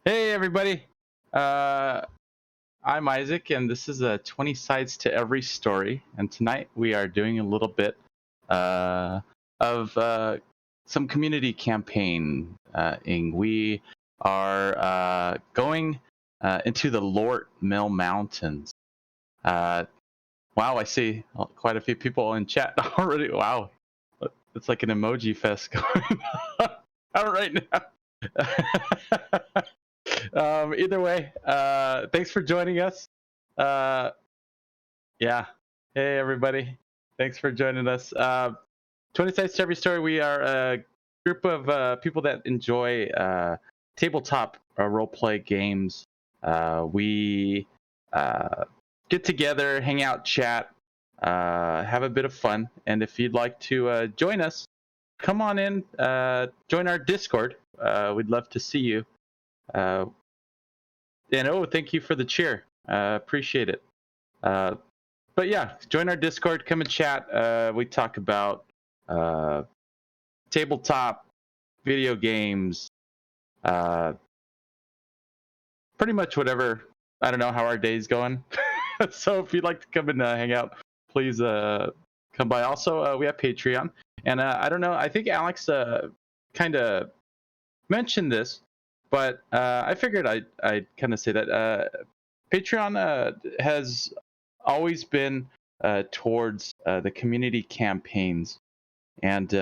Hey everybody, uh, I'm Isaac, and this is a 20 sides to every story. And tonight we are doing a little bit uh, of some community campaigning. We are going into the Lortmil Mountains. Uh, wow, I see quite a few people in chat already. Wow, it's like an emoji fest going on right now. Either way, thanks for joining us. Uh, yeah. Hey, everybody. Thanks for joining us. 20 Sides to Every Story, we are a group of people that enjoy tabletop role play games. We uh, get together, hang out, chat, have a bit of fun. And if you'd like to join us, come on in, join our Discord. We'd love to see you. Uh, and thank you for the cheer. Appreciate it. Uh, but yeah, join our Discord. Come and chat. We talk about uh, tabletop, video games, uh, pretty much whatever. I don't know how our day's going. So if you'd like to come and hang out, please come by. Also, we have Patreon. And I don't know, I think Alex kind of mentioned this, but I figured I'd kind of say that Patreon has always been towards the community campaigns, and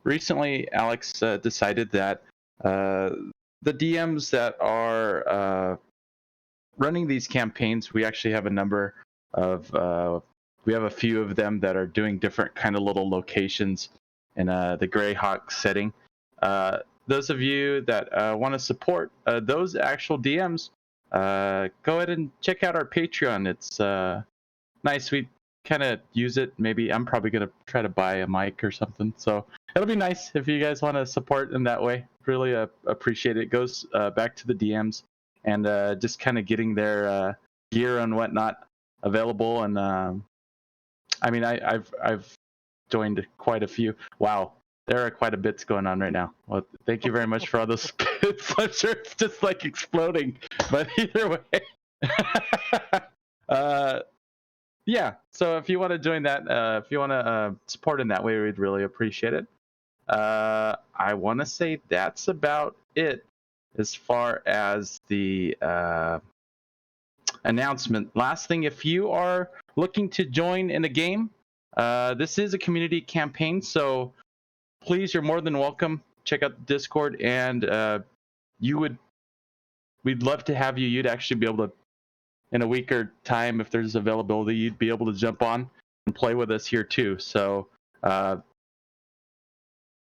recently Alex decided that uh, the DMs that are running these campaigns, we actually have a number of we have a few of them that are doing different kind of little locations in the Greyhawk setting. Those of you that want to support those actual DMs, go ahead and check out our Patreon. It's nice. We kind of use it. Maybe I'm probably gonna try to buy a mic or something. So it'll be nice if you guys want to support in that way. Really appreciate it. It goes back to the DMs and just kind of getting their gear and whatnot available. And I mean, I've joined quite a few. Wow, there are quite a bits going on right now. Well, thank you very much for all those bits. I'm sure it's just like exploding, but either way. uh, yeah, so if you want to join that, if you want to support in that way, we'd really appreciate it. I want to say that's about it as far as the announcement. Last thing, if you are looking to join in a game, this is a community campaign, so please, you're more than welcome. Check out the Discord, and we'd love to have you. You'd actually be able to, in a week or time, if there's availability, you'd be able to jump on and play with us here too. So,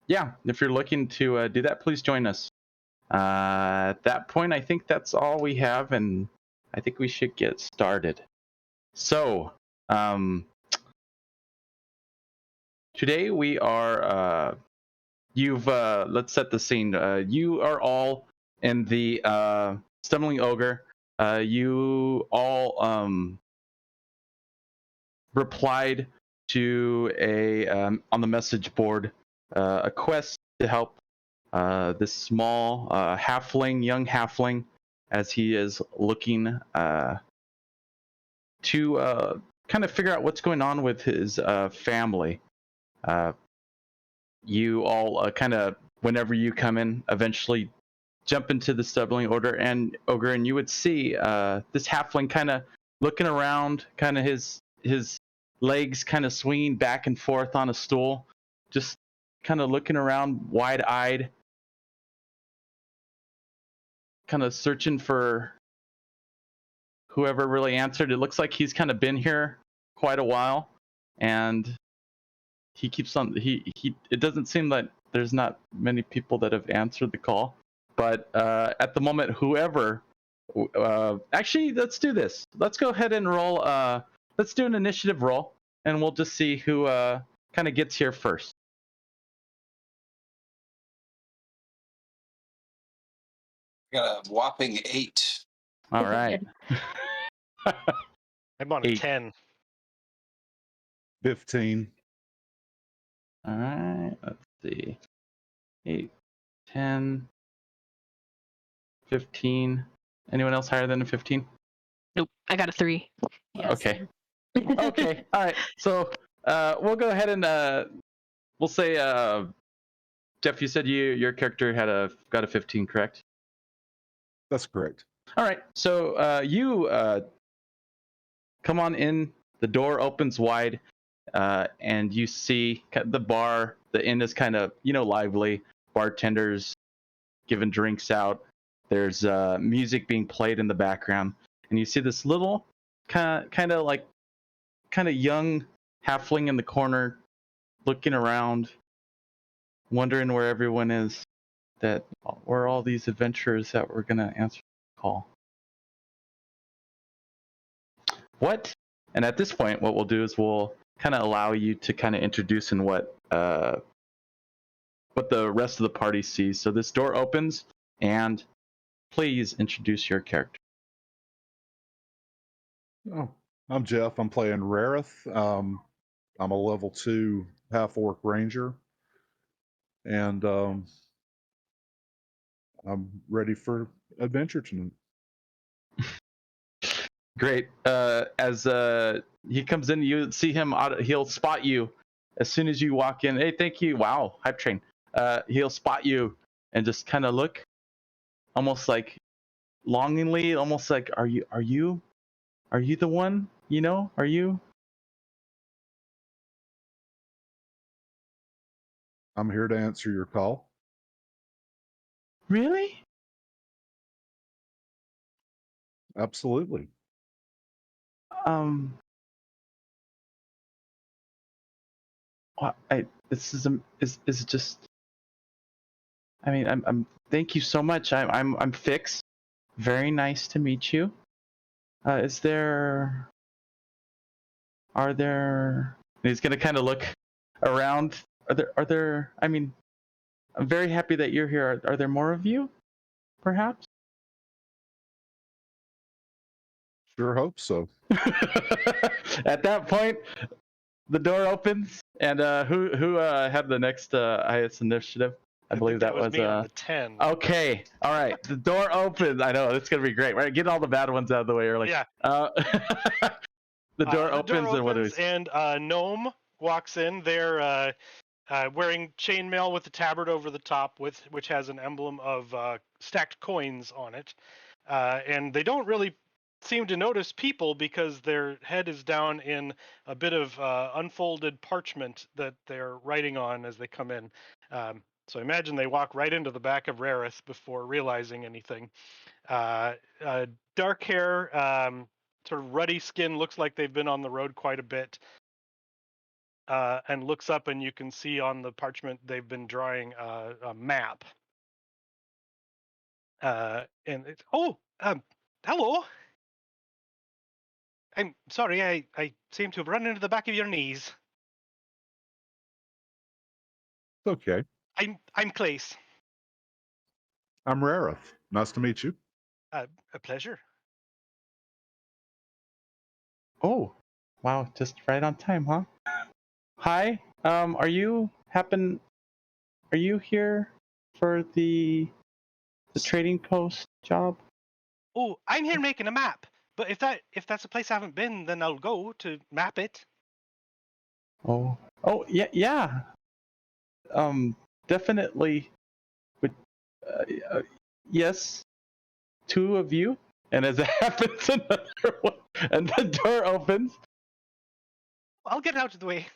yeah, if you're looking to do that, please join us. At that point, I think that's all we have, and I think we should get started. So, today we are. Let's set the scene. You are all in the Stumbling Ogre. You all replied to a on the message board a quest to help this small young halfling, as he is looking to kind of figure out what's going on with his family. You all kind of, whenever you come in, eventually jump into the stumbling ogre, and you would see this halfling kind of looking around, kind of his legs kind of swinging back and forth on a stool, just kind of looking around, wide-eyed, kind of searching for whoever really answered. It looks like he's kind of been here quite a while, and he keeps on. He. It doesn't seem that there's not many people that have answered the call, but at the moment, whoever. Actually, let's do this. Let's go ahead and roll. Let's do an initiative roll, and we'll just see who kind of gets here first. Got a whopping 8. All right. I'm on a 8. 10. 15. All right. Let's see. 8, 10. 15. Anyone else higher than a 15? Nope, I got a 3. Yeah, Okay. Okay. All right. So we'll go ahead and we'll say Jeff, you said your character got a 15, correct? That's correct. All right. So you come on in. The door opens wide, and you see the bar. The inn is kind of lively. Bartenders giving drinks out. There's music being played in the background, and you see this little kind of young halfling in the corner, looking around, wondering where everyone is. Where are all these adventurers that were gonna answer the call? What? And at this point, what we'll do is we'll kind of allow you to kind of introduce and what the rest of the party sees. So this door opens, and please introduce your character. Oh, I'm Jeff. I'm playing Rareth. I'm a level 2 half-orc ranger, and I'm ready for adventure tonight. Great. As he comes in, you see him. He'll spot you as soon as you walk in. Hey, thank you. Wow, hype train. He'll spot you and just kind of look, almost like longingly, almost like, are you the one? Are you? I'm here to answer your call. Really? Absolutely. This is just. I mean, I'm. Thank you so much. I'm Fix. Very nice to meet you. Are there? He's gonna kind of look around. Are there? I mean, I'm very happy that you're here. Are there more of you? Perhaps. Sure hope so. At that point, the door opens, and who had the next highest initiative? I believe that was me on the 10. Okay, all right. The door opens. I know it's gonna be great. Right, get all the bad ones out of the way early. Yeah. The door opens, and what is? And gnome walks in. They're wearing chainmail with the tabard over the top, which has an emblem of stacked coins on it. And they don't really seem to notice people because their head is down in a bit of unfolded parchment that they're writing on as they come in. So imagine they walk right into the back of Rareth before realizing anything. Dark hair, sort of ruddy skin, looks like they've been on the road quite a bit. And looks up, and you can see on the parchment they've been drawing a map. And it's hello. I'm sorry, I seem to have run into the back of your knees. It's okay. I'm Clace. I'm Rareth. Nice to meet you. A pleasure. Oh, wow! Just right on time, huh? Hi. Are you here for the trading post job? Oh, I'm here making a map. But if that's a place I haven't been, then I'll go to map it. Oh, yeah. Definitely. But yes, 2 of you, and as it happens, another one, and the door opens. I'll get out of the way.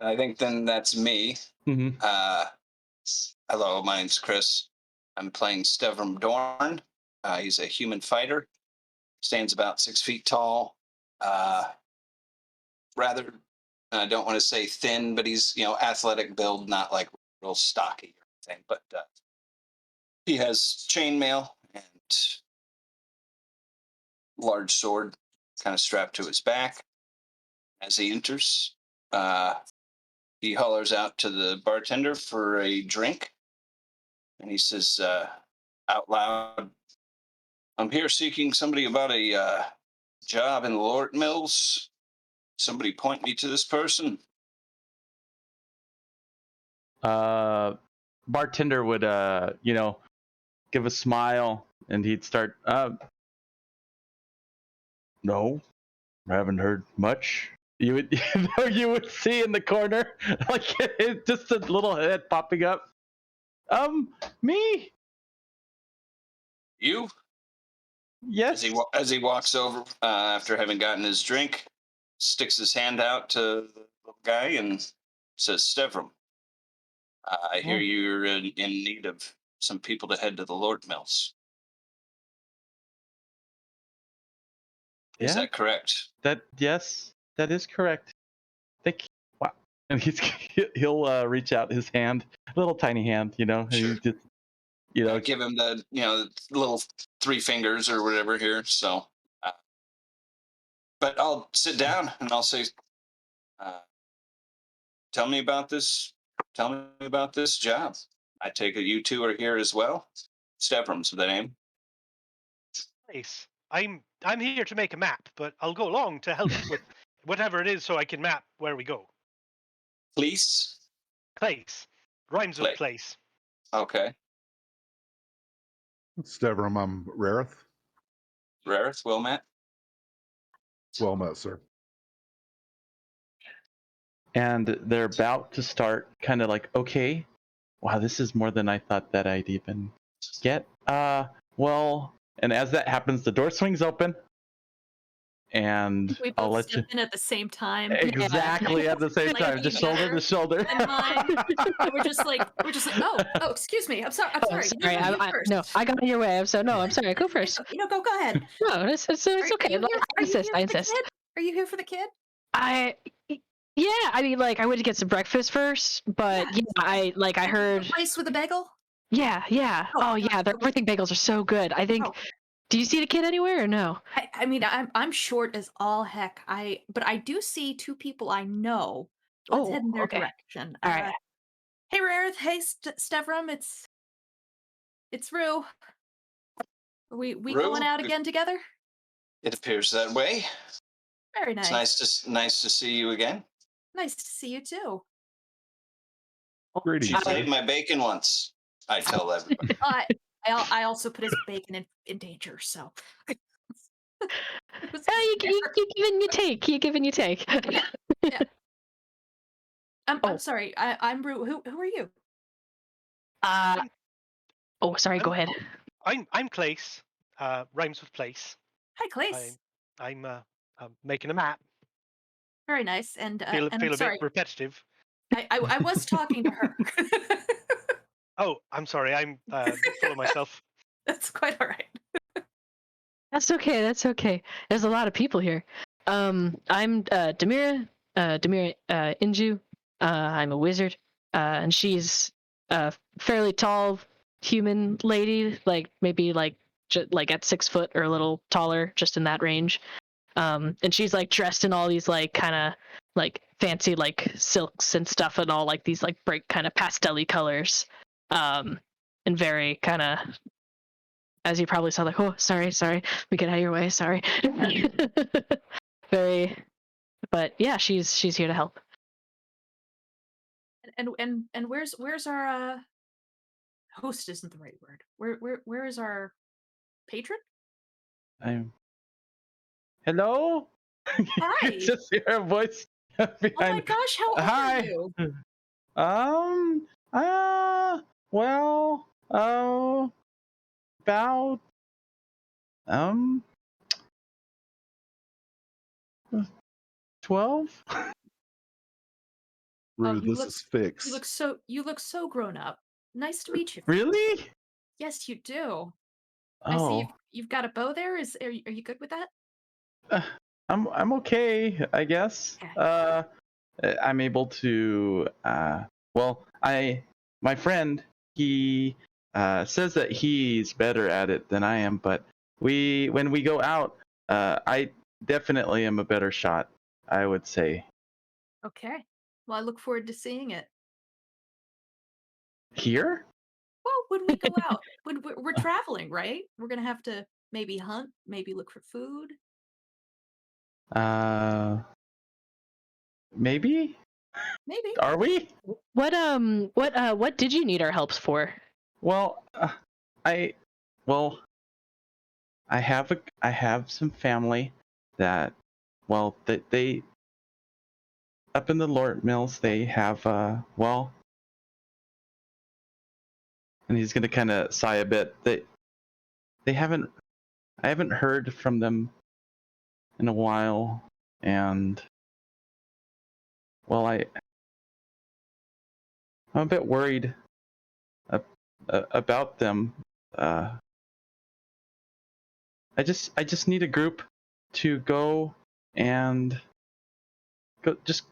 I think then that's me. Mm-hmm. Hello, my name's Chris. I'm playing Stevram Dorn. He's a human fighter. Stands about 6 feet tall. Rather, I don't want to say thin, but he's athletic build, not like real stocky or anything. But he has chainmail and large sword, kind of strapped to his back. As he enters, he hollers out to the bartender for a drink, and he says out loud, "I'm here seeking somebody about a job in the Lortmils. Somebody point me to this person." bartender would, give a smile, and he'd start, no, I haven't heard much. You would, you would see in the corner, like just a little head popping up. Me? You? Yes. As he walks over after having gotten his drink, sticks his hand out to the little guy and says, Stevram, I hear Oh. you're in need of some people to head to the Lortmils. Is Yeah. that correct? Yes, that is correct. Thank you. Wow. And he'll reach out his hand, little tiny hand, and Sure. he just, Give him the little 3 fingers or whatever here. So, but I'll sit down and I'll say, tell me about this. Tell me about this job. I take it you two are here as well. Stevram's the name. Nice. I'm here to make a map, but I'll go along to help with whatever it is so I can map where we go. Please. Place. Rhymes with Play. place. Okay. Stevram, I'm Rareth. Rareth, Wilmat. Well met, sir. and they're about to start kind of like, okay, wow, this is more than I thought that I'd even get. Well, and as that happens, the door swings open, and We I'll both let you step in at the same time. exactly at the same Like time, just shoulder together to shoulder. in line. And we're just like, oh, excuse me. I'm sorry. I'm sorry. Sorry, No, you first. no, I got in your way. I'm sorry. Go first. Go ahead. No, it's okay. I insist. Are you here for the kid? Yeah, I mean, like, I went to get some breakfast first, but Yeah. I heard. Place with a bagel? Yeah. Oh, yeah, their everything bagels are so good. I think. Oh. Do you see the kid anywhere or no? I mean, I'm short as all heck. But I do see 2 people I know. Let's head in their okay. direction. All right. Hey, Rareth. Hey, Stevram. It's Rue. Are we Rue? going out again together? It appears that way. Very nice. It's nice to see you again. Nice to see you too. Greetings, She played my bacon once. I tell everybody. I also put his bacon in danger, so. You give and you take. You give and you take. Yeah. I'm sorry. I'm Rue. Who are you? Sorry. Go ahead. I'm Clace. Rhymes with place. Hi, Clace. I'm making a map. Very nice. And Feel I'm a sorry. bit repetitive. I was talking to her. Oh, I'm sorry. I'm full of myself. That's quite all right. That's okay. There's a lot of people here. I'm Demira. Demira Inju. I'm a wizard. And she's a fairly tall human lady, like maybe like at 6 foot or a little taller, just in that range. And she's like dressed in all these like kind of like fancy like silks and stuff and all like these like bright kind of pastel-y colors. And very kind of, as you probably saw, like, oh, sorry, we get out of your way, sorry. Very, but yeah, she's here to help. And where's our host? Isn't the right word. Where is our patron? Hello. Hi. You just hear a voice behind. Oh my gosh, how old Hi. are you? Well, about 12. Rue, this is fixed. You look so grown up. Nice to meet you. Really? Yes, you do. Oh. I see you've got a bow there. Are you good with that? I'm okay, I guess. Okay. I'm able to. My friend, he says that he's better at it than I am, but when we go out, I definitely am a better shot, I would say. Okay. Well, I look forward to seeing it. Here? Well, when we go out, when we're traveling, right? We're gonna have to maybe hunt, maybe look for food. Maybe. Maybe. Are we? What did you need our helps for? Well, I have some family that, well, they up in the Lortmils they have well, and he's gonna kind of sigh a bit. They haven't I haven't heard from them in a while, and well, I'm a bit worried about them. Uh, I just need a group to go and just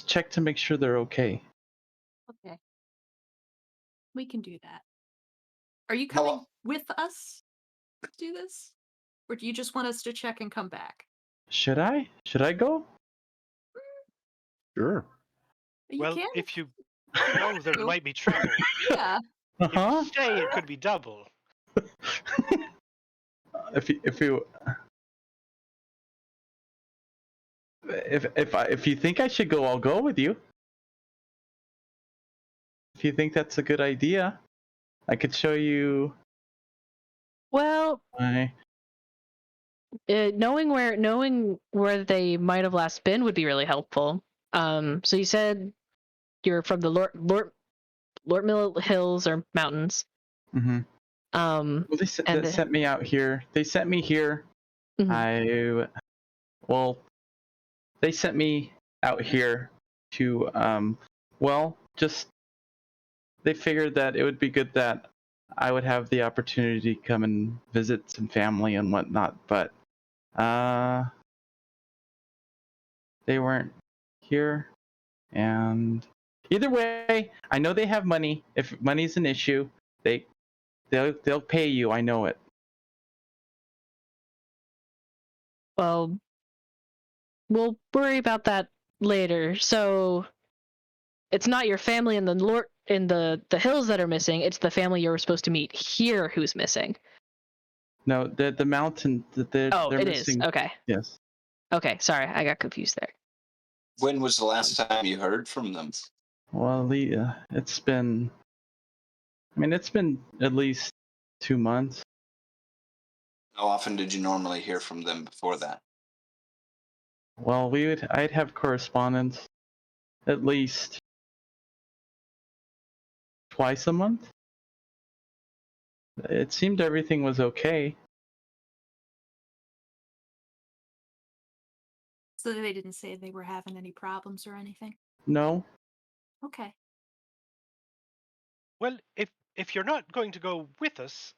check to make sure they're okay. Okay. We can do that. Are you How coming lo- with us to do this? Or do you just want us to check and come back? Should I? Should I go? Sure. You Well, can. if you know there might be trouble, Yeah. if you Uh-huh. stay, it could be double. If you think I should go, I'll go with you. If you think that's a good idea, I could show you Well, my. knowing where they might have last been would be really helpful. So you said you're from the Lortmil Hills or Mountains. Mm-hmm. Um, Well, and they sent me out here. They sent me here. Mhm. Well, they sent me out here to well, just they figured that it would be good that I would have the opportunity to come and visit some family and whatnot, but they weren't here. And either way, I know they have money. If money's an issue, they'll pay you. I know it. well, we'll worry about that later. So it's not your family in the hills that are missing. It's the family you were supposed to meet here who's missing. No, the mountain that they're It is. missing. Okay. Yes. Okay. Sorry, I got confused there. When was the last time you heard from them? Well, it's been. I mean, it's been at least 2 months. How often did you normally hear from them before that? Well, I'd have correspondence at least twice a month. It seemed everything was okay. So they didn't say they were having any problems or anything? No. Okay. Well, if you're not going to go with us,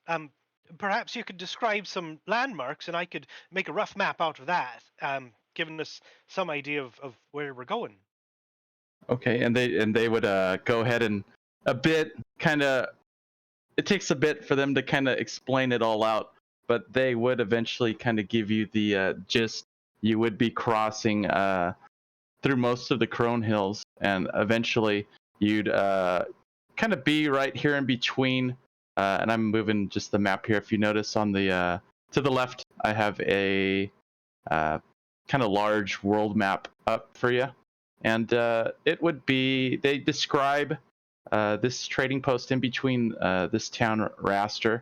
perhaps you could describe some landmarks, and I could make a rough map out of that, giving us some idea of where we're going. Okay, and they would go ahead and a bit kind of. It takes a bit for them to kind of explain it all out, but they would eventually kind of give you the gist. You would be crossing through most of the Crone Hills, and eventually you'd kind of be right here in between. And I'm moving just the map here. If you notice on the to the left, I have a kind of large world map up for you, and it would be they describe this trading post in between this town Raster,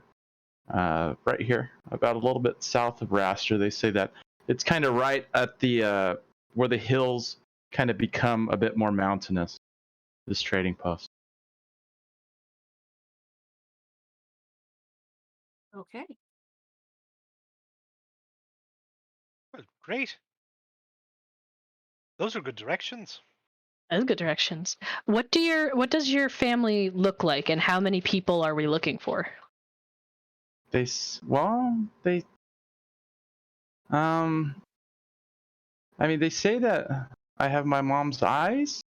right here, about a little bit south of Raster. They say that it's kind of right at the where the hills kind of become a bit more mountainous. This trading post. Okay. Well, great. Those are good directions. That's good directions. What does your family look like, and how many people are we looking for? They I mean, they say that I have my mom's eyes.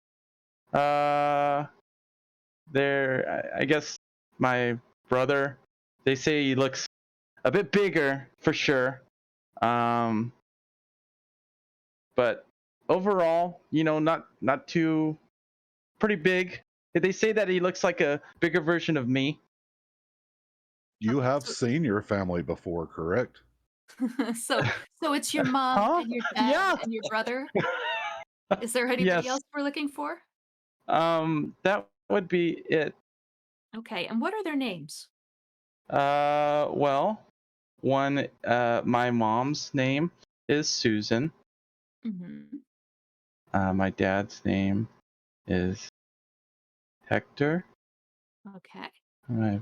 I guess my brother. They say he looks a bit bigger for sure. But overall, not too pretty big. They say that he looks like a bigger version of me. You Okay, have seen your family before, correct? so it's your mom Huh? and your dad Yeah. and your brother? Is there anybody else we're looking for? That would be it. Okay, and what are their names? Well, one, my mom's name is Susan. Mm-hmm. My dad's name is Hector. Okay, My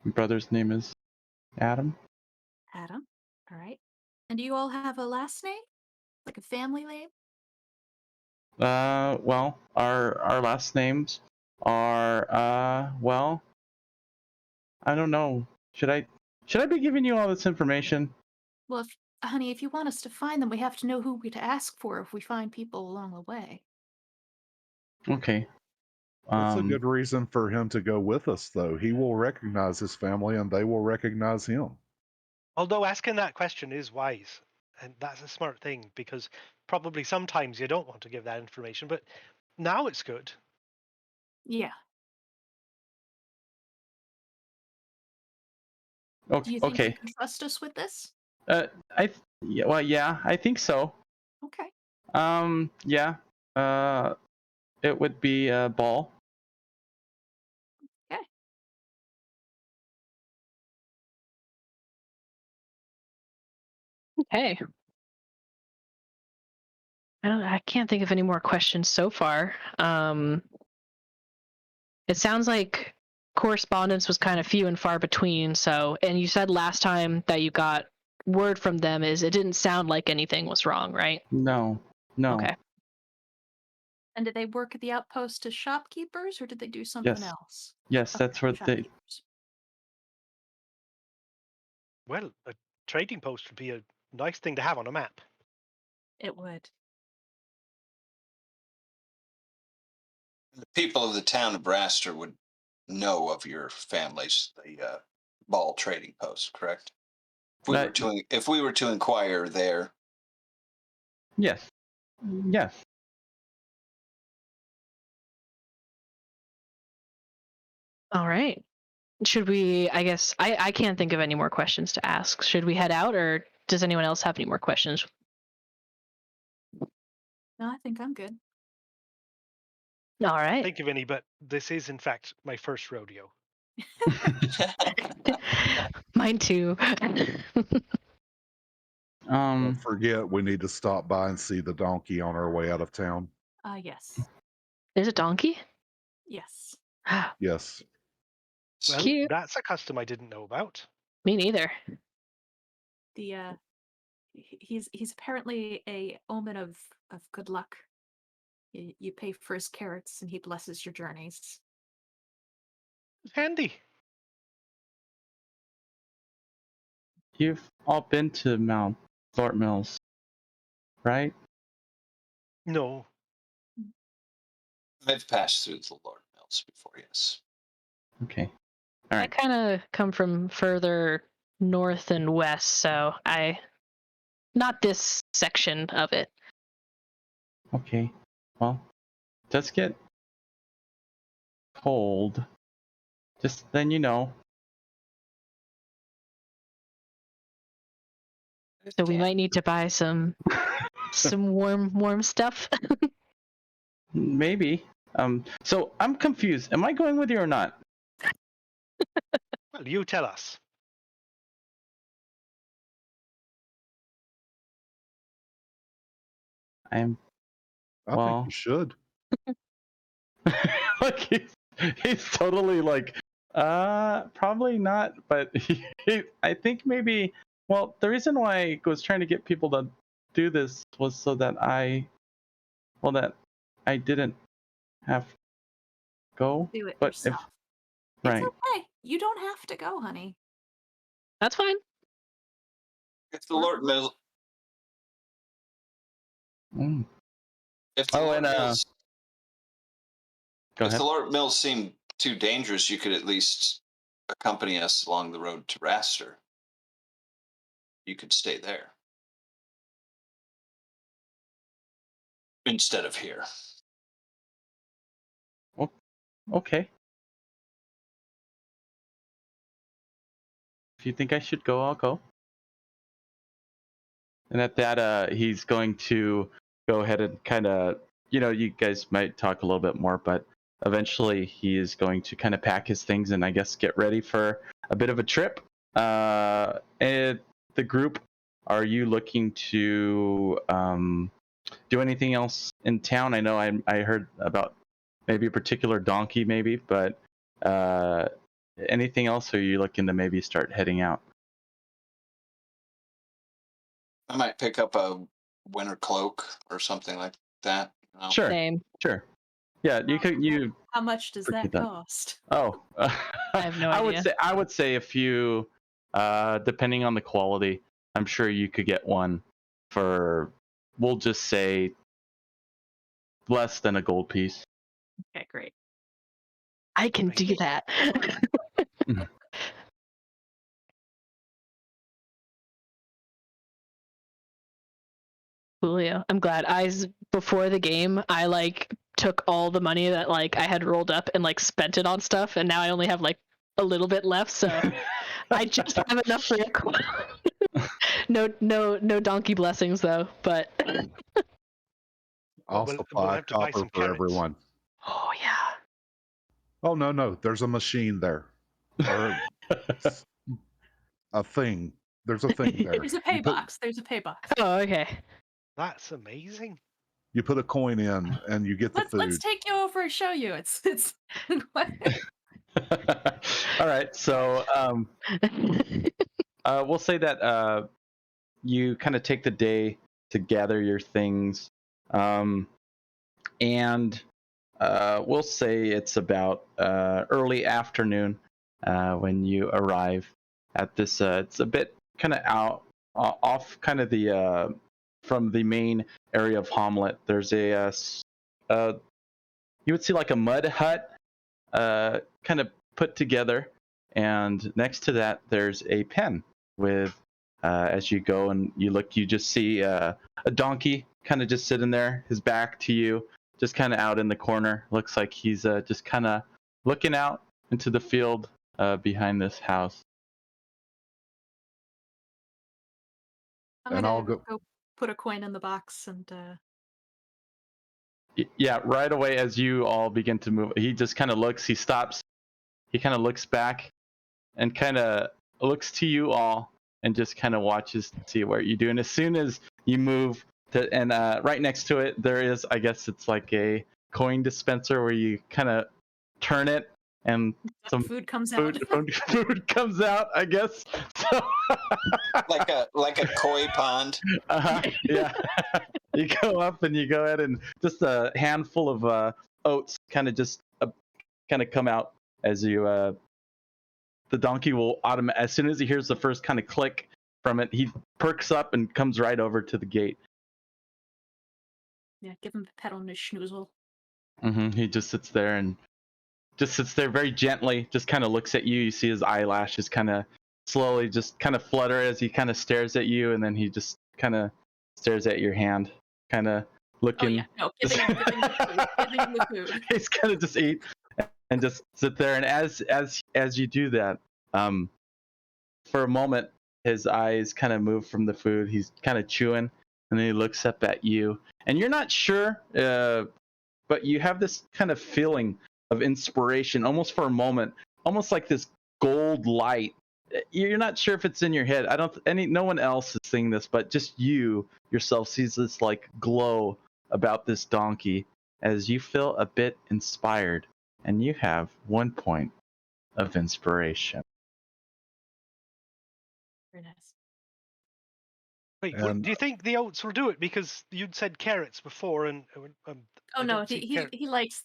brother's name is Adam. Adam. All right. And do you all have a last name? Like a family name? Well, our last names are well, I don't know. Should I be giving you all this information? Well, honey, if you want us to find them, we have to know who to ask for if we find people along the way. Okay. That's a good reason for him to go with us, though. He will recognize his family and they will recognize him. Although asking that question is wise, and that's a smart thing, because probably sometimes you don't want to give that information, but now it's good. Yeah. Do you think you Okay. can trust us with this? Yeah, well, yeah, I think so. Okay. Yeah. It would be a ball. Okay. Okay. I can't think of any more questions so far. It sounds like correspondence was kind of few and far between. So, and you said last time that you got word from them is it didn't sound like anything was wrong, right? No. Okay. And did they work at the outpost as shopkeepers, or did they do something Yes. else? Yes, Okay, that's where they. shopkeepers. Well, a trading post would be a nice thing to have on a map. It would. The people of the town of Braster would know of your families, the ball trading post, correct? If we were to inquire there, Yes. Yes. All right. Should we, I guess, I can't think of any more questions to ask. Should we head out or does anyone else have any more questions? No, I think I'm good. All right. Think of any, but this is in fact my first rodeo. Mine too. Don't forget, we need to stop by and see the donkey on our way out of town. Yes. There's a donkey? Yes. Yes. Well, Cute. that's a custom I didn't know about. Me neither. The he's apparently a omen of good luck. You pay for his carrots and he blesses your journeys. Handy. You've all been to Mount Lortmil's, right? No. I've passed through the Lord Mills before, yes. Okay. All I right. kind of come from further north and west, so not this section of it. Okay. Well, it does get cold. Just then you know. So we might need to buy some warm stuff. Maybe. So I'm confused. Am I going with you or not? Well, you tell us. I'm. I think you should. Like he's totally like, probably not. But I think maybe. Well, the reason why I was trying to get people to do this was so that that I didn't have to go. Do it But yourself. It's right. okay. You don't have to go, honey. That's fine. If the Lord Mills, Mm. if the Oh, Lord and Mills, go if the ahead. Lord Mills seem too dangerous, you could at least accompany us along the road to Raster. You could stay there instead of here. Okay. If you think I should go, I'll go. And at that, he's going to go ahead and kind of, you guys might talk a little bit more, but eventually he is going to kind of pack his things and I guess get ready for a bit of a trip. And the group, are you looking to do anything else in town? I know I heard about maybe a particular donkey, maybe, but anything else? Or are you looking to maybe start heading out? I might pick up a winter cloak or something like that. Sure. Same. Sure. Yeah, you How much does that that. cost? Oh, I have no idea. I would say a few, depending on the quality. I'm sure you could get one for, we'll just say, less than a gold piece. Okay, great. I can do that. Julio, I'm glad. Before the game, I like took all the money that like I had rolled up and like spent it on stuff, and now I only have like a little bit left, so I just have enough for no donkey blessings though, but I'll we'll supply have to buy copper some for carrots. everyone. oh yeah. Oh no, there's a machine there, or a thing. There's a thing there. There's a pay box. There's a pay box. Oh, okay. That's amazing. You put a coin in, and you get the Let's food. take you over and show you. It's All right, so we'll say that you kind of take the day to gather your things, and we'll say it's about early afternoon when you arrive at this. It's a bit kind of off, kind of the from the main area of Hommlet. There's you would see like a mud hut, kind of put together, and next to that there's a pen with. As you go and you look, you just see a donkey kind of just sitting there, his back to you, just kind of out in the corner. Looks like he's just kind of looking out into the field behind this house. I'm And gonna I'll go. go put a coin in the box and Yeah, right away as you all begin to move, he just kind of looks, he stops, he kind of looks back and kind of looks to you all and just kind of watches to see what you do. And as soon as you move and right next to it, there is, I guess it's like a coin dispenser where you kind of turn it and some food comes out. food comes out, I guess. So, like a koi pond. yeah. You go up and you go ahead and just a handful of oats kind of just kind of come out as you the donkey will as soon as he hears the first kind of click from it, he perks up and comes right over to the gate. Yeah, give him a pet on his schnoozle. He just sits there very gently, just kind of looks at you. You see his eyelashes kind of slowly just kind of flutter as he kind of stares at you, and then he just kind of stares at your hand, kind of looking. Oh yeah, no, giving him the food. Giving him the food. He's kind of just eat and just sit there, and as you do that, for a moment his eyes kind of move from the food. He's kind of chewing, and then he looks up at you, and you're not sure, but you have this kind of feeling of inspiration, almost for a moment, almost like this gold light. You're not sure if it's in your head. No one else is seeing this, but just you yourself sees this like glow about this donkey as you feel a bit inspired, and you have 1 point of inspiration. Very nice. Wait, And- do you think the oats will do it? Because you'd said carrots before, and Oh I no, don't see he likes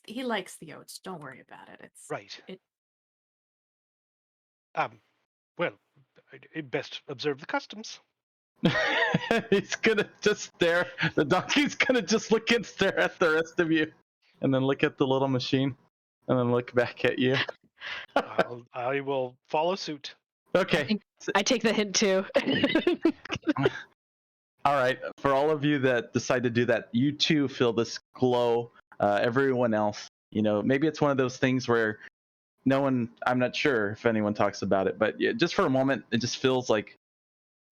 the oats. Don't worry about it. It's right. It, Well, I'd best observe the customs. He's gonna just stare. The donkey's gonna just look and stare at the rest of you, and then look at the little machine, and then look back at you. I will follow suit. Okay. I take the hint too. All right. For all of you that decide to do that, you too feel this glow. Everyone else, maybe it's one of those things where no one, I'm not sure if anyone talks about it, but just for a moment, it just feels like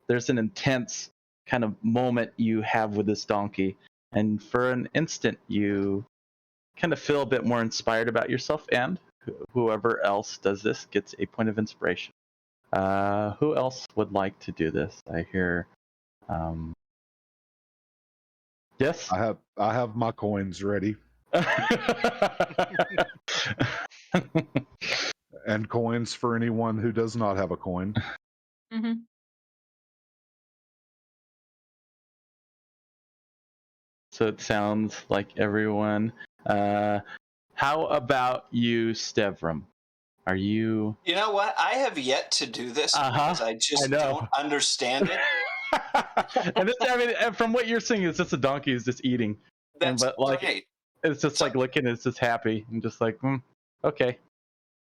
there's an intense kind of moment you have with this donkey. and for an instant you kind of feel a bit more inspired about yourself, and whoever else does this gets a point of inspiration. Who else would like to do this? I hear. Yes. I have my coins ready, and coins for anyone who does not have a coin. Mm-hmm. So it sounds like everyone. How about you, Stevram? Are you? You know what? I have yet to do this because I just don't understand it. And this, I mean, from what you're saying, it's just a donkey is just eating, That's but like right. it's just like looking, it's just happy and just like, okay.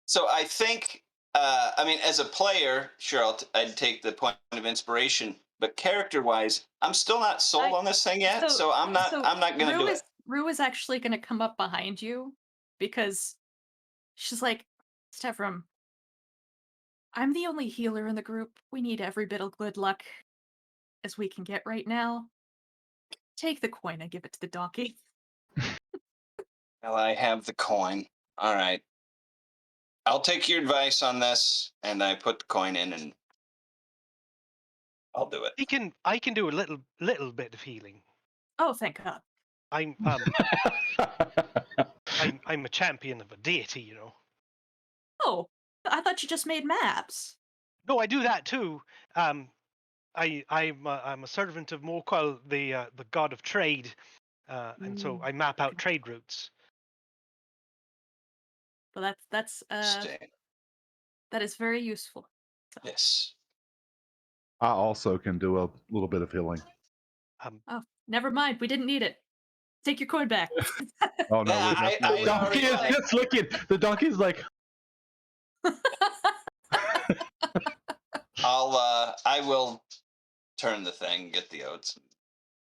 So I think, I mean, as a player, sure, I'd take the point of inspiration, but character-wise, I'm still not sold on this thing yet. So I'm not going to do it. Rue is actually going to come up behind you because she's like, Stevram, I'm the only healer in the group. We need every bit of good luck as we can get right now. Take the coin and give it to the donkey. Well, I have the coin. All right. I'll take your advice on this, and I put the coin in, and I'll do it. I can do a little bit of healing. Oh, thank God. I'm a champion of a deity, you know. Oh, I thought you just made maps. No, I do that too. I'm a servant of Morqual, the god of trade, and so I map out trade routes. Well, that is very useful. So. Yes. I also can do a little bit of healing. Oh, never mind. We didn't need it. Take your coin back. Oh no, Yeah, The donkey is just looking. The donkey's like. I will turn the thing, get the oats,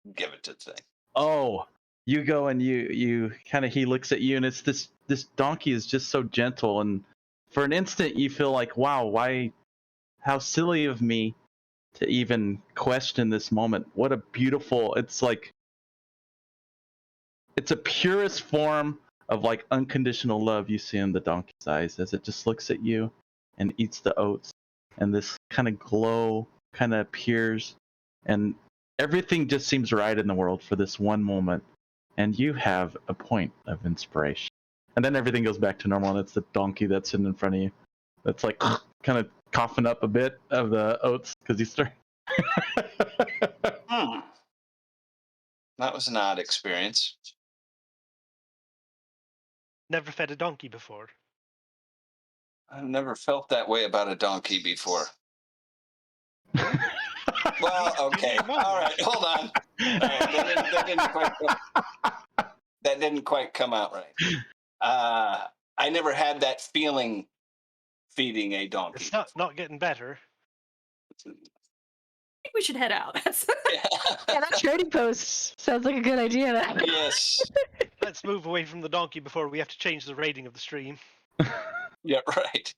and give it to the thing. Oh, you go and you kind of, he looks at you, and it's this donkey is just so gentle, and for an instant you feel like, wow, how silly of me to even question this moment. What a beautiful, it's like, it's a purest form of like unconditional love you see in the donkey's eyes as it just looks at you and eats the oats, and this kind of glow kind of appears, and everything just seems right in the world for this one moment, and you have a point of inspiration. And then everything goes back to normal, and it's the donkey that's sitting in front of you that's like kind of coughing up a bit of the oats because he's starting. That was an odd experience. Never fed a donkey before. I've never felt that way about a donkey before. Well, okay. All right, hold on. All right, that didn't quite come out right. I never had that feeling feeding a donkey. It's not getting better. I think we should head out. Yeah, that trading post sounds like a good idea. Yes. Let's move away from the donkey before we have to change the rating of the stream. Yeah, right.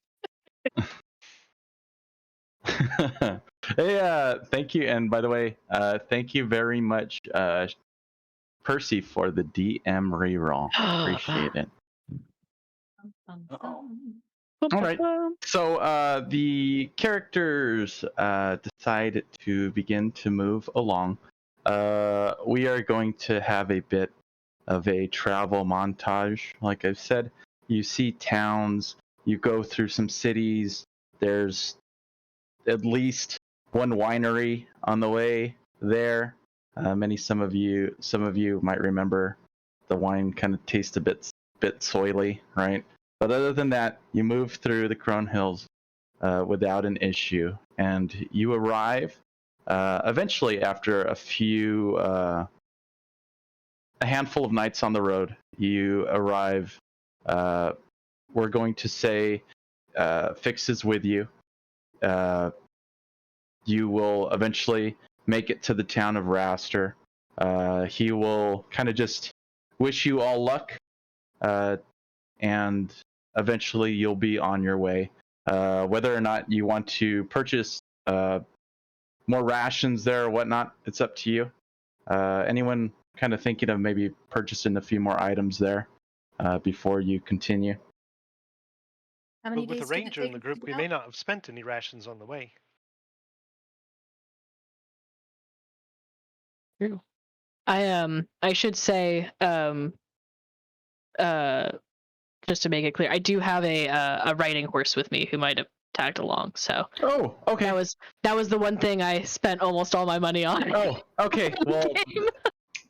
Hey, thank you, and by the way, thank you very much, Percy, for the DM reroll. Appreciate it. Uh-oh. All right. So the characters decide to begin to move along. We are going to have a bit of a travel montage. Like I've said, you see towns, you go through some cities. There's at least one winery on the way there. Some of you might remember the wine kind of tastes a bit soily, right? But other than that, you move through the Crone Hills without an issue, and you arrive eventually after a handful of nights on the road. You arrive. We're going to say Fix is with you. You will eventually make it to the town of Raster. He will kind of just wish you all luck, and eventually you'll be on your way. Whether or not you want to purchase more rations there or whatnot, it's up to you. Anyone kind of thinking of maybe purchasing a few more items there before you continue. How many But with a days did it ranger in take the us to group, get we out? may not have spent any rations on the way. True. I should say just to make it clear, I do have a riding horse with me who might have tagged along. So Oh, okay. that was the one thing I spent almost all my money on. Oh, okay. Well,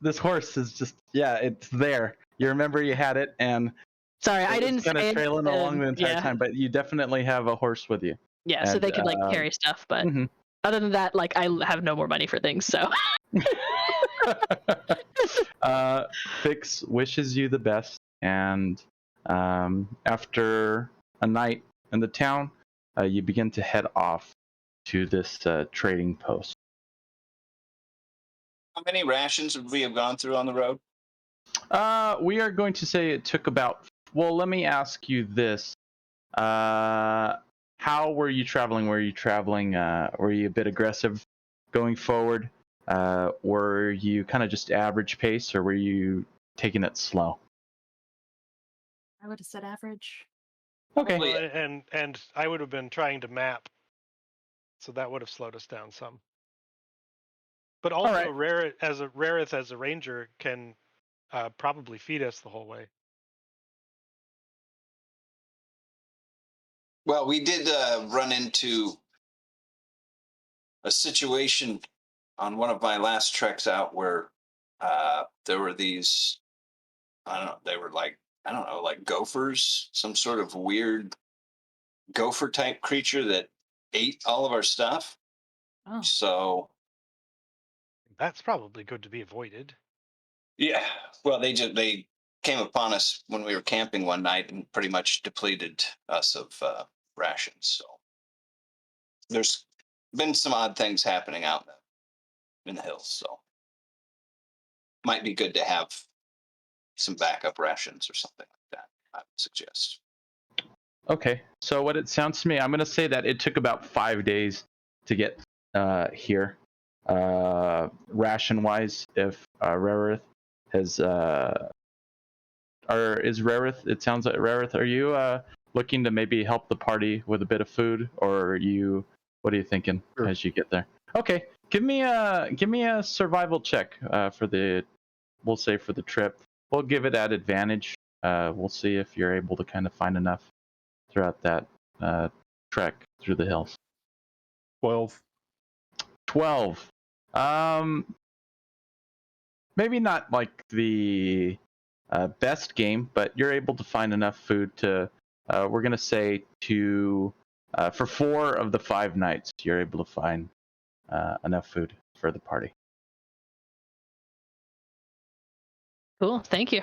this horse is just it's there. You remember you had it, and sorry, I didn't kind say of it. trailing along the entire Yeah, time. But you definitely have a horse with you. yeah. So And, they could like carry stuff, but mhm. other than that, like I have no more money for things. So Fix wishes you the best, and after a night in the town, you begin to head off to this trading post. How many rations would we have gone through on the road? We are going to say it took about. Well, let me ask you this: how were you traveling? Were you traveling? Were you a bit aggressive going forward? Were you kind of just average pace, or were you taking it slow? I would have said average. Okay. Well, Well, and I would have been trying to map, so that would have slowed us down some. But also, right. Rarith as a ranger can probably feed us the whole way. Well, we did run into a situation on one of my last treks out where there were these, I don't know, they were like, I don't know, like gophers, some sort of weird gopher type creature that ate all of our stuff. Oh, So, That's probably good to be avoided. yeah, well, they came upon us when we were camping one night and pretty much depleted us of rations. So, there's been some odd things happening out in the hills. So, might be good to have some backup rations or something like that, I would suggest. Okay. So what it sounds to me, I'm going to say that it took about 5 days to get here, ration wise. If Rarith has, or is Rarith? It sounds like Rarith. Are you looking to maybe help the party with a bit of food, or are you? What are you thinking Sure. as you get there? Okay. Give me a survival check for the. We'll say for the trip. We'll give it at advantage. We'll see if you're able to kind of find enough throughout that trek through the hills. 12. 12. Maybe not like the best game, but you're able to find enough food to. We're gonna say to for 4 of the 5 nights, you're able to find enough food for the party. cool. Thank you.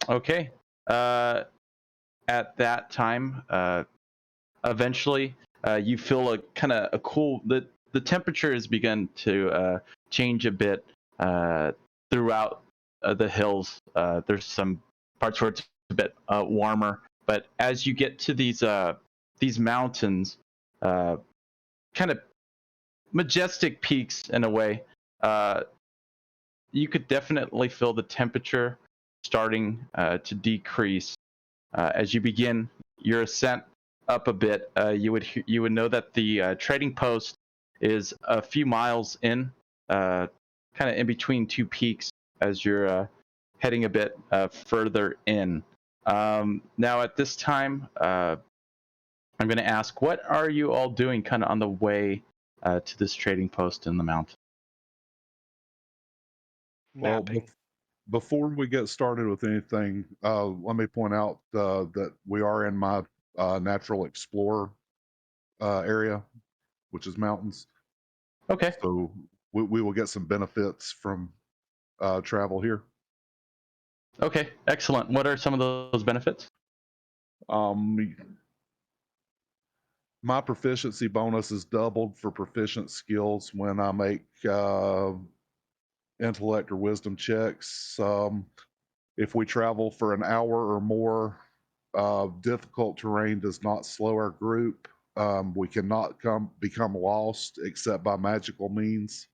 Okay. At that time, eventually, you feel a kind of a cool. The temperature has begun to change a bit throughout the hills. There's some parts where it's a bit warmer, but as you get to these mountains, kind of majestic peaks in a way, you could definitely feel the temperature starting to decrease as you begin your ascent up a bit. You would know that the trading post is a few miles in, kind of in between 2 peaks as you're heading a bit further in. Now at this time, I'm going to ask, what are you all doing kind of on the way to this trading post in the mountain? Well, Mapping. before we get started with anything, let me point out that we are in my natural explorer area, which is mountains. Okay. So we will get some benefits from travel here. Okay. Excellent. What are some of those benefits? My proficiency bonus is doubled for proficient skills when I make intellect or wisdom checks. If we travel for an hour or more, difficult terrain does not slow our group. We cannot become lost except by magical means.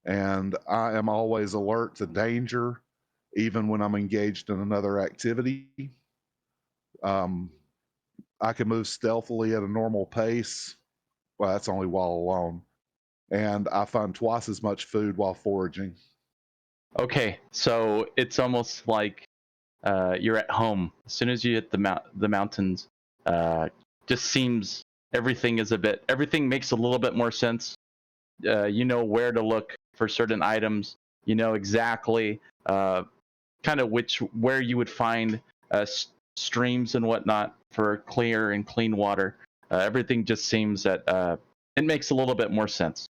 and I am always alert to danger, even when I'm engaged in another activity. I can move stealthily at a normal pace. Well, that's only while alone. And I find twice as much food while foraging. Okay, so it's almost like you're at home. As soon as you hit the mountains, just seems everything makes a little bit more sense. You know where to look for certain items. You know exactly kind of where you would find streams and whatnot for clear and clean water. Everything just seems that it makes a little bit more sense.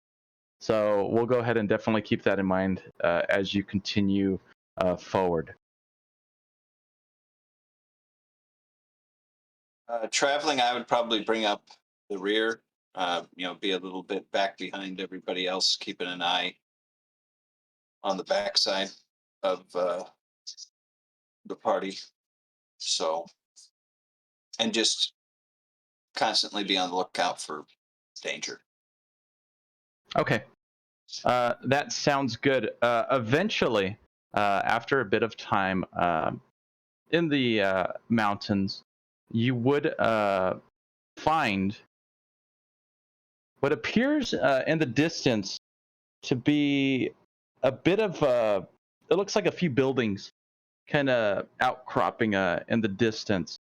So we'll go ahead and definitely keep that in mind as you continue forward. Traveling, I would probably bring up the rear, be a little bit back behind everybody else, keeping an eye on the backside of the party. So, and just constantly be on the lookout for danger. Okay. That sounds good. Eventually, after a bit of time in the mountains, you would find what appears in the distance to be a bit of it looks like a few buildings kind of outcropping in the distance.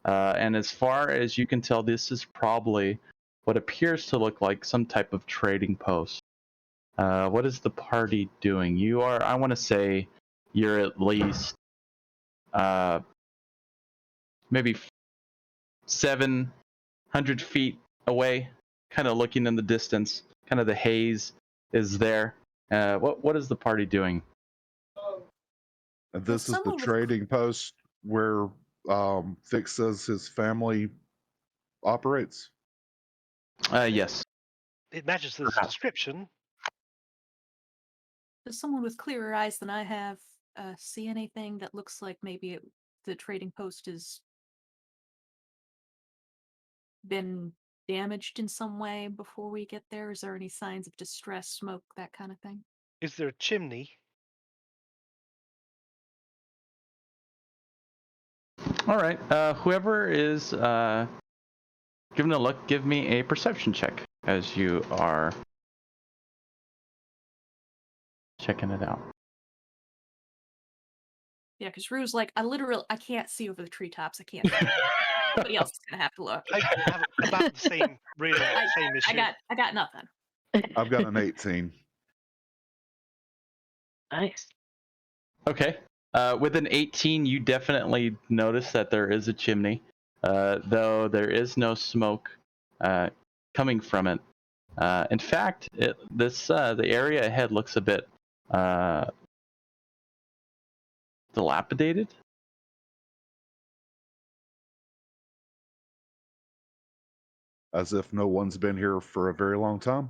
And as far as you can tell, this is probably what appears to look like some type of trading post. What is the party doing? You are, I want to say, you're at least maybe 700 feet away, kind of looking in the distance. Kind of the haze is there. What is the party doing? And this is the trading post where Fix says his family operates. Yes. It matches this description. Does someone with clearer eyes than I have see anything that looks like maybe the trading post has been damaged in some way before we get there? Is there any signs of distress, smoke, that kind of thing? Is there a chimney? All right. Whoever is giving a look, give me a perception check as you are checking it out. Yeah, because Rue's like, I can't see over the treetops. I can't. Somebody else is gonna have to look. I have about the same, really, same issue. I got nothing. I've got an 18. Nice. Okay. With an 18, you definitely notice that there is a chimney, though there is no smoke coming from it. In fact, the area ahead looks a bit dilapidated. As if no one's been here for a very long time.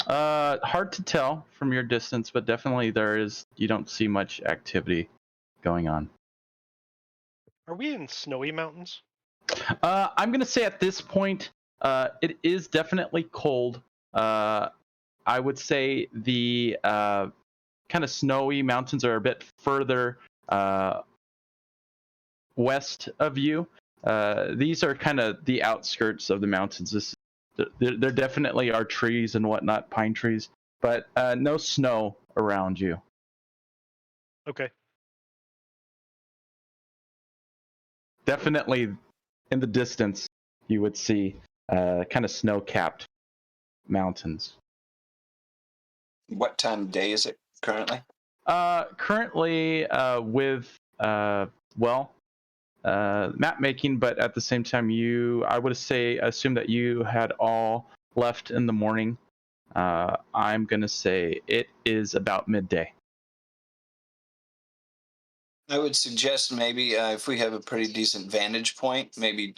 Hard to tell from your distance, but definitely you don't see much activity going on. Are we in snowy mountains? I'm going to say at this point, it is definitely cold. I would say the kind of snowy mountains are a bit further west of you. These are kind of the outskirts of the mountains. There definitely are trees and whatnot, pine trees, but no snow around you. Okay. Definitely in the distance, you would see kind of snow-capped mountains. What time of day is it currently? Currently with map making, but at the same time, I would assume that you had all left in the morning. I'm gonna say it is about midday. I would suggest maybe if we have a pretty decent vantage point, maybe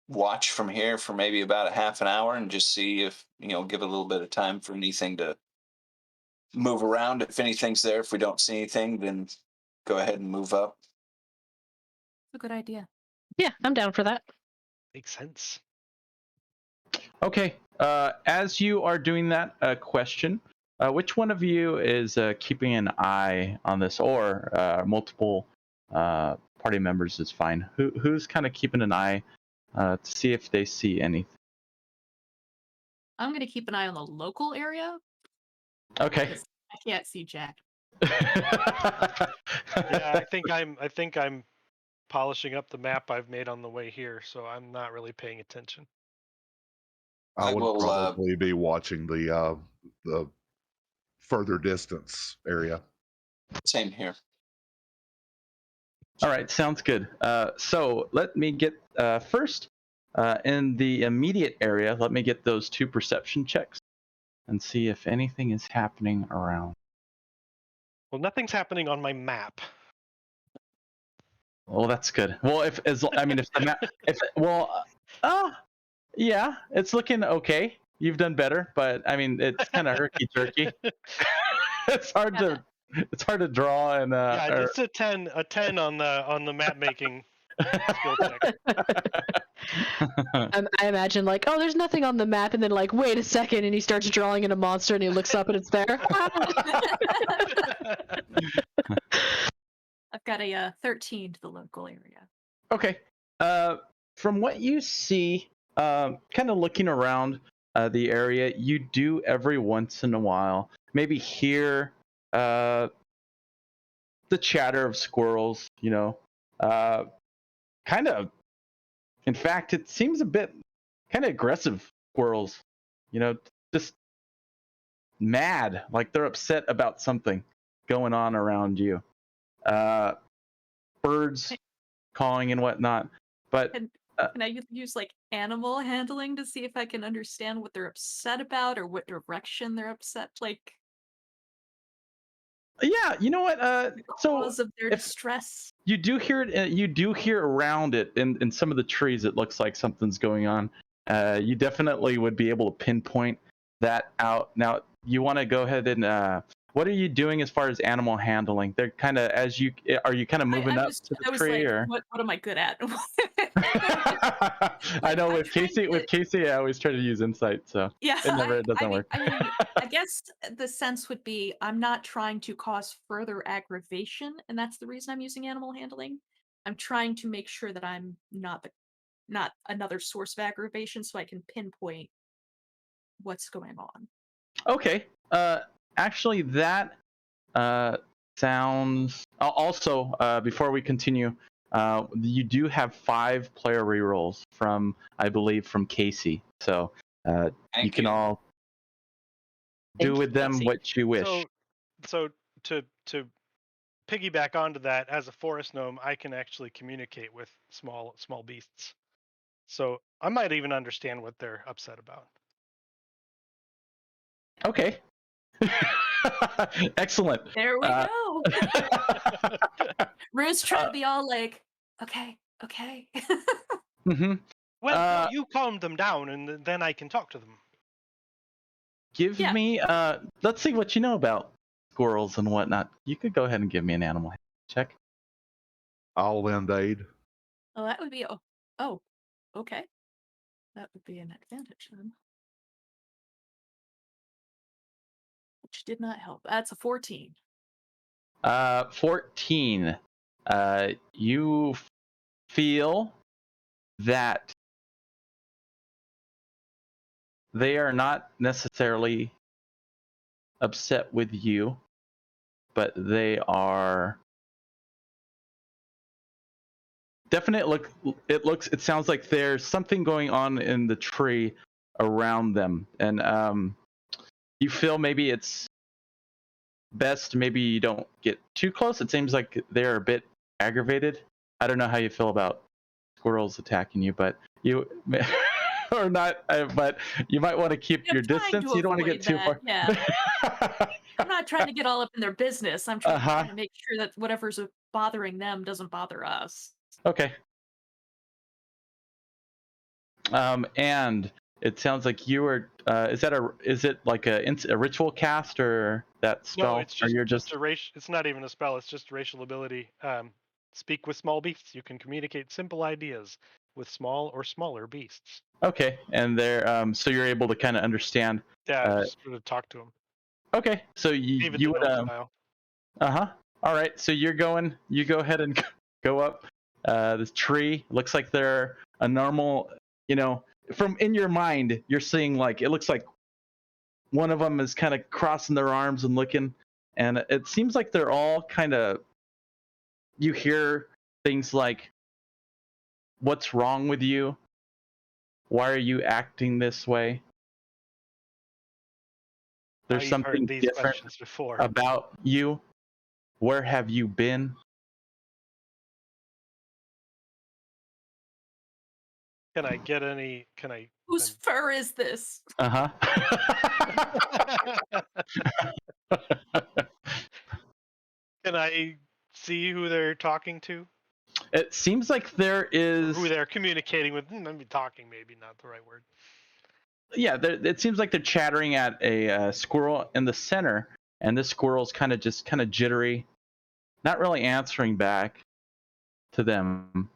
watch from here for maybe about a half an hour and just see if, give a little bit of time for anything to move around. If anything's there, if we don't see anything, then go ahead and move up. It's a good idea. Yeah, I'm down for that. Makes sense. Okay. As you are doing that, question, which one of you is keeping an eye on this, or multiple party members is fine. Who's kind of keeping an eye to see if they see anything? I'm gonna keep an eye on the local area Okay. because I can't see Jack. Yeah, I think I'm polishing up the map I've made on the way here, so I'm not really paying attention. I I would will, probably be watching the further distance area. Same here. All right, sounds good. So let me get first in the immediate area. Let me get those 2 perception checks and see if anything is happening around. Well, nothing's happening on my map. Well, that's good. Well, if the map, yeah, it's looking okay. You've done better, but I mean, it's kind of herky jerky. It's hard to draw and Yeah, just a 10 on the map making skill check. I imagine like, oh, there's nothing on the map, and then like, wait a second, and he starts drawing in a monster, and he looks up, and it's there. I've got a 13 to the local area. Okay. From what you see, kind of looking around the area, you do every once in a while maybe hear the chatter of squirrels. Kind of. In fact, it seems a bit kind of aggressive squirrels. Just mad, like they're upset about something going on around you. Birds calling and whatnot. But Can I use like animal handling to see if I can understand what they're upset about or what direction they're upset? Like yeah, you know what? So cause of their if distress. you do hear it, you do hear around it in some of the trees. It looks like something's going on. You definitely would be able to pinpoint that out. Now, you want to go ahead and what are you doing as far as animal handling? They're kind of are you kind of moving up to the I was tree, like, or? what am I good at? I know I'm with Casey, I always try to use insight, so Yeah, it doesn't work. I mean, I guess the sense would be I'm not trying to cause further aggravation, and that's the reason I'm using animal handling. I'm trying to make sure that I'm not another source of aggravation, so I can pinpoint what's going on. Okay. Actually, that sounds. Also, before we continue, you do have 5 player rerolls from, I believe, from Casey. So you can all do Thank with you, them Casey. what you wish. So to piggyback onto that, as a forest gnome, I can actually communicate with small beasts. So I might even understand what they're upset about. Okay. Excellent. There we go. Rue's trying to be all like, okay. Mm-hmm. Well, no, you calm them down, and then I can talk to them. Give Yeah. me. Let's see what you know about squirrels and whatnot. You could go ahead and give me an animal check. I'll lend aid. Oh, that would be okay. That would be an advantage then. Which did not help. That's a 14. 14. You feel that they are not necessarily upset with you, but they are definitely it sounds like there's something going on in the tree around them, and you feel maybe it's best maybe you don't get too close. It seems like they're a bit aggravated. I don't know how you feel about squirrels attacking you, but you or not, but you might want to keep I'm your trying distance. to You don't want to get avoid too that, far. yeah. I'm not trying to get all up in their business. I'm trying Uh-huh. to make sure that whatever's bothering them doesn't bother us. Okay. And it sounds like you were. Is it like a ritual cast or that spell? No, it's or just you're just a racial. It's not even a spell. It's just a racial ability. Speak with small beasts. You can communicate simple ideas with small or smaller beasts. okay. And they're so you're able to kind of understand. Yeah, just sort of talk to them. Okay, so Even you the would note file. All right, so you go ahead and go up this tree. Looks like they're a normal, from in your mind, you're seeing like it looks like one of them is kind of crossing their arms and looking, and it seems like they're all kind of. You hear things like, "What's wrong with you? Why are you acting this way? There's I've heard something these different questions before. about you. Where have you been?" Can I get any? Can I? Whose fur is this? Uh huh. Can I see who they're talking to? It seems like there Or is. who they're communicating with? Maybe talking, maybe not the right word. Yeah, it seems like they're chattering at a squirrel in the center, and this squirrel's kind of jittery, not really answering back to them.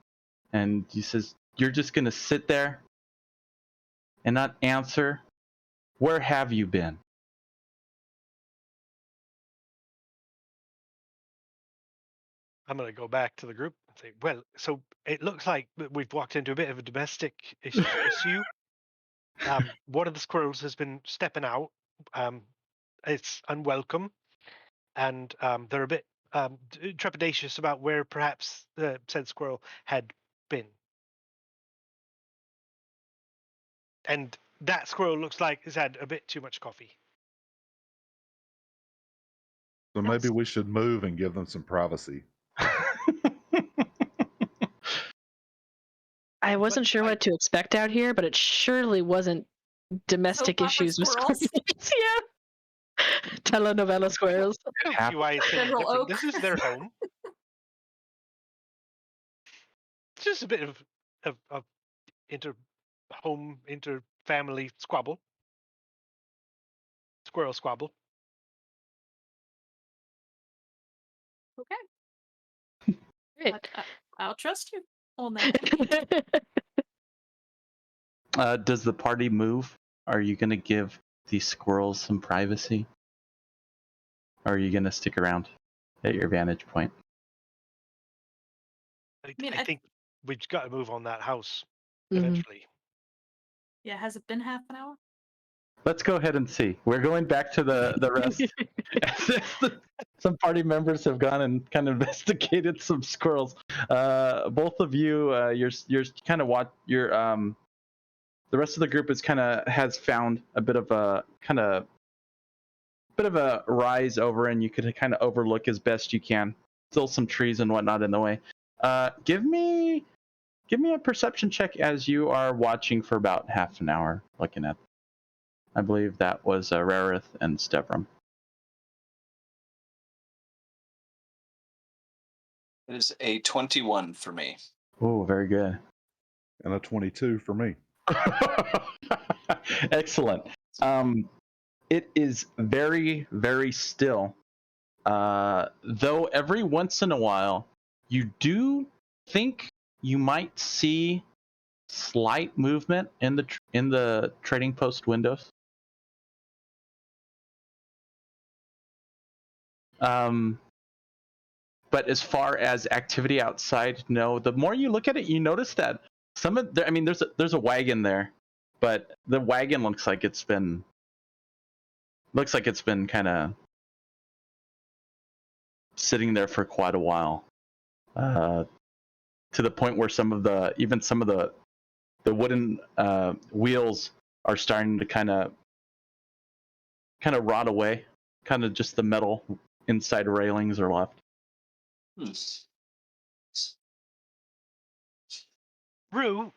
And he says, "You're just gonna sit there and not answer? Where have you been?" I'm going to go back to the group and say, well, so it looks like we've walked into a bit of a domestic issue. One of the squirrels has been stepping out. It's unwelcome, and they're a bit trepidatious about where perhaps the said squirrel had been. And that squirrel looks like has had a bit too much coffee. So maybe we should move and give them some privacy. I wasn't sure what to expect out here, but it surely wasn't domestic Soap opera issues with squirrels? scorpions. Yeah. Telenovela squirrels. I don't see why it's any General different. Oak. This is their home. It's just a bit of inter-family squabble. Squirrel squabble. Okay. Great. I'll trust you on that. Does the party move? Are you gonna give these squirrels some privacy? Or are you gonna stick around at your vantage point? I think we've got to move on that house Mhm. eventually. Yeah, has it been half an hour? Let's go ahead and see. We're going back to the rest. Some party members have gone and kind of investigated some squirrels. Both of you, you're kind of the rest of the group has found a bit of a rise over, and you could kind of overlook as best you can. Still some trees and whatnot in the way. Give me a perception check as you are watching for about half an hour, looking at. I believe that was Rarith and Stevram. It is a 21 for me. Oh, very good. And a 22 for me. Excellent. It is very, very still. Though every once in a while, you do think you might see slight movement in the trading post windows. But as far as activity outside, no. The more you look at it, you notice that there's a wagon there, but the wagon looks like it's been kind of sitting there for quite a while, to the point where some of the wooden wheels are starting to kind of rot away. Kind of just the metal inside railings are left. Rue,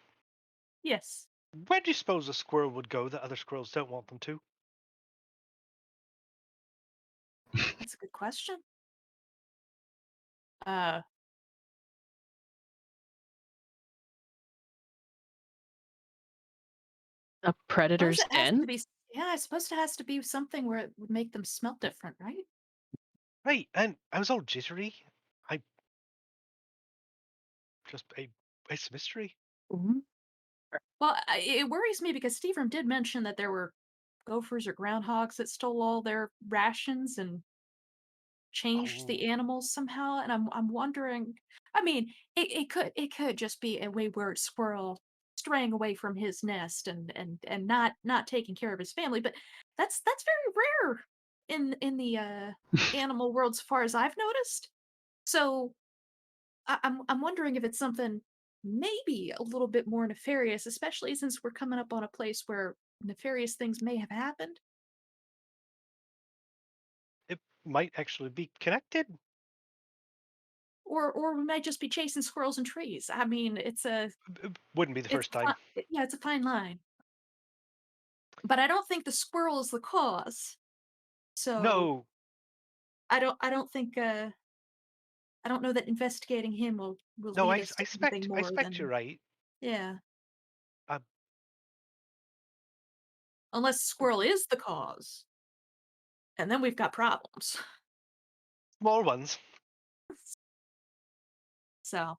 Yes. where do you suppose a squirrel would go that other squirrels don't want them to? That's a good question. Uh, A predator's suppose it has den? to be. Yeah, I suppose it has to be something where it would make them smell different, right? Right, and I was all jittery. It's a mystery. Mhm. Well, it worries me because Stephen did mention that there were gophers or groundhogs that stole all their rations and changed the Oh. animals somehow. And I'm wondering. I mean, it could just be a wayward squirrel straying away from his nest and not taking care of his family. But that's very rare in the animal world, so far as I've noticed. So I'm wondering if it's something maybe a little bit more nefarious, especially since we're coming up on a place where nefarious things may have happened. It might actually be connected. Or we might just be chasing squirrels in trees. I mean, It wouldn't be the first time. yeah, it's a fine line. But I don't think the squirrel is the cause. So No, I don't think I don't know that investigating him will no, lead I us to anything I more expect you're than right. yeah. Uh, Unless the squirrel is the cause. And then we've got problems. Small ones. So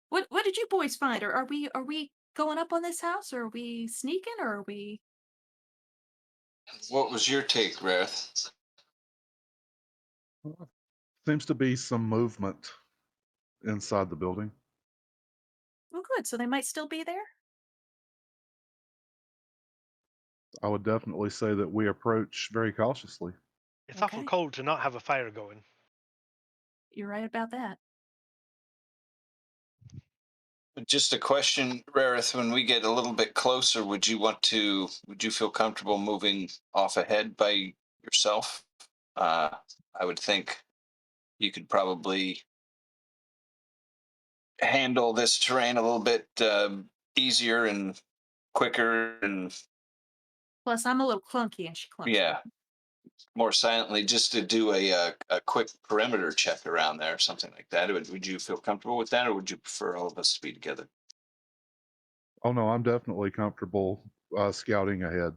what did you boys find? Are we going up on this house, or are we sneaking, or are we What was your take, Rareth? Seems to be some movement inside the building. well good, so they might still be there? I would definitely say that we approach very cautiously. It's awful Okay. cold to not have a fire going. You're right about that. Just a question, Rareth. When we get a little bit closer, would you feel comfortable moving off ahead by yourself? I would think you could probably handle this terrain a little bit easier and quicker, and Plus I'm a little clunky and she clunks. yeah, more silently, just to do a quick perimeter check around there, something like that. Would you feel comfortable with that, or would you prefer all of us to be together? Oh no, I'm definitely comfortable scouting ahead.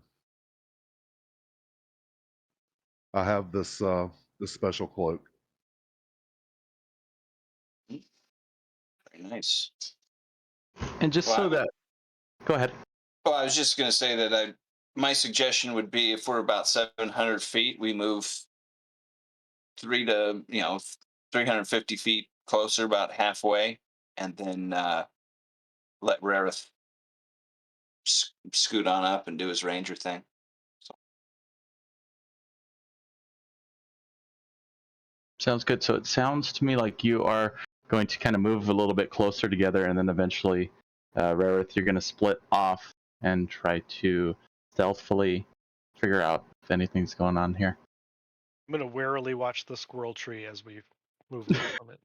I have this special cloak. Very nice. And just Well, so that, go ahead. Well, I was just going to say that my suggestion would be, if we're about 700 feet, we move 350 feet closer, about halfway, and then let Rareth scoot on up and do his ranger thing. So, Sounds good. So it sounds to me like you are going to kind of move a little bit closer together, and then eventually, Rareth, you're going to split off and try to stealthily figure out if anything's going on here. I'm gonna warily watch the squirrel tree as we move away from it.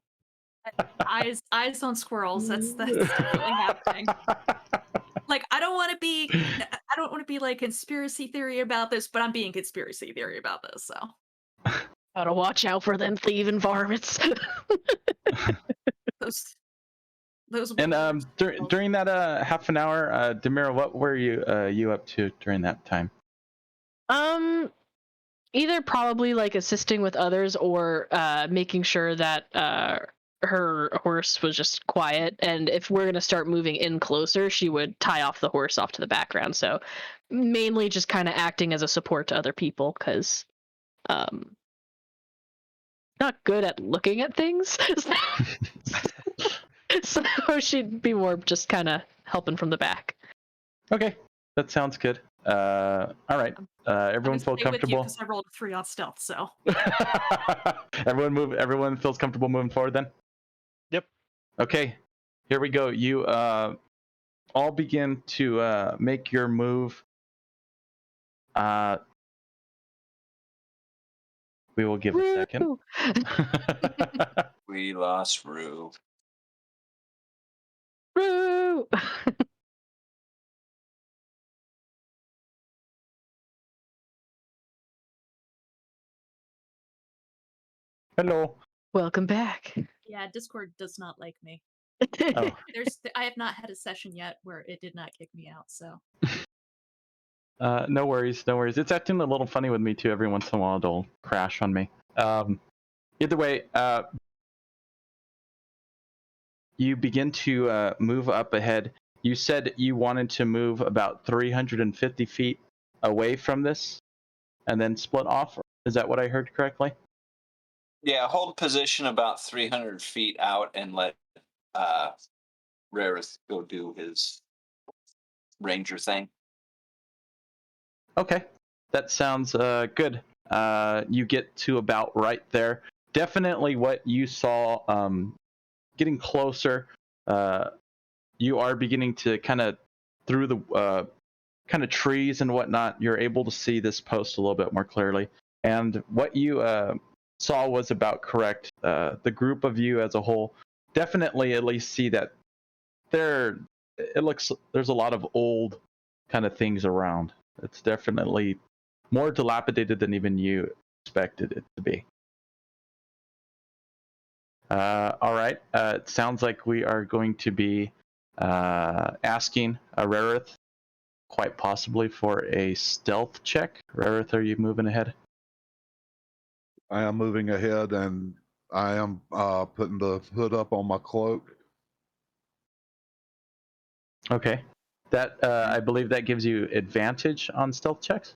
Eyes on squirrels. That's definitely happening. Like I don't want to be like conspiracy theory about this, but I'm being conspiracy theory about this. So Gotta watch out for them thieving varmints. those those And warriors. during that half an hour, Demira, what were you up to during that time? Either probably like assisting with others or making sure that her horse was just quiet. And if we're gonna start moving in closer, she would tie off the horse off to the background. So mainly just kind of acting as a support to other people because not good at looking at things. So she'd be more just kind of helping from the back. Okay, that sounds good. All right, everyone feel comfortable. Because I rolled a 3 on stealth. So Everyone feels comfortable moving forward then. Yep. Okay, here we go. You all begin to make your move. We will give a second. we lost Rue. Woo! Hello. Welcome back. yeah, Discord does not like me. Oh. I have not had a session yet where it did not kick me out. So No worries, no worries. It's acting a little funny with me too. Every once in a while, it'll crash on me. Either way, you begin to move up ahead, you said you wanted to move about 350 feet away from this and then split off. Is that what I heard correctly? Yeah, hold position about 300 feet out and let Rarith go do his ranger thing. Okay, that sounds good. You get to about right there. Definitely what you saw, getting closer. You are beginning to kind of, through the kind of trees and whatnot, you're able to see this post a little bit more clearly. And what you saw was about correct. The group of you as a whole definitely at least see that there's a lot of old kind of things around. It's definitely more dilapidated than even you expected it to be. All right. It sounds like we are going to be asking Rarith quite possibly for a stealth check. Rarith, are you moving ahead? I am moving ahead, and I am putting the hood up on my cloak. Okay. That I believe that gives you advantage on stealth checks.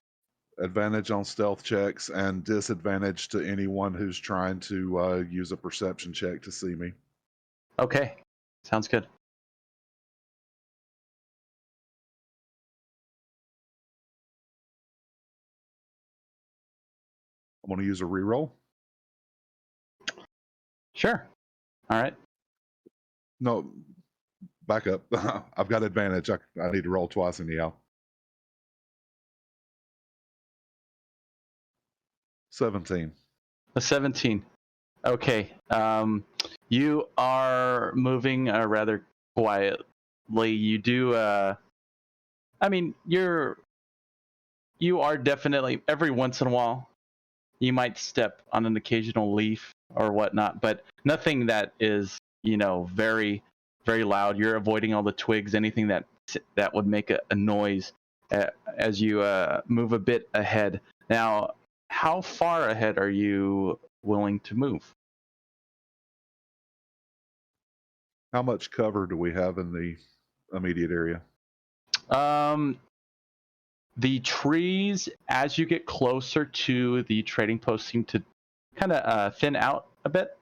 Advantage on stealth checks and disadvantage to anyone who's trying to use a perception check to see me. Okay. Sounds good. I'm going to use a reroll. Sure. All right. No, back up. I've got advantage. I need to roll twice anyhow. 17. A 17. Okay. You are moving rather quietly. You do. I mean, you are definitely, every once in a while, you might step on an occasional leaf or whatnot, but nothing that is, very, very loud. You're avoiding all the twigs, anything that would make a noise as you move a bit ahead. Now, how far ahead are you willing to move? How much cover do we have in the immediate area? The trees, as you get closer to the trading post, seem to kind of thin out a bit.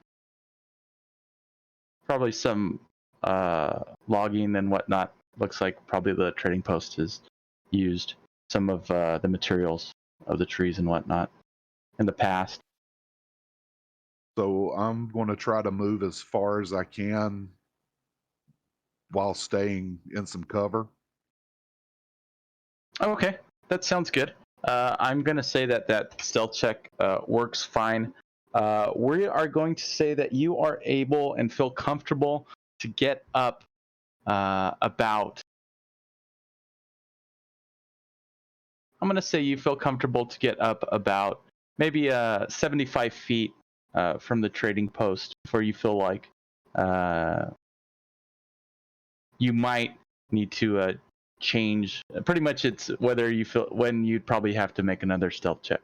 Probably some logging and whatnot. Looks like probably the trading post has used some of the materials of the trees and whatnot in the past. So I'm going to try to move as far as I can while staying in some cover. Okay, that sounds good. I'm going to say that stealth check works fine. We are going to say that you are able and feel comfortable to get up about. I'm going to say you feel comfortable to get up about maybe 75 feet from the trading post before you feel like you might need to change. Pretty much it's whether you feel when you'd probably have to make another stealth check.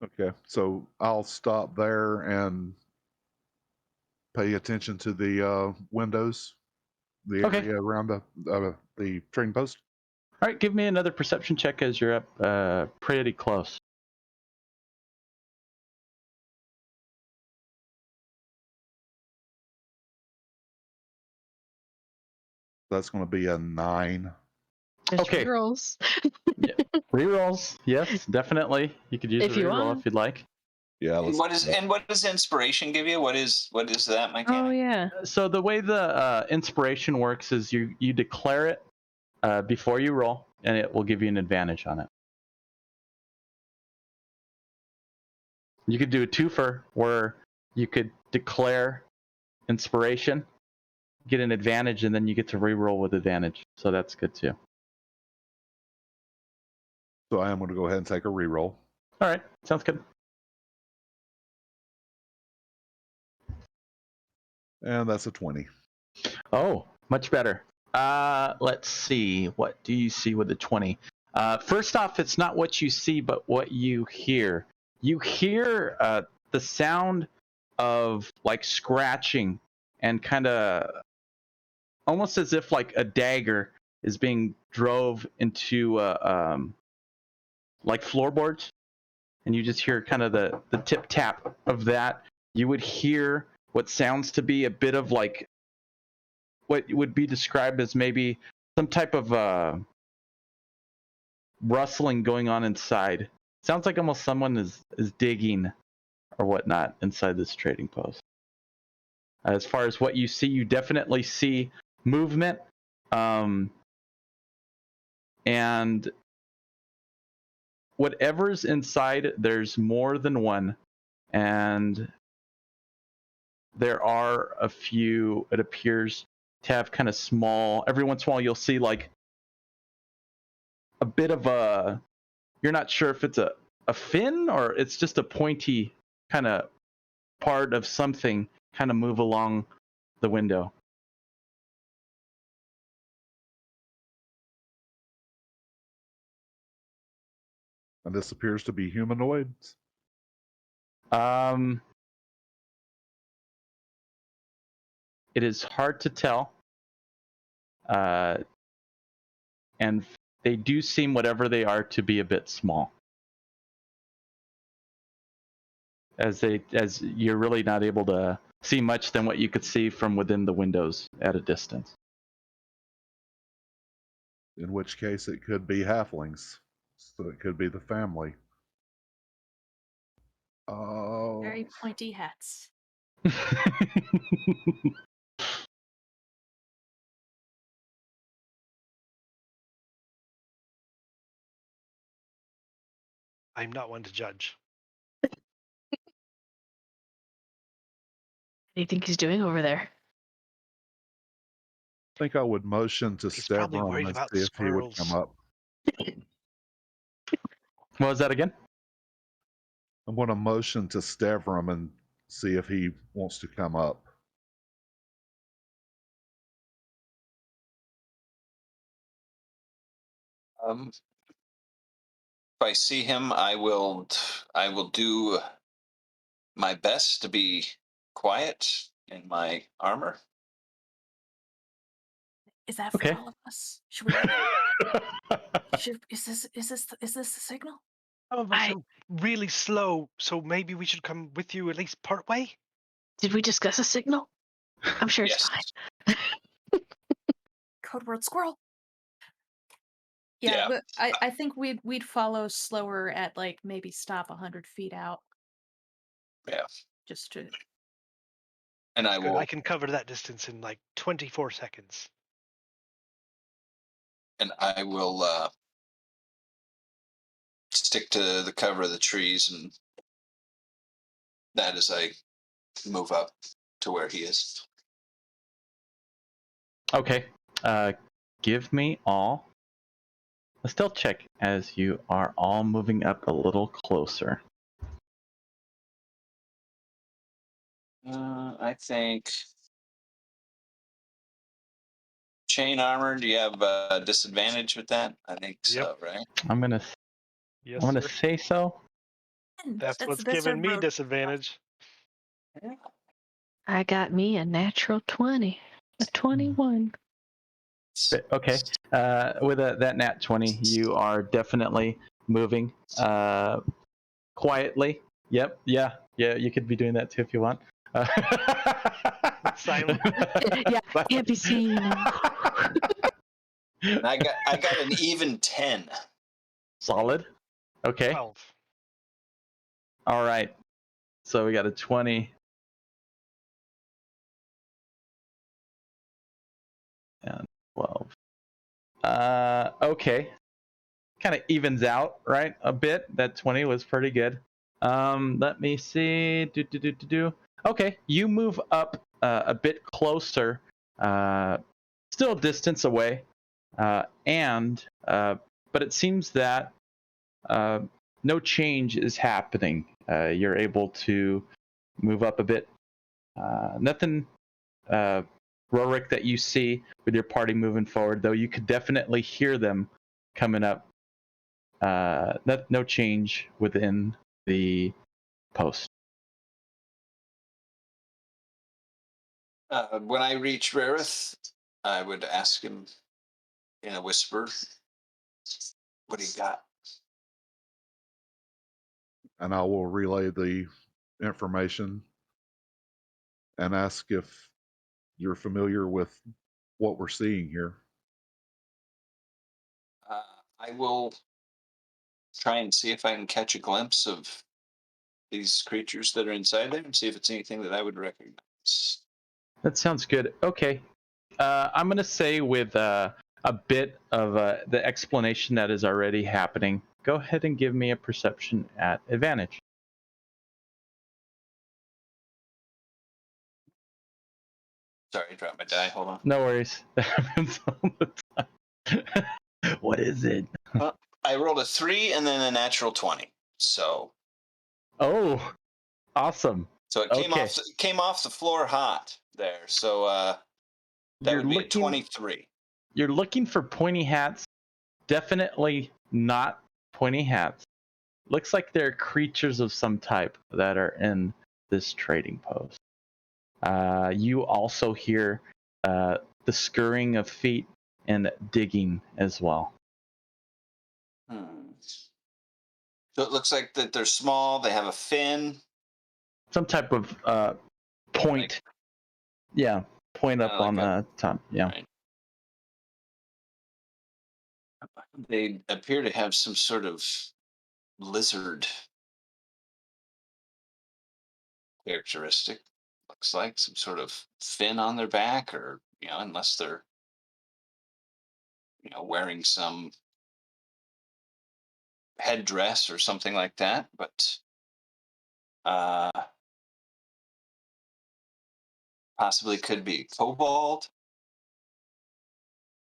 Okay, so I'll stop there and pay attention to the windows, the Okay. area around the trading post. All right, give me another perception check as you're up pretty close. That's going to be a 9. Just Okay. rerolls. Rerolls, yes, definitely. You could use If a you reroll want. if you'd like. Yeah. And what does inspiration give you? What is that mechanic? Oh yeah. So the way the inspiration works is you declare it before you roll, and it will give you an advantage on it. You could do a twofer where you could declare inspiration, get an advantage, and then you get to reroll with advantage. So that's good too. So I am going to go ahead and take a reroll. All right, sounds good. And that's a 20. Oh, much better. Let's see. What do you see with the 20? First off, it's not what you see, but what you hear. You hear the sound of like scratching and kind of almost as if like a dagger is being drove into like floorboards, and you just hear kind of the tip tap of that. You would hear what sounds to be a bit of like what would be described as maybe some type of rustling going on inside. Sounds like almost someone is digging or whatnot inside this trading post. As far as what you see, you definitely see movement, and whatever's inside, there's more than one, and there are a few. It appears to have kind of small. Every once in a while, you'll see like a bit of a. You're not sure if it's a fin or it's just a pointy kind of part of something kind of move along the window. And this appears to be humanoids. It is hard to tell. And they do seem, whatever they are, to be a bit small. As you're really not able to see much than what you could see from within the windows at a distance. In which case, it could be halflings. So it could be the family. Oh. Very pointy hats. I'm not one to judge. What do you think he's doing over there? I think I would motion to He's probably Stavrum worried and about see if he would come squirrels. up. What was that again? I'm going to motion to Stavrum and see if he wants to come up. If I see him, I will do my best to be quiet in my armor. Is that for Okay. all of us? Should we? Is this the signal? Some of us are really slow, so maybe we should come with you at least part way. Did we discuss a signal? I'm sure it's Yes. fine. Code word squirrel. Yeah, but I think we'd follow slower at like maybe stop 100 feet out. Yeah. Just to. And I Good, will. I can cover that distance in like 24 seconds. And I will stick to the cover of the trees, and that as I move up to where he is. Okay. Give me all a stealth check as you are all moving up a little closer. I think chain armor. Do you have a disadvantage with that? I think so, right? I'm gonna Yes, I'm gonna sir. say so. That's what's the best giving I've me wrote. disadvantage. I got me a natural 20, a 21. Okay. With that nat 20, you are definitely moving quietly. Yep. Yeah. You could be doing that too if you want. Silent. Yeah, can't be seen. And I got an even 10. Solid. Okay. 12. All right. So we got a 20. And 12. Okay. Kind of evens out, right? A bit. That 20 was pretty good. Let me see. Okay, you move up a bit closer, still a distance away, but it seems that no change is happening. You're able to move up a bit. Nothing, Rorik, that you see with your party moving forward, though you could definitely hear them coming up. No change within the post. When I reach Rarith, I would ask him in a whisper, what do you got? And I will relay the information and ask if you're familiar with what we're seeing here. I will try and see if I can catch a glimpse of these creatures that are inside there and see if it's anything that I would recognize. That sounds good. Okay. I'm going to say with a bit of the explanation that is already happening, go ahead and give me a perception at advantage. Sorry, I dropped my die. Hold on. No worries. That happens all the time. What is it? Well, I rolled a 3 and then a natural 20. So Oh, awesome. it Okay. came off the floor hot there. So that would be a 23. You're looking for pointy hats. Definitely not pointy hats. Looks like they're creatures of some type that are in this trading post. You also hear the scurrying of feet and digging as well. So it looks like that they're small. They have a fin. Some type of point. Yeah, point up on the top. Yeah. Right. They appear to have some sort of lizard characteristic. Looks like some sort of fin on their back, or unless they're wearing some headdress or something like that. But possibly could be kobold.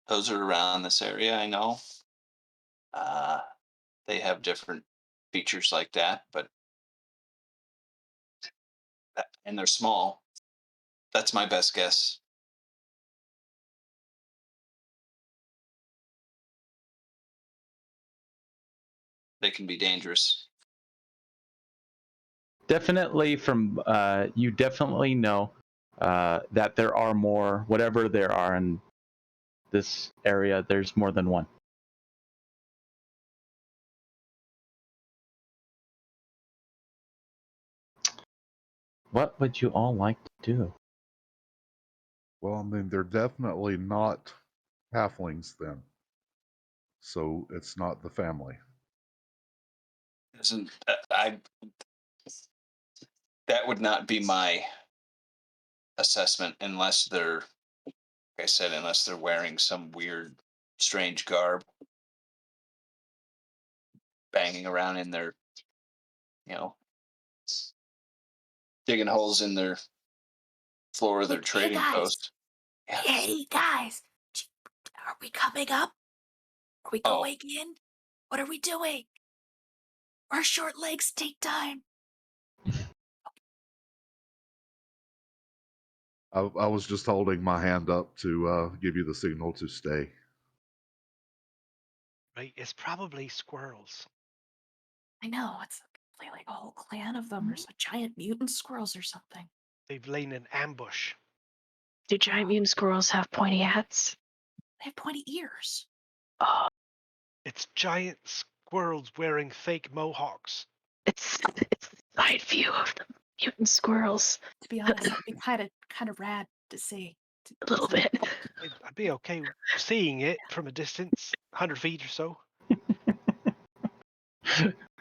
Those are around this area, I know. They have different features like that, and they're small. That's my best guess. They can be dangerous. Definitely from you definitely know that there are more, whatever there are in this area, there's more than one. What would you all like to do? Well, I mean, they're definitely not halflings then. So it's not the family. Isn't that would not be my assessment unless they're, like I said, unless they're wearing some weird, strange garb, banging around in their, digging holes in their floor of their trading post. Yeah. Hey guys, are we coming up? Are we going in? What are we doing? Our short legs take time. I was just holding my hand up to give you the signal to stay. Right, it's probably squirrels. I know, it's like a whole clan of them, or some giant mutant squirrels or something. They've lain in ambush. Do giant mutant squirrels have pointy hats? They have pointy ears. Oh, It's giant squirrels wearing fake mohawks. it's the side view of the mutant squirrels. To be honest, that'd be kind of rad to see. A little bit. I'd be okay seeing it from a distance, 100 feet or so.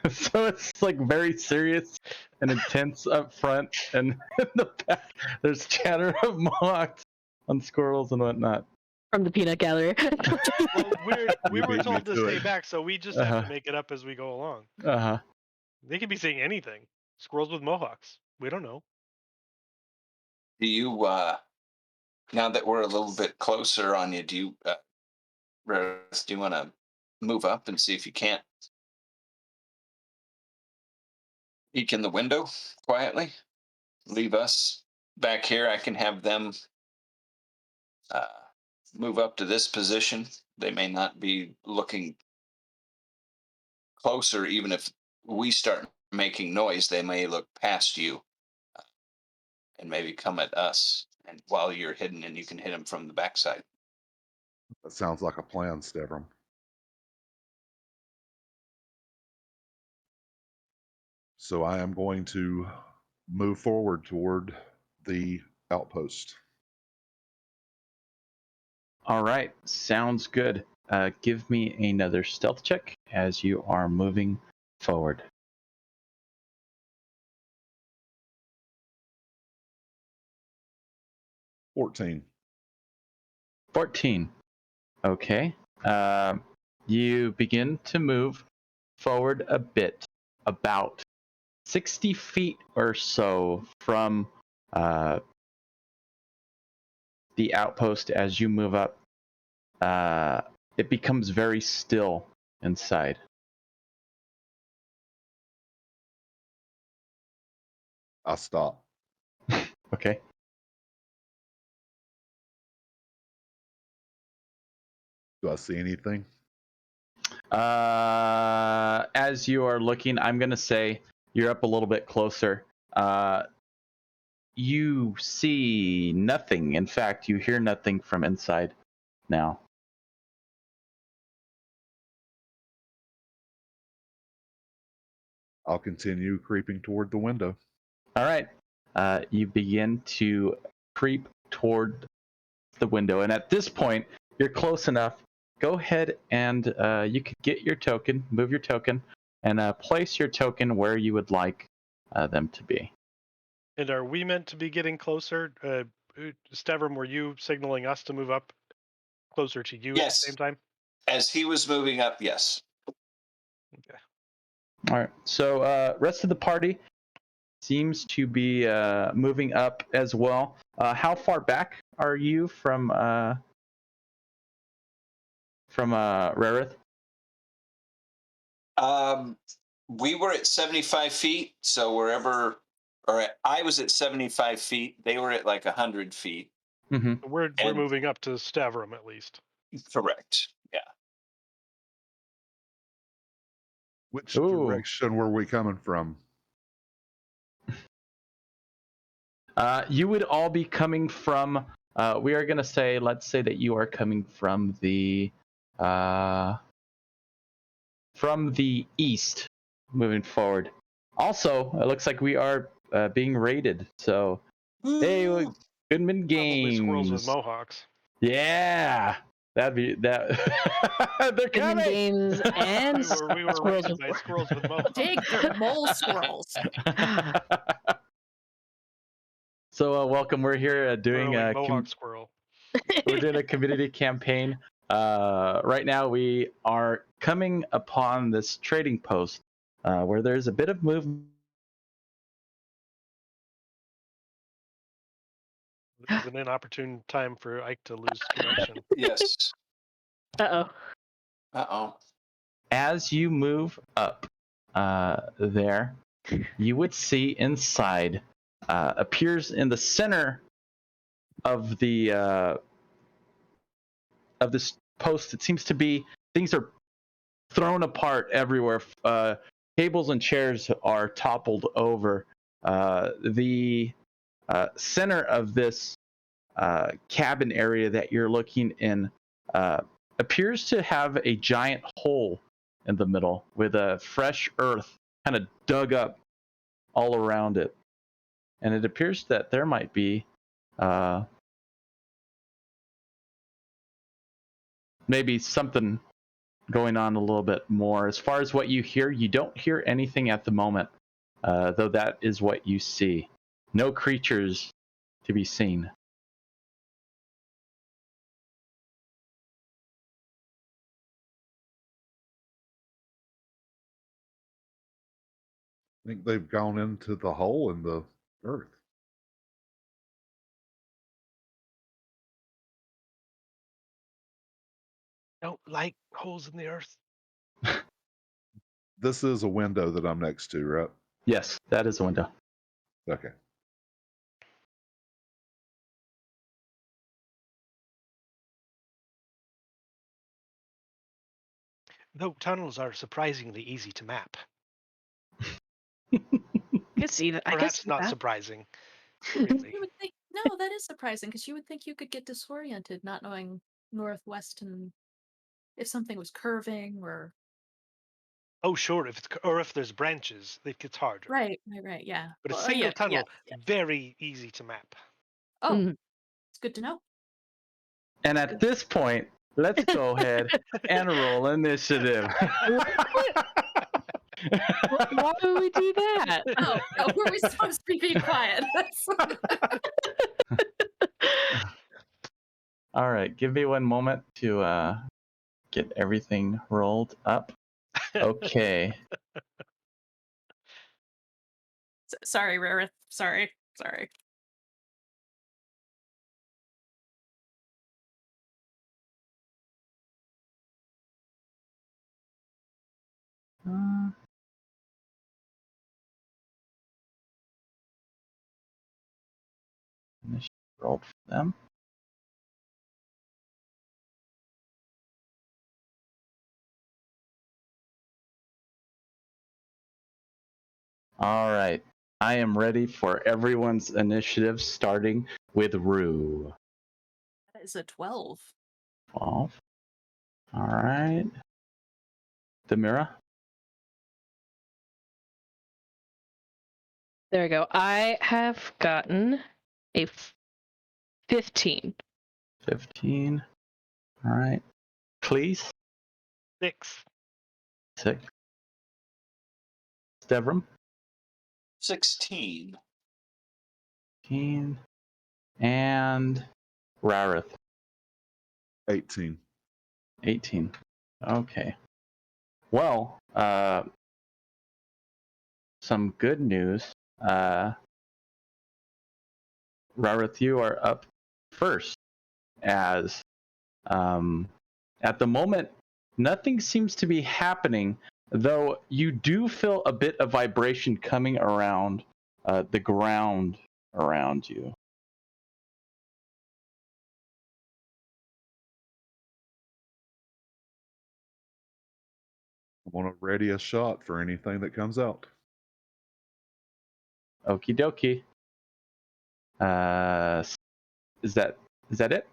So it's like very serious and intense up front, and in the back there's chatter of mohawks on squirrels and whatnot. From the peanut gallery. Well, we were beat me told to to stay it. back, so we just have to make it up as we go along. They could be saying anything. Squirrels with mohawks. We don't know. Do you, now that we're a little bit closer on you, do you want to move up and see if you can't peek in the window quietly? Leave us back here. I can have them move up to this position. They may not be looking closer, even if we start making noise. They may look past you and maybe come at us, and while you're hidden, and you can hit them from the backside. That sounds like a plan, Stavrum. So I am going to move forward toward the outpost. All right, sounds good. Give me another stealth check as you are moving forward. 14. 14. Okay. You begin to move forward a bit, about 60 feet or so from the outpost. As you move up, it becomes very still inside. I stop. Okay. Do I see anything? As you are looking, I'm going to say you're up a little bit closer. You see nothing. In fact, you hear nothing from inside now. I'll continue creeping toward the window. All right. You begin to creep toward the window. And at this point, you're close enough. Go ahead and you could get your token, move your token, and place your token where you would like them to be. And are we meant to be getting closer? Stavrum, were you signaling us to move up closer to you at the Yes. same time? As he was moving up, yes. Okay. All right. So rest of the party seems to be moving up as well. How far back are you from Rarith? We were at 75 feet, so I was at 75 feet. They were at like 100 feet. Mm-hmm. We're And- moving up to Stavrum at least. Correct. Yeah. Which Ooh. direction were we coming from? You would all be coming from. We are going to say, let's say that you are coming from the east, moving forward. Also, it looks like we are being raided. So, hey, Ooh. Goodman Probably squirrels with Games. mohawks. Yeah, that'd be that. They're Goodman coming. Games and We were Squirrels raided by with- squirrels with mohawks. Dig, they're mole squirrels. So welcome. We're here doing Burrowing mohawk squirrel. we're doing a community campaign. Right now, we are coming upon this trading post where there's a bit of movement. This is an inopportune time for Ike to lose connection. Yes. Uh-oh. Uh-oh. As you move up there, you would see inside appears in the center of the of this post. It seems to be things are thrown apart everywhere. Tables and chairs are toppled over. The center of this cabin area that you're looking in appears to have a giant hole in the middle with a fresh earth kind of dug up all around it. And it appears that there might be maybe something going on a little bit more. As far as what you hear, you don't hear anything at the moment, though that is what you see. No creatures to be seen. I think they've gone into the hole in the earth. Don't like holes in the earth. This is a window that I'm next to, right? Yes, that is a window. Okay. Though tunnels are surprisingly easy to map. I could see that. I could Perhaps see not that. surprising. Really. You would think no, that is surprising because you would think you could get disoriented not knowing northwest, and if something was curving or Oh, sure. If there's branches, it gets harder. right, yeah. But a Well, single yeah, tunnel, yeah. very easy to map. Oh, Mhm. it's good to know. And at this point, let's go ahead and roll initiative. Why would we do that? Oh, were we supposed to be being quiet? All right, give me one moment to get everything rolled up. Okay. Sorry, Rarith. Sorry. Initiative rolled for them. All right. I am ready for everyone's initiative, starting with Rue. That is a 12. 12. All right. Demira. There we go. I have gotten a 15. 15. All right. Cleese. 6. 6. Devram. 16. 15. And Rarith. 18. 18. Okay. Well, some good news. Rarith, you are up first, as at the moment, nothing seems to be happening, though you do feel a bit of vibration coming around the ground around you. I want to ready a shot for anything that comes out. Okie dokie. Is that it?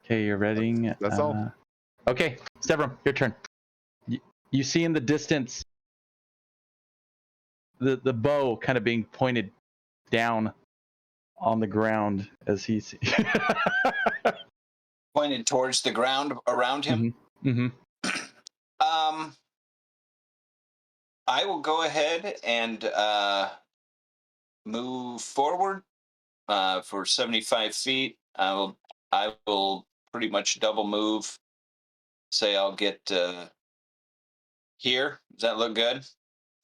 Okay, you're ready. That's all. Okay, Stevram, your turn. You see in the distance the bow kind of being pointed down on the ground as he's Pointed towards the ground around him. Mm-hmm. I will go ahead and move forward for 75 feet. I will pretty much double move. Say I'll get here. Does that look good?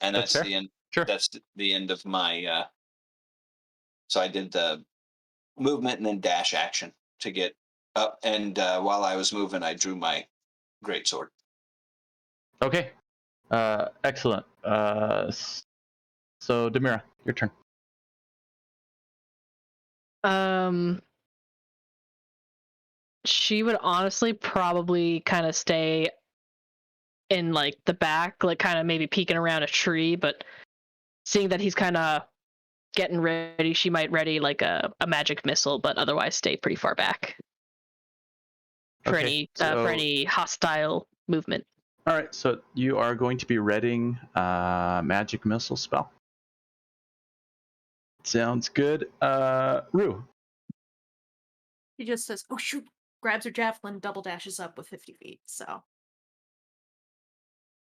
And That's that's fair. the end. Sure. That's the end of my. So I did the movement and then dash action to get up. And while I was moving, I drew my greatsword. Okay. Excellent. So Demira, your turn. She would honestly probably kind of stay in like the back, like kind of maybe peeking around a tree, but seeing that he's kind of getting ready, she might ready like a magic missile, but otherwise stay pretty far back for Okay, any hostile movement. All right, so you are going to be readying magic missile spell. Sounds good. Rue. He just says, "Oh shoot!" Grabs her javelin, double dashes up with 50 feet. So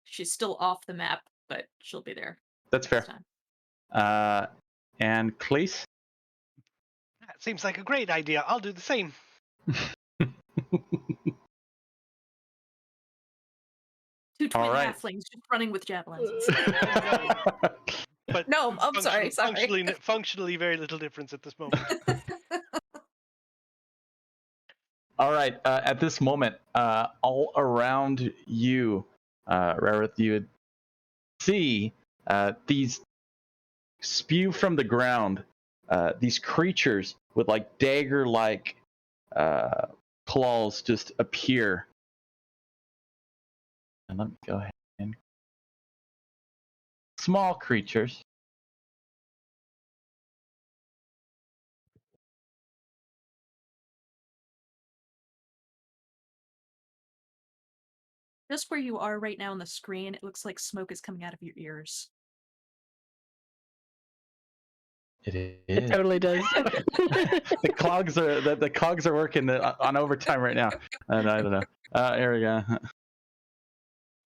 she's still off the map, but she'll be there. That's fair. This time. And Cleese. That seems like a great idea. I'll do the same. Two twin All right. halflings just running with javelins. But No, I'm sorry. Functionally, very little difference at this moment. All right. At this moment, all around you, Rarith, you would see these spew from the ground. These creatures with like dagger-like claws just appear. And let me go ahead and small creatures. Just where you are right now on the screen, it looks like smoke is coming out of your ears. It It is. totally does. The cogs are working on overtime right now. And I don't know. Here we go.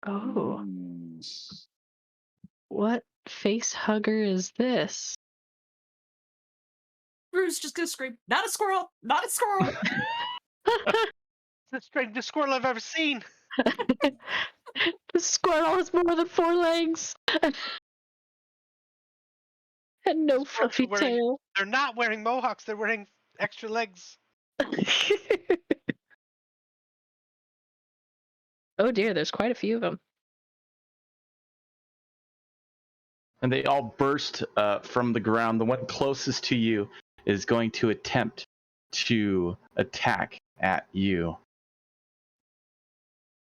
Oh, Mm. what face hugger is this? Drew's just gonna scream, "Not a squirrel! Not a squirrel!" It's the strangest squirrel I've ever seen. The squirrel has more than 4 legs and no Squirrels fluffy are wearing- tail. They're not wearing mohawks. They're wearing extra legs. Oh dear, there's quite a few of them. And they all burst from the ground. The one closest to you is going to attempt to attack at you.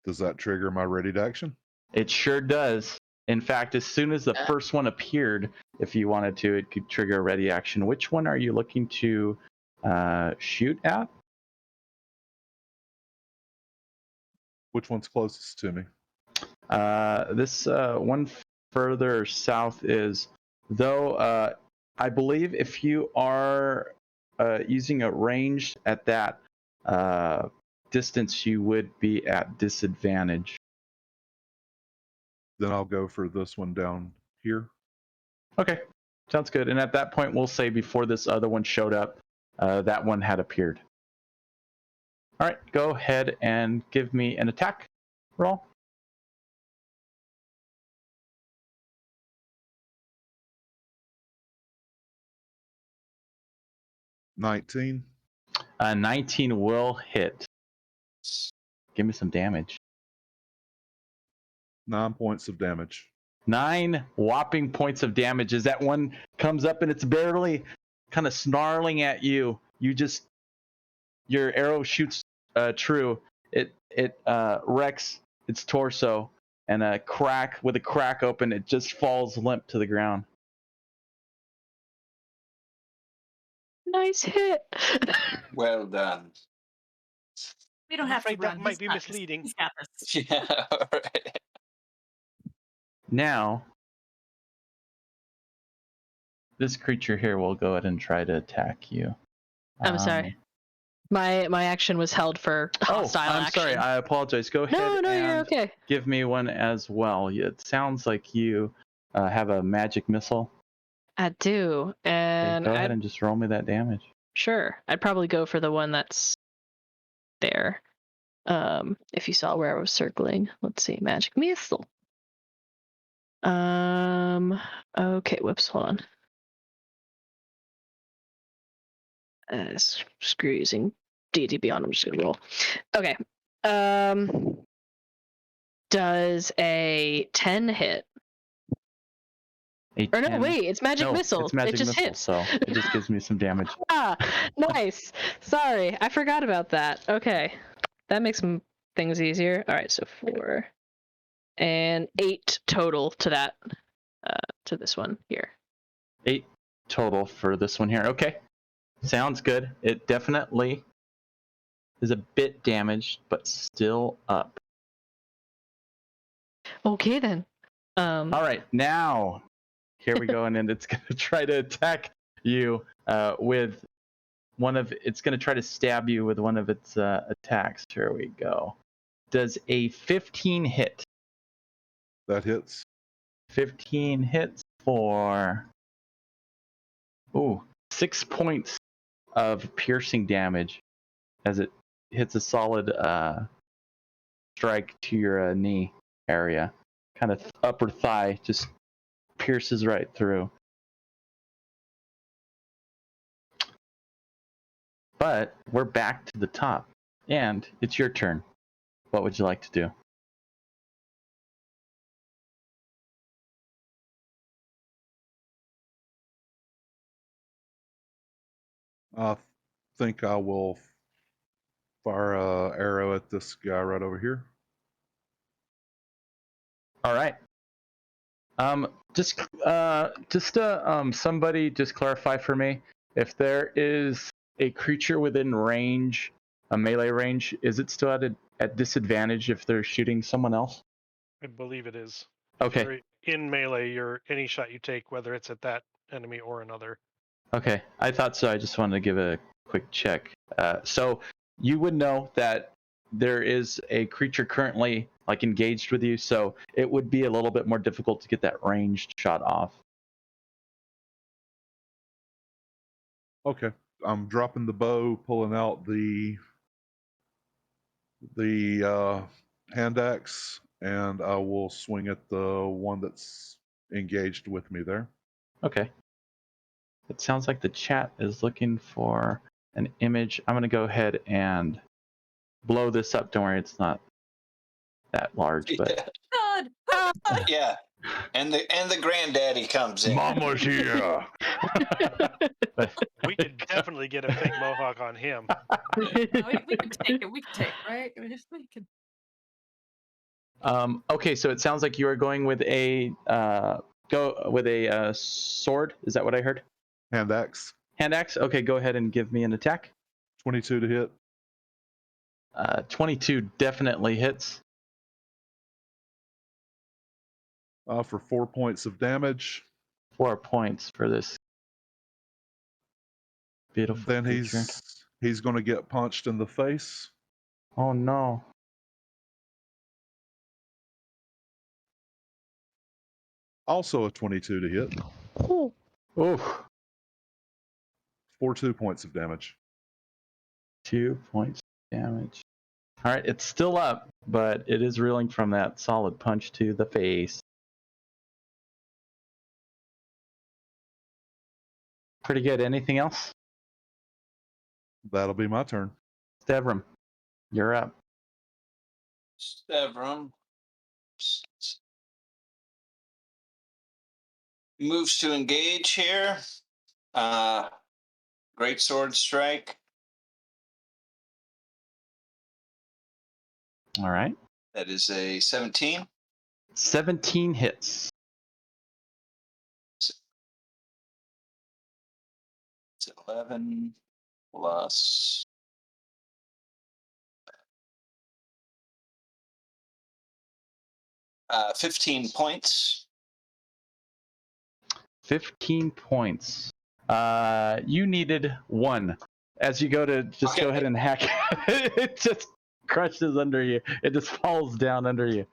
Does that trigger my ready to action? It sure does. In fact, as soon as the first one appeared, if you wanted to, it could trigger a ready action. Which one are you looking to shoot at? Which one's closest to me? This one further south is, though, I believe if you are using a range at that distance, you would be at disadvantage. Then I'll go for this one down here. Okay, sounds good. And at that point, we'll say before this other one showed up, that one had appeared. All right, go ahead and give me an attack roll. $19. 19 will hit. Give me some damage. 9 points of damage. 9 whopping points of damage as that one comes up and it's barely kind of snarling at you. Your arrow shoots true. It wrecks its torso, and with a crack open, it just falls limp to the ground. Nice hit. Well done. We don't I'm have to afraid that run. might He's be got this. misleading. He's got this. Yeah, all right. Now, this creature here will go ahead and try to attack you. I'm sorry. My action was held for hostile I'm action. sorry. I apologize. Go ahead No, and you're okay. give me one as well. It sounds like you have a magic missile. I do, and Go ahead and just roll me that damage. sure, I'd probably go for the one that's there. If you saw where I was circling, let's see, magic missile. Okay, whoops, hold on. Screw using D&D Beyond. I'm just gonna roll. Okay. Does a 10 hit? Or no, wait, it's magic missile. It's magic it just missile, hits. so it just gives me some damage. Ah, nice. Sorry, I forgot about that. Okay, that makes some things easier. All right, so 4 and 8 total to that, to this one here. 8 total for this one here. Okay, sounds good. It definitely is a bit damaged, but still up. Okay then. All right, now here we go, and then it's gonna try to attack you with one of. It's gonna try to stab you with one of its attacks. Here we go. Does a 15 hit? That hits. 15 hits for 6 points of piercing damage as it hits a solid strike to your knee area. Kind of upper thigh, just pierces right through. But we're back to the top, and it's your turn. What would you like to do? I think I will fire a arrow at this guy right over here. All right. Somebody just clarify for me if there is a creature within range, a melee range. Is it still at at disadvantage if they're shooting someone else? I believe it is. Okay. If you're in melee, any shot you take, whether it's at that enemy or another. Okay, I thought so. I just wanted to give a quick check. So you would know that there is a creature currently like engaged with you, so it would be a little bit more difficult to get that ranged shot off. Okay. I'm dropping the bow, pulling out the hand axe, and I will swing at the one that's engaged with me there. Okay. It sounds like the chat is looking for an image. I'm going to go ahead and blow this up. Don't worry, it's not that large, but Yeah. God. Yeah. And the granddaddy comes in. Mama's here. We could definitely get a fake mohawk on him. We can take it. We can take it, right? We can. Okay, so it sounds like you are going with a sword. Is that what I heard? Hand axe. Hand axe. Okay, go ahead and give me an attack. 22 to hit. 22 definitely hits. For 4 points of damage. 4 points for this beautiful Then creature. he's going to get punched in the face. Oh no. Also a 22 to hit. Ooh. Oof. For 2 points of damage. 2 points damage. All right, it's still up, but it is reeling from that solid punch to the face. Pretty good. Anything else? That'll be my turn. Stavrum, you're up. Stavrum moves to engage here. Great sword strike. All right. That is a 17. 17 hits. It's 11 plus 15 points. 15 points. You needed 1. As you go to just go ahead and hack it, it just crushes under you. It just falls down under you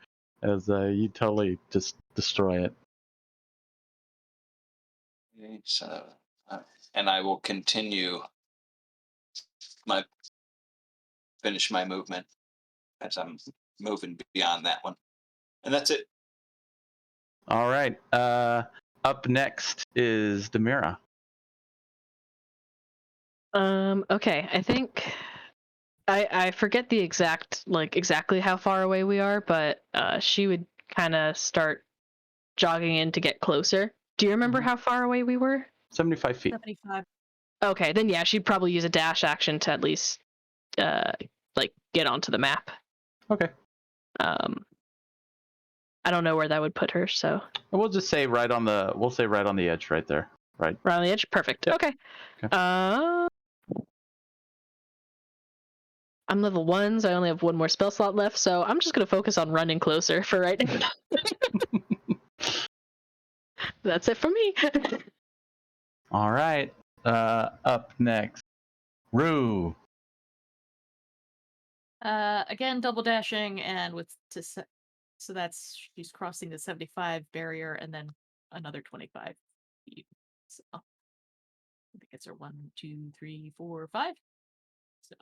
as you totally just destroy it. Okay, so, and I will continue finish my movement as I'm moving beyond that one. And that's it. All right. Up next is Demira. Okay, I think I forget the exactly how far away we are, but she would kind of start jogging in to get closer. Do you remember how far away we were? 75 feet. 75. Okay, then yeah, she'd probably use a dash action to at least get onto the map. Okay. I don't know where that would put her, so We'll just say right on the edge right there. Right. right on the edge. Perfect. Yep. Okay. Okay. I'm level 1, so I only have 1 more spell slot left, so I'm just gonna focus on running closer for right now. That's it for me. All right. Up next, Rue. Again, double dashing and so that's she's crossing the 75 barrier and then another 25 feet. So I think it's her 1, 2, 3, 4, 5. So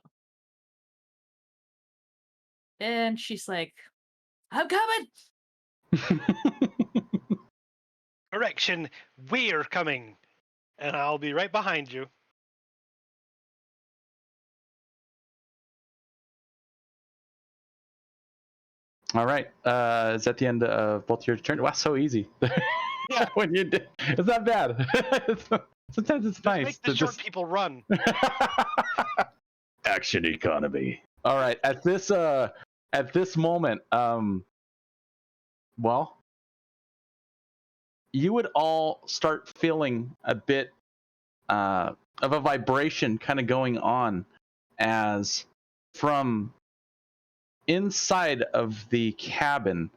and she's like, "I'm coming." Correction, we're coming. And I'll be right behind you. All right. Is that the end of both your turn? Wow, so easy. Yeah. When you did, it's not bad. Sometimes it's Just nice make the short people run. Action economy. All right. At this moment, well, you would all start feeling a bit of a vibration kind of going on as from inside of the cabin,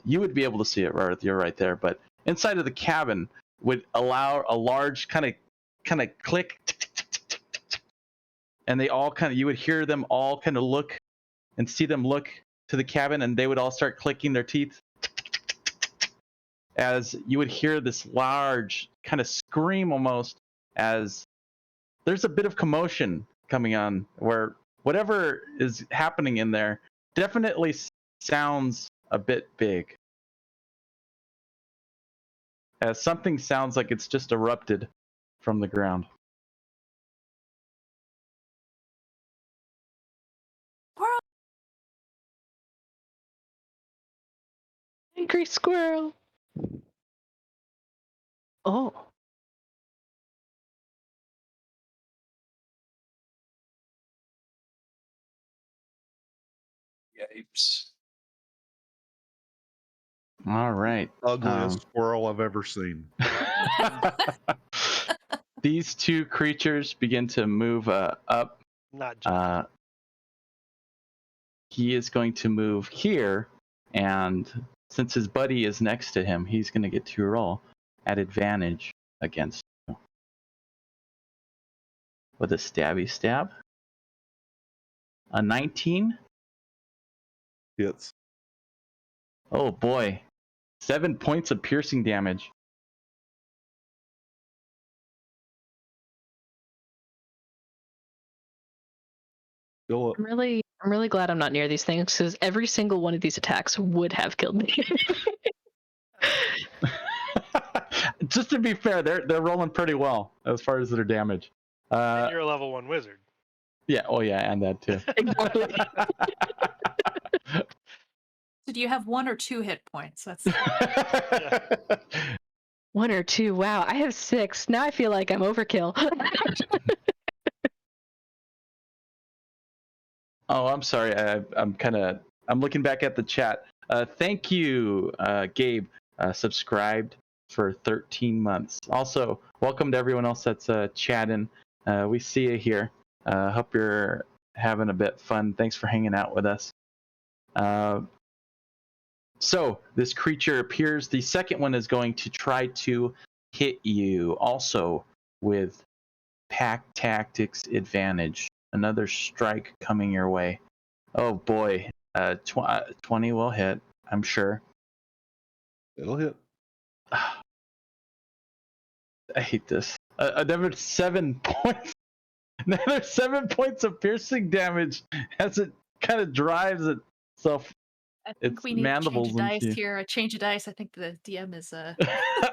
you would be able to see it, right? You're right there, but inside of the cabin would allow a large kind of click, and they all you would hear them all kind of look and see them look to the cabin, and they would all start clicking their teeth as you would hear this large kind of scream almost, as there's a bit of commotion coming on, where whatever is happening in there definitely sounds a bit big, as something sounds like it's just erupted from the ground. Angry squirrel. Oh. Yipes. All right. Ugliest squirrel I've ever seen. These two creatures begin to move up. Not just. He is going to move here, and since his buddy is next to him, he's going to get to roll at advantage against you with a stabby stab. A 19. Hits. Oh boy. 7 points of piercing damage. Still up. I'm really glad I'm not near these things, because every single one of these attacks would have killed me. Just to be fair, they're rolling pretty well as far as their damage. And you're a level 1 wizard. Yeah, oh yeah, and that too. Exactly. So do you have 1 or 2 hit points? That's 1 or 2. Wow, I have 6. Now I feel like I'm overkill. Oh, I'm sorry. I'm looking back at the chat. Thank you, Gabe. Subscribed for 13 months. Also, welcome to everyone else that's chatting. We see you here. Hope you're having a bit fun. Thanks for hanging out with us. So this creature appears. The second one is going to try to hit you, also with pack tactics advantage. Another strike coming your way. Oh boy, 20 will hit, I'm sure. It'll hit. I hate this. Another 7 points. Another 7 points of piercing damage as it kind of drives itself. I think It's we need to change mandibles a dice into- here. A change of dice. I think the DM is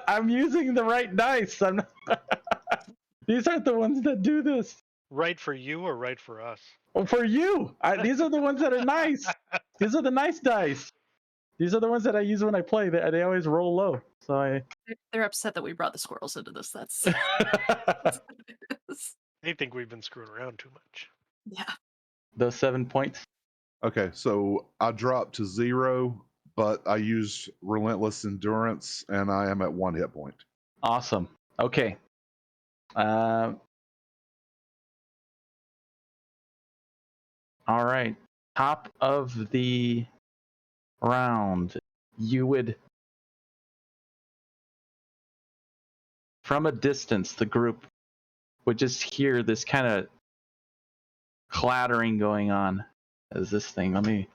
I'm using the right dice. I'm not... These aren't the ones that do this. Right for you or right for us? Oh, for you. These are the ones that are nice. These are the nice dice. These are the ones that I use when I play. They always roll low. So they're upset that we brought the squirrels into this. That's They think we've been screwing around too much. yeah. Those 7 points. Okay, so I dropped to 0, but I use Relentless Endurance, and I am at 1 hit point. Awesome. Okay. All right. Top of the round, you would, from a distance, the group would just hear this kind of clattering going on as this thing. Let me.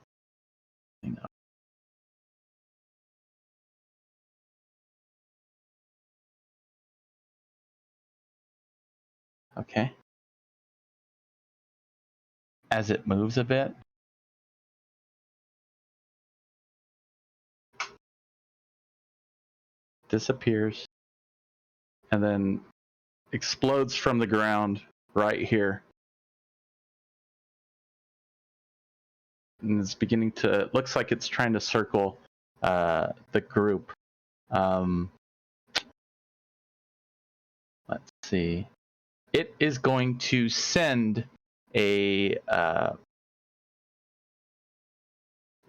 Okay. As it moves a bit. Disappears. And then explodes from the ground right here. And it's beginning to, it looks like it's trying to circle the group. Let's see. It is going to send a,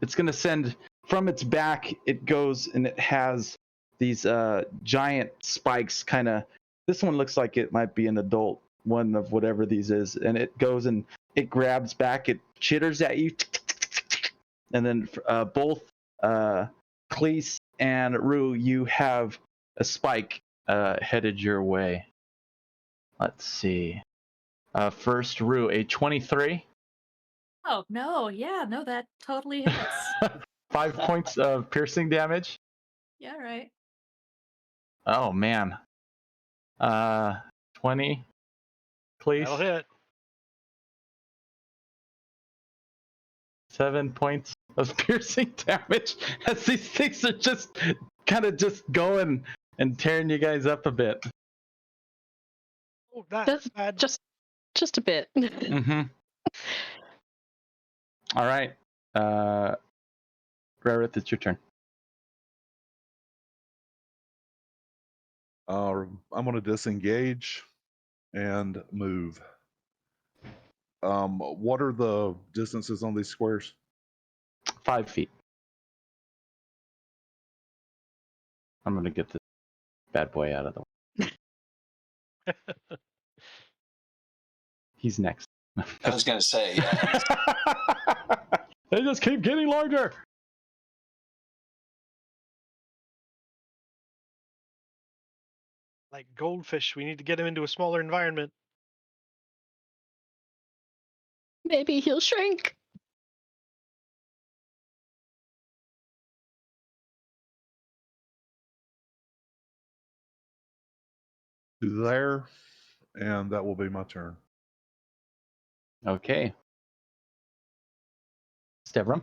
it's going to send, from its back, it goes and it has these giant spikes kind of, this one looks like it might be an adult one of whatever these is, and it goes and it grabs back, it chitters at you, and then both Cleese and Rue, you have a spike headed your way. Let's see. First, Rue, a 23. Oh, no. Yeah, no, that totally hits. 5 points of piercing damage. Yeah, right. Oh, man. 20. That'll Cleese, hit. 7 points of piercing damage as these things are just kind of just going and tearing you guys up a bit. Oh, not That's bad. just a bit. Mm-hmm. All right. Rarith, it's your turn. I'm going to disengage and move. What are the distances on these squares? 5 feet. I'm going to get this bad boy out of the way. He's next. I was going to say, yeah. They just keep getting larger. Like goldfish, we need to get him into a smaller environment. Maybe he'll shrink. To there, and that will be my turn. Okay. Stevram.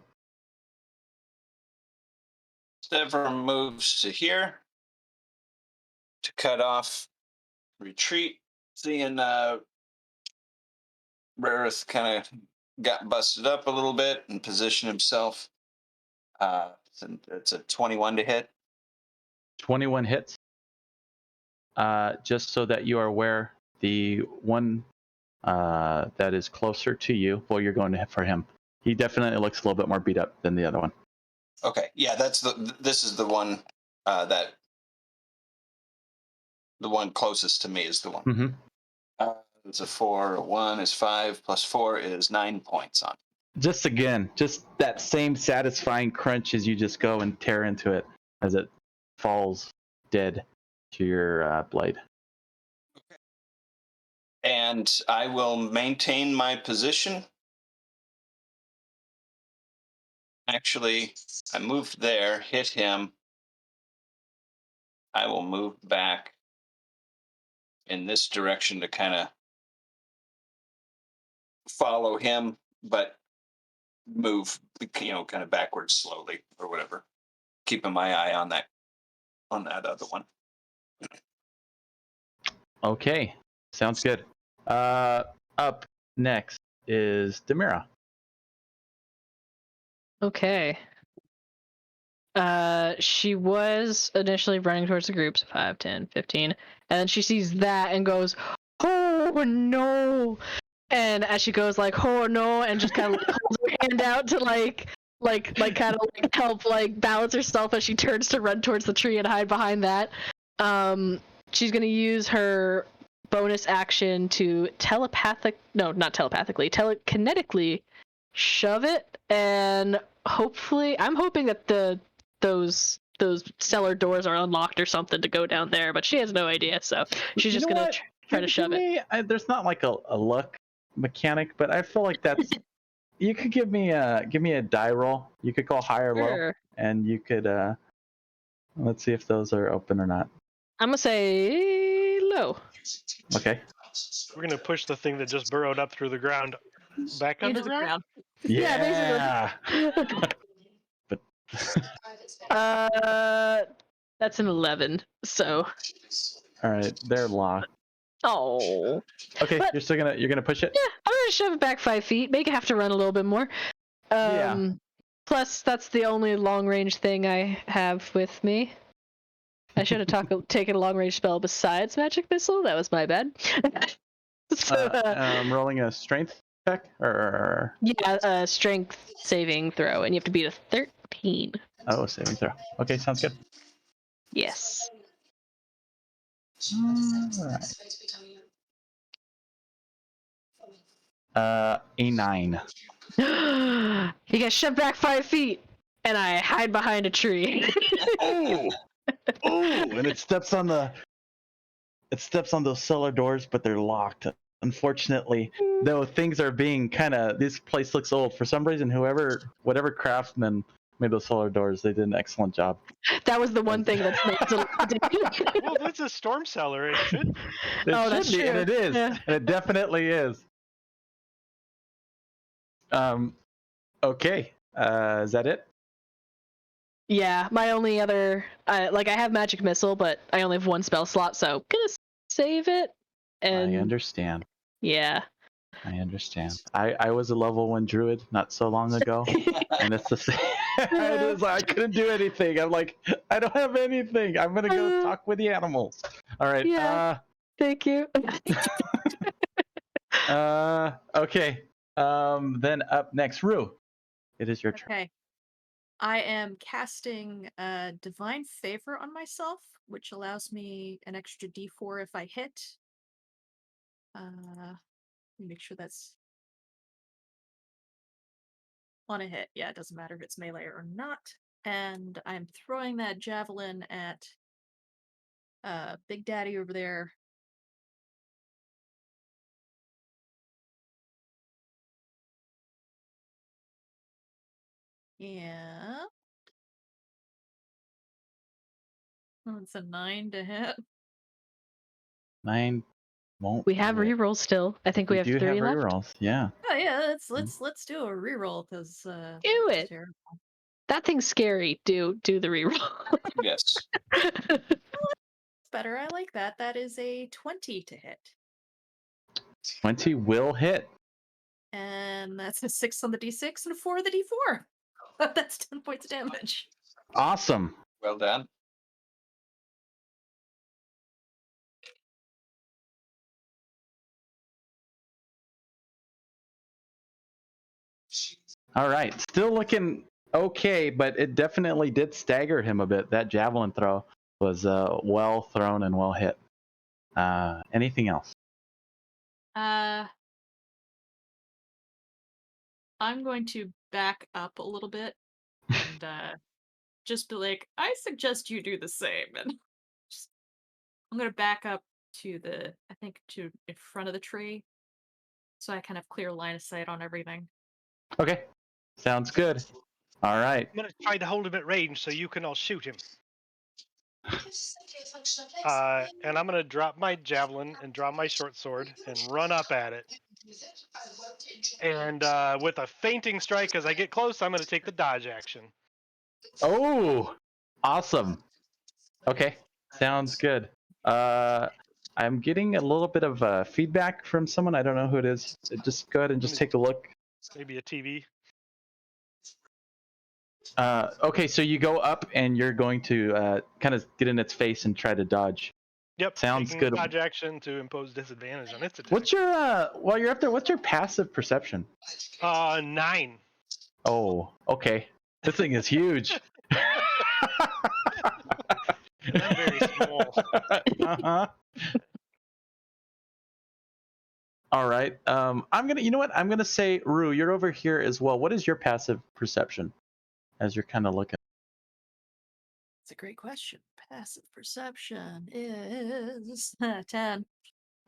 Stevram moves to here to cut off retreat. Seeing Rarith kind of got busted up a little bit and position himself. It's a 21 to hit. 21 hits. Just so that you are aware, the one that is closer to you, well, you're going to hit for him. He definitely looks a little bit more beat up than the other one. Okay, yeah, this is the one that the one closest to me is the one. Mm-hmm. It's a 4. 1 is 5 plus 4 is 9 points on. Just again, just that same satisfying crunch as you just go and tear into it as it falls dead to your blade. Okay. And I will maintain my position. Actually, I moved there, hit him. I will move back in this direction to kind of follow him, but move, kind of backwards slowly or whatever. Keeping my eye on that other one. Okay, sounds good. Up next is Demira. Okay. She was initially running towards the group, so 5, 10, 15, and then she sees that and goes, "Oh no!" And as she goes like, "Oh no," and just kind of like holds her hand out to like kind of like help like balance herself as she turns to run towards the tree and hide behind that. She's gonna use her bonus action to telekinetically shove it, and hopefully, I'm hoping that those cellar doors are unlocked or something to go down there, but she has no idea, so she's just gonna try to shove it. There's not like a luck mechanic, but I feel like that's. You could give me a die roll. You could go high or low, Sure. and you could let's see if those are open or not. I'm gonna say low. Okay. We're gonna push the thing that just burrowed up through the ground back Into the underground. ground. Yeah, basically. But That's an 11. So. all right, they're locked. Oh. Okay, But- you're gonna push it. Yeah, I'm gonna shove it back 5 feet. Make it have to run a little bit more. Yeah. Plus, that's the only long range thing I have with me. I should have taken a long range spell besides magic missile. That was my bad. So, I'm rolling a strength check, or yeah, strength saving throw, and you have to beat a 13. saving throw. Okay, sounds good. Yes. All right. A 9. He gets shoved back 5 feet, and I hide behind a tree. Oh, and it steps on those cellar doors, but they're locked. Unfortunately, though things are being this place looks old. For some reason, whatever craftsman made those cellar doors, they did an excellent job. That was the one thing that's not Well, that's a storm cellar. It should be. It Oh, should that's be, and true. it is, Yeah. and it definitely is. Okay. Is that it? Yeah, my only other I have magic missile, but I only have 1 spell slot, so gonna save it. And I understand. yeah. I understand. I was a level 1 druid not so long ago, and it's the same. It is. I couldn't do anything. I'm like, I don't have anything. I'm gonna go talk with the animals. All right. Yeah. Thank you. Okay. Then up next, Rue. It is your turn. Okay. I am casting Divine Favor on myself, which allows me an extra d4 if I hit. Let me make sure that's on a hit. Yeah, it doesn't matter if it's melee or not. And I'm throwing that javelin at Big Daddy over there. Yeah. Oh, it's a 9 to hit. 9 won't. We have hit. rerolls still. I think we have do 3 have left. rerolls. Yeah. Oh yeah, let's do a reroll because Do that's it. terrible. That thing's scary. Do the reroll. Yes. Better, I like that. That is a 20 to hit. 20 will hit. And that's a 6 on the d6 and a 4 on the d4. That's 10 points of damage. Awesome. Well done. All right. Still looking okay, but it definitely did stagger him a bit. That javelin throw was well thrown and well hit. Anything else? I'm going to back up a little bit and just be like, I suggest you do the same. And I'm going to back up to to in front of the tree, so I kind of clear line of sight on everything. Okay. Sounds good. All right. I'm gonna try to hold him at range so you can all shoot him. And I'm gonna drop my javelin and draw my short sword and run up at it. And with a feinting strike as I get close, I'm gonna take the dodge action. Oh, awesome. Okay. Sounds good. I'm getting a little bit of feedback from someone. I don't know who it is. Just go ahead and just take a look. Maybe a TV. Okay, so you go up and you're going to kind of get in its face and try to dodge. Yep. Sounds taking good. Dodge action to impose disadvantage on its attack. What's your while you're up there? What's your passive perception? 9. Oh, okay. This thing is huge. I'm very small. Uh-huh. All right. You know what? I'm gonna say, Rue, you're over here as well. What is your passive perception as you're kind of looking? It's a great question. Passive perception is 10.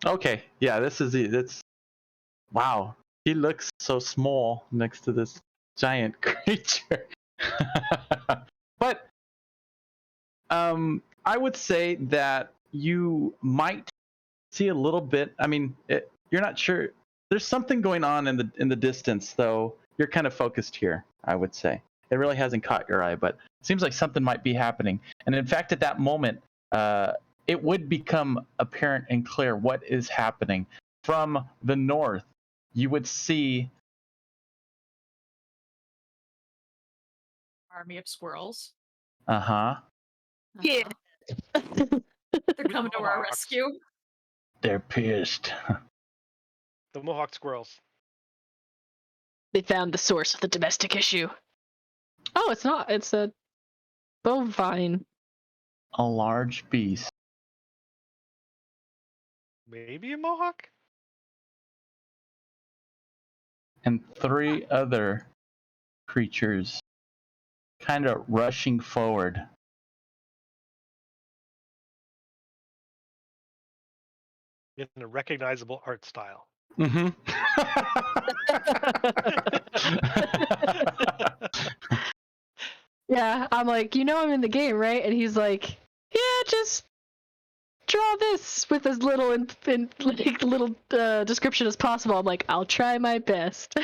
Okay. Yeah, that's wow. He looks so small next to this giant creature. But I would say that you might see a little bit. I mean, you're not sure. There's something going on in the distance, though. You're kind of focused here, I would say. It really hasn't caught your eye, but it seems like something might be happening. And in fact, at that moment, it would become apparent and clear what is happening. From the north, you would see Army of squirrels. Uh-huh. Yeah. They're coming to our Mohawks. rescue. They're pissed. The Mohawk squirrels. They found the source of the domestic issue. Oh, it's not. It's a bovine. A large beast. Maybe a Mohawk? and 3 other creatures kind of rushing forward. In a recognizable art style. Mm-hmm. Yeah, I'm like, I'm in the game, right? And he's like, yeah, just draw this with as little little description as possible. I'm like, I'll try my best.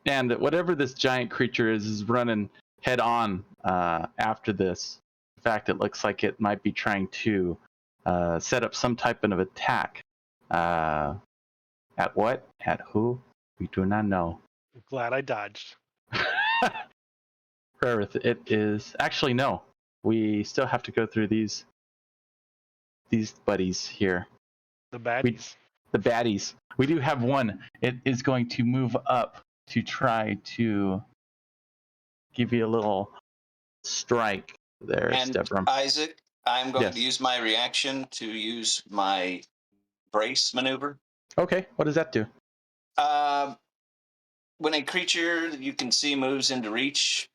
And whatever this giant creature is running head on after this. In fact, it looks like it might be trying to set up some type of attack. At what? At who? We do not know. I'm glad I dodged. Rarith, it is actually no. We still have to go through these buddies here. The baddies. The baddies. We do have one. It is going to move up to try to give you a little strike there, And Stebrum. Isaac, I'm going Yes. to use my reaction to use my brace maneuver. Okay, what does that do? When a creature you can see moves into reach,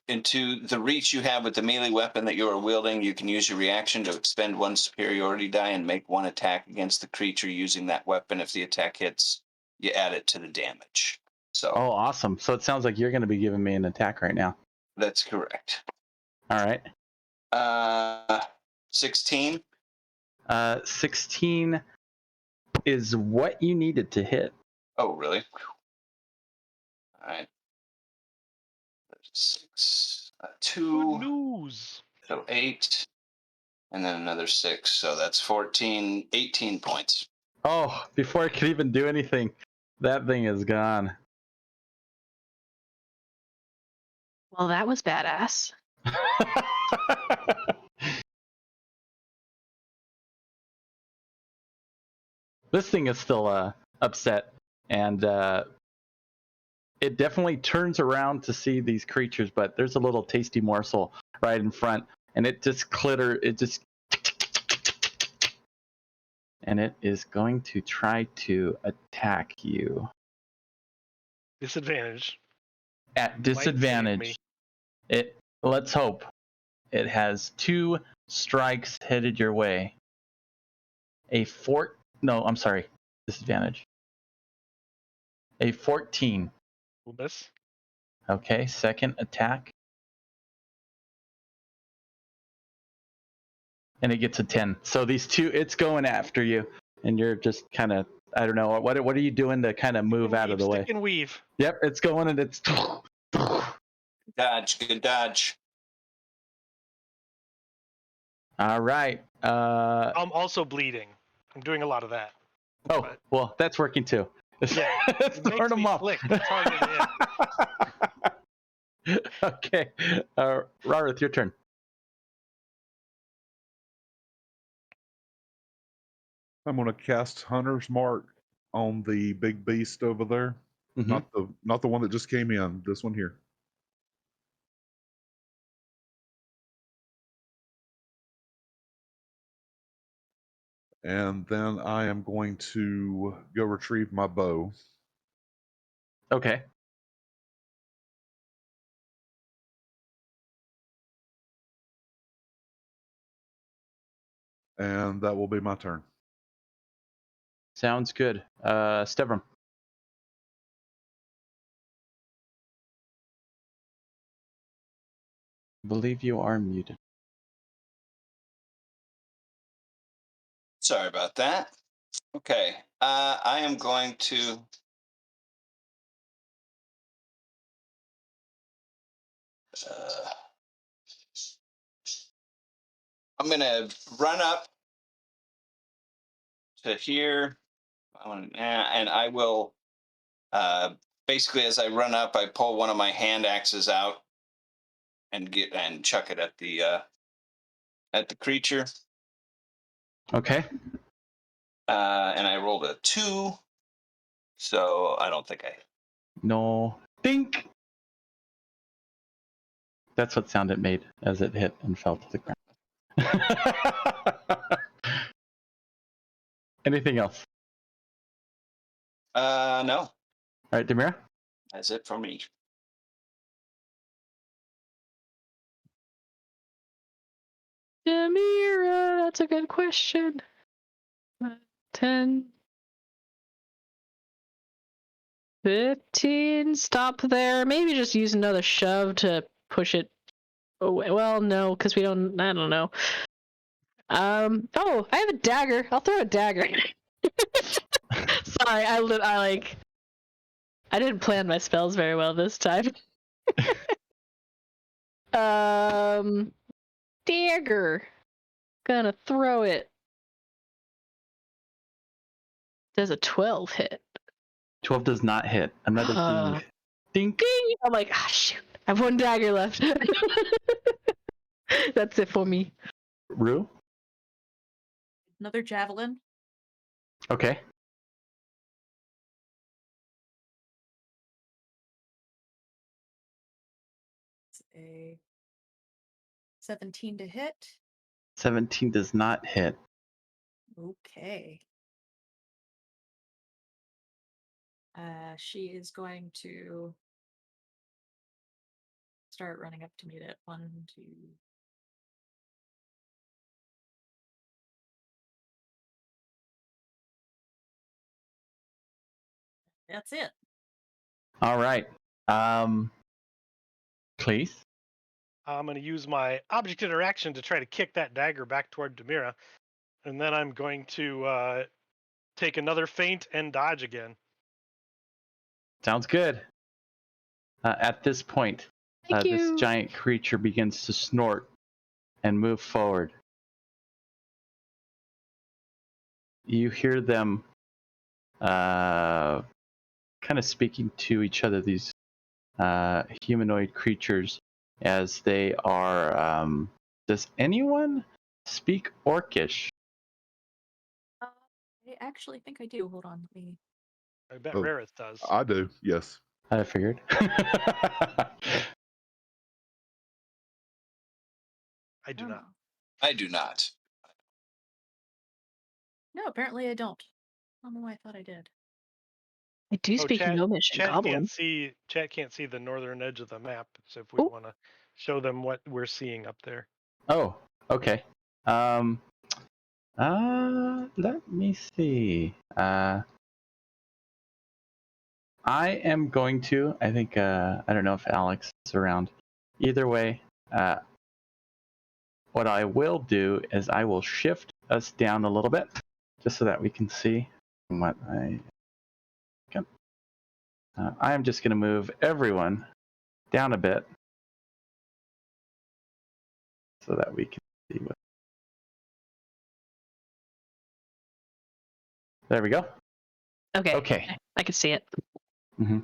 into the reach you have with the melee weapon that you are wielding, you can use your reaction to expend 1 superiority die and make 1 attack against the creature using that weapon. If the attack hits, you add it to the damage. So, Oh, awesome. So it sounds like you're going to be giving me an attack right now. that's correct. All right. 16. 16 is what you needed to hit. Oh, really? All right. 6, 2. Good news. So 8, and then another 6. So that's 14, 18 points. Oh, before I could even do anything, that thing is gone. Well, that was badass. This thing is still upset, and it definitely turns around to see these creatures, but there's a little tasty morsel right in front, and it just and it is going to try to attack you. Disadvantage. At disadvantage. Let's hope. It has 2 strikes headed your way. Disadvantage. A 14. Will miss. Okay, second attack. And it gets a 10. So these 2, it's going after you, and you're just kind of, I don't know, what are you doing to kind of move out of the way? Stick and weave. Yep, it's going, and it's Dodge, good dodge. all right. I'm also bleeding. I'm doing a lot of that. Oh, well, that's working too. Yeah, It's it makes throwing them me off. flick. It's harder to hit. Okay, Rarith, your turn. I'm going to cast Hunter's Mark on the big beast over there. Mhm. Not the one that just came in. This one here. And then I am going to go retrieve my bow. Okay. And that will be my turn. Sounds good. Stevram. I believe you are muted. Sorry about that. Okay. I am going to I'm going to run up to here. And I will basically, as I run up, I pull one of my hand axes out and chuck it at the creature. Okay. And I rolled a 2, so I don't think I hit. No. Dink. That's what sound it made as it hit and fell to the ground. Anything else? No, All right, Demira. that's it for me. Demira, that's a good question. 10, 15, stop there. Maybe just use another shove to push it away. Well, no, because I don't know. Oh, I have a dagger. I'll throw a dagger. Sorry, I didn't plan my spells very well this time. Dagger. Gonna throw it. Does a 12 hit? 12 does not hit. Another ding. Ding. Ding! I'm like, shoot. I have one dagger left. That's it for me. Rue? Another javelin. Okay. It's a 17 to hit. 17 does not hit. Okay. She is going to start running up to meet it. 1, 2. That's it. All right. Please. I'm going to use my object interaction to try to kick that dagger back toward Demira. And then I'm going to take another feint and dodge again. Sounds good. At this point, Thank this you. giant creature begins to snort and move forward. You hear them kind of speaking to each other, these humanoid creatures, as they are. Does anyone speak Orcish? I actually think I do. Hold on. Let me. I bet Oh, Rarith does. I do. Yes. I figured. I do not. I do not. No, apparently I don't. I don't know why I thought I did. I do speak Gnomish and Chat Goblin. can't see the northern edge of the map. So if we want to show them what we're seeing up there. Oh, okay. Let me see. I am going to. I think. I don't know if Alex is around. Either way, what I will do is I will shift us down a little bit, just so that we can see what I can. I am just going to move everyone down a bit, so that we can see what. There we go. Okay. Okay. I can see it. Mm-hmm.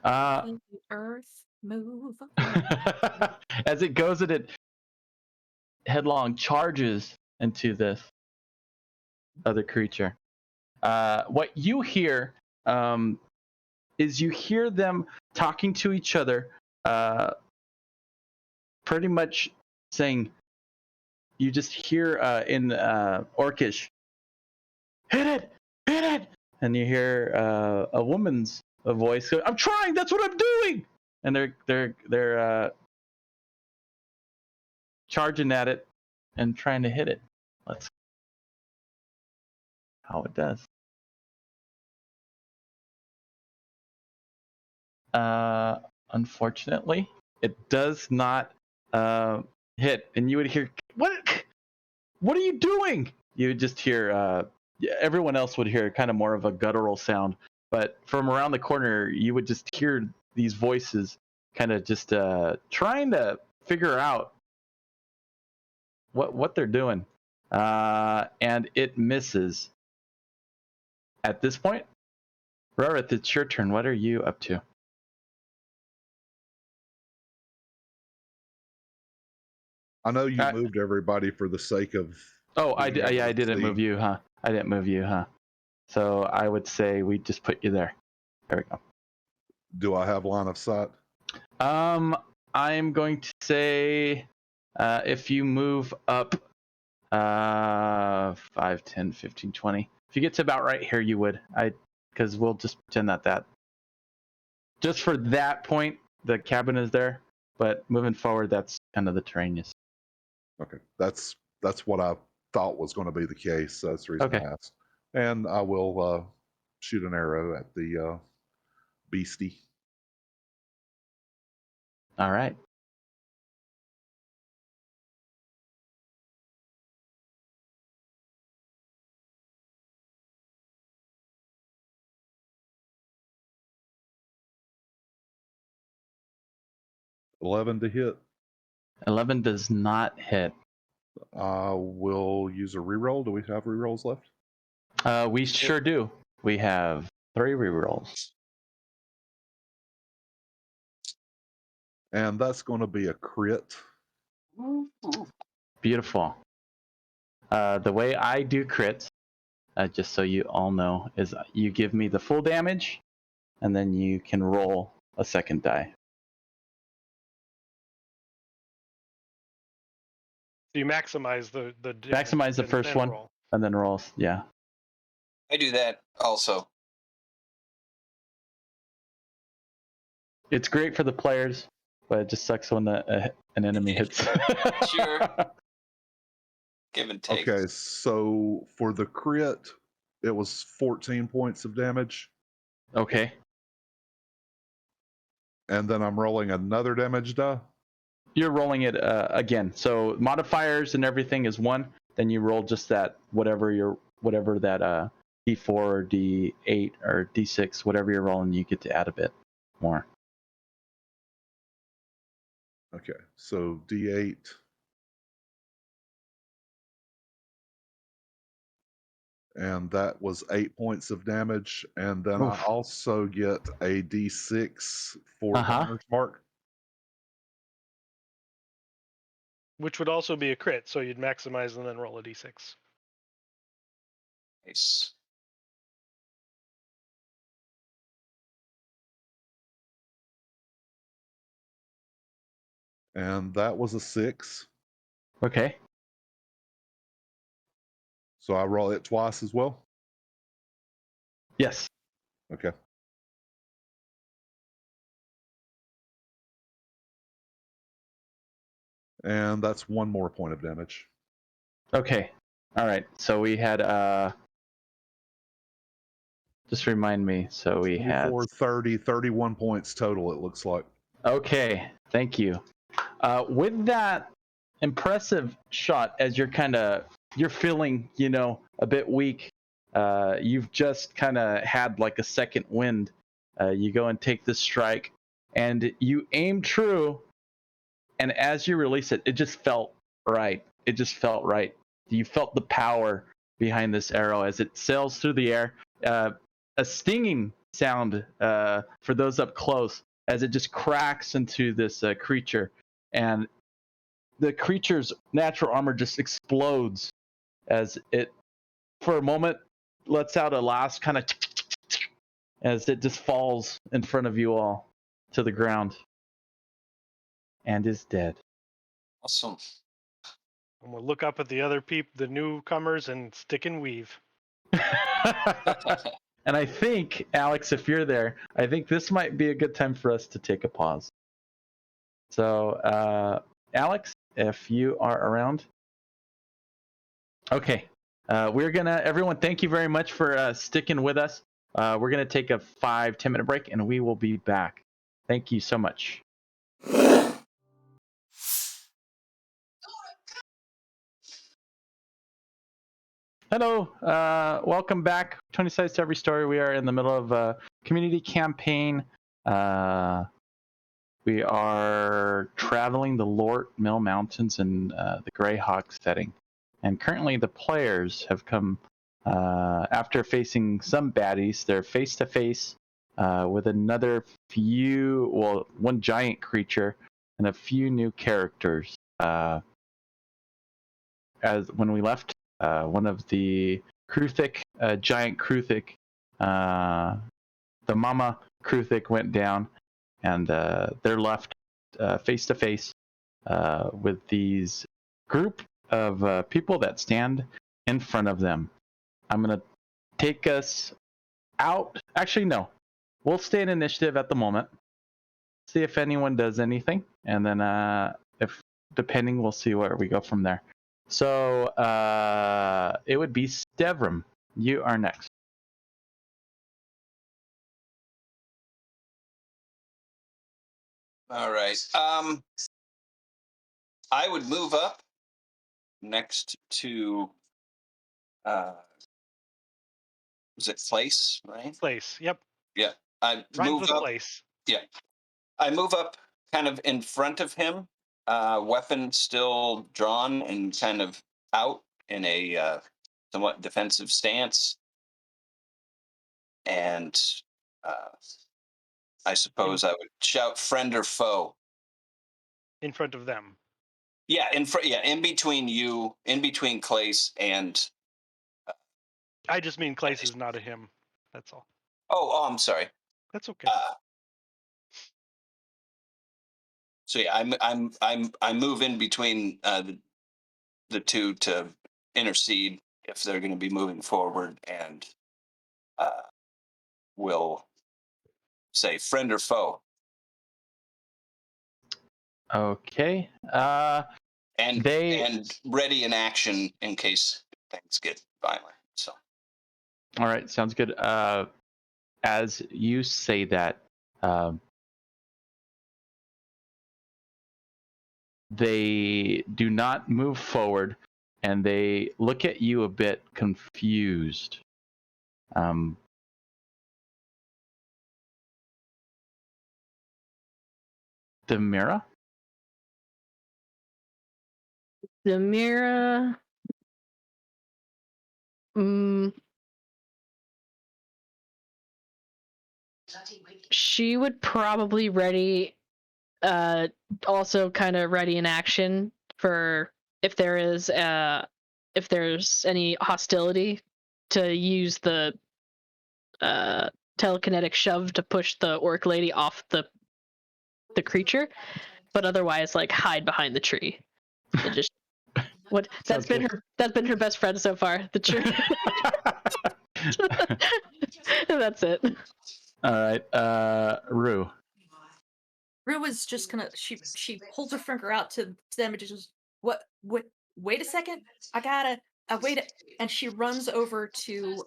The earth move. As it goes, it headlong charges into this other creature. What you hear is you hear them talking to each other, pretty much saying, you just hear in Orcish, hit it, hit it, and you hear a woman's voice go, I'm trying, that's what I'm doing, and they're charging at it and trying to hit it. Let's see how it does. Unfortunately, it does not hit, and you would hear, what are you doing? You would just hear, everyone else would hear kind of more of a guttural sound, but from around the corner, you would just hear these voices kind of just trying to figure out what they're doing, and it misses. At this point, Rarith, it's your turn. What are you up to? I know you moved everybody for the sake of. Oh, I being able yeah, I to didn't see. move you, huh? I didn't move you, huh? So I would say we just put you there. There we go. Do I have line of sight? I'm going to say if you move up 5, 10, 15, 20. If you get to about right here, you would. Because we'll just pretend that just for that point, the cabin is there. But moving forward, that's kind of the terrain you see. Okay, that's what I thought was going to be the case. That's the reason Okay. I asked. And I will shoot an arrow at the beastie. All right. $11 to hit. 11 does not hit. I will use a reroll. Do we have rerolls left? We sure do. We have 3 rerolls. And that's going to be a crit. Beautiful. The way I do crits, just so you all know, is you give me the full damage, and then you can roll a second die. So you maximize the Maximize the and first then one, roll. and then roll. Yeah. I do that also. It's great for the players, but it just sucks when an enemy hits. Sure. Give and take. Okay, so for the crit, it was 14 points of damage. Okay. And then I'm rolling another damage die. You're rolling it again. So modifiers and everything is 1. Then you roll just that whatever that D4 or D8 or D6, whatever you're rolling, you get to add a bit more. Okay, so D8. And that was 8 points of damage. And then Oof. I also get a D6 for Hunter's Mark. Which would also be a crit, so you'd maximize and then roll a d6. Nice. And that was a 6. Okay. So I roll it twice as well? Yes. Okay. And that's 1 more point of damage. Okay. All right. So we had just remind me. So we had 30, 31 points total, it looks like. Okay. Thank you. With that impressive shot, as you're feeling, a bit weak. You've just kind of had like a second wind. You go and take this strike, and you aim true. And as you release it, it just felt right. It just felt right. You felt the power behind this arrow as it sails through the air. A stinging sound for those up close as it just cracks into this creature. And the creature's natural armor just explodes as it, for a moment, lets out a last kind of as it just falls in front of you all to the ground and is dead. Awesome. And we'll look up at the other the newcomers, and stick and weave. And I think, Alex, if you're there, I think this might be a good time for us to take a pause. So, Alex, if you are around. Okay. Everyone, thank you very much for sticking with us. We're going to take a 5-10 minute break, and we will be back. Thank you so much. Hello, welcome back. 20 Sides to Every Story. We are in the middle of a community campaign. We are traveling the Lortmil Mountains in the Greyhawk setting. And currently the players have come, after facing some baddies, they're face to face with one giant creature and a few new characters. As when we left, one of the Kruthic, giant Kruthic, the mama Kruthic went down, and they're left face to face with these group of people that stand in front of them. I'm going to take us out. Actually, no. We'll stay in initiative at the moment. See if anyone does anything. And then if depending, we'll see where we go from there. So it would be Stevram. You are next. All right. I would move up next to was it place, right? Place. Yep. Yeah. I Rhymes move with up. place. Yeah. I move up kind of in front of him, weapon still drawn and kind of out in a somewhat defensive stance. And I suppose I would shout friend or foe. In front of them. Yeah, in front. Yeah, in between you, in between Clace and. I just mean Clace is not a him. That's all. Oh, I'm sorry. That's okay. So yeah, I move in between the two to intercede if they're going to be moving forward, and will say friend or foe. Okay. And They. and ready in action in case things get violent. So. All right, sounds good. As you say that, they do not move forward, and they look at you a bit confused. Demira? Demira. She would probably ready, also kind of ready in action for if there's any hostility, to use the telekinetic shove to push the orc lady off the creature, but otherwise like hide behind the tree. And just that's been her best friend so far, the tree. That's it. All right, Rue. Rue is just gonna she holds her finger out to them and just goes, what wait a second, I gotta wait and she runs over to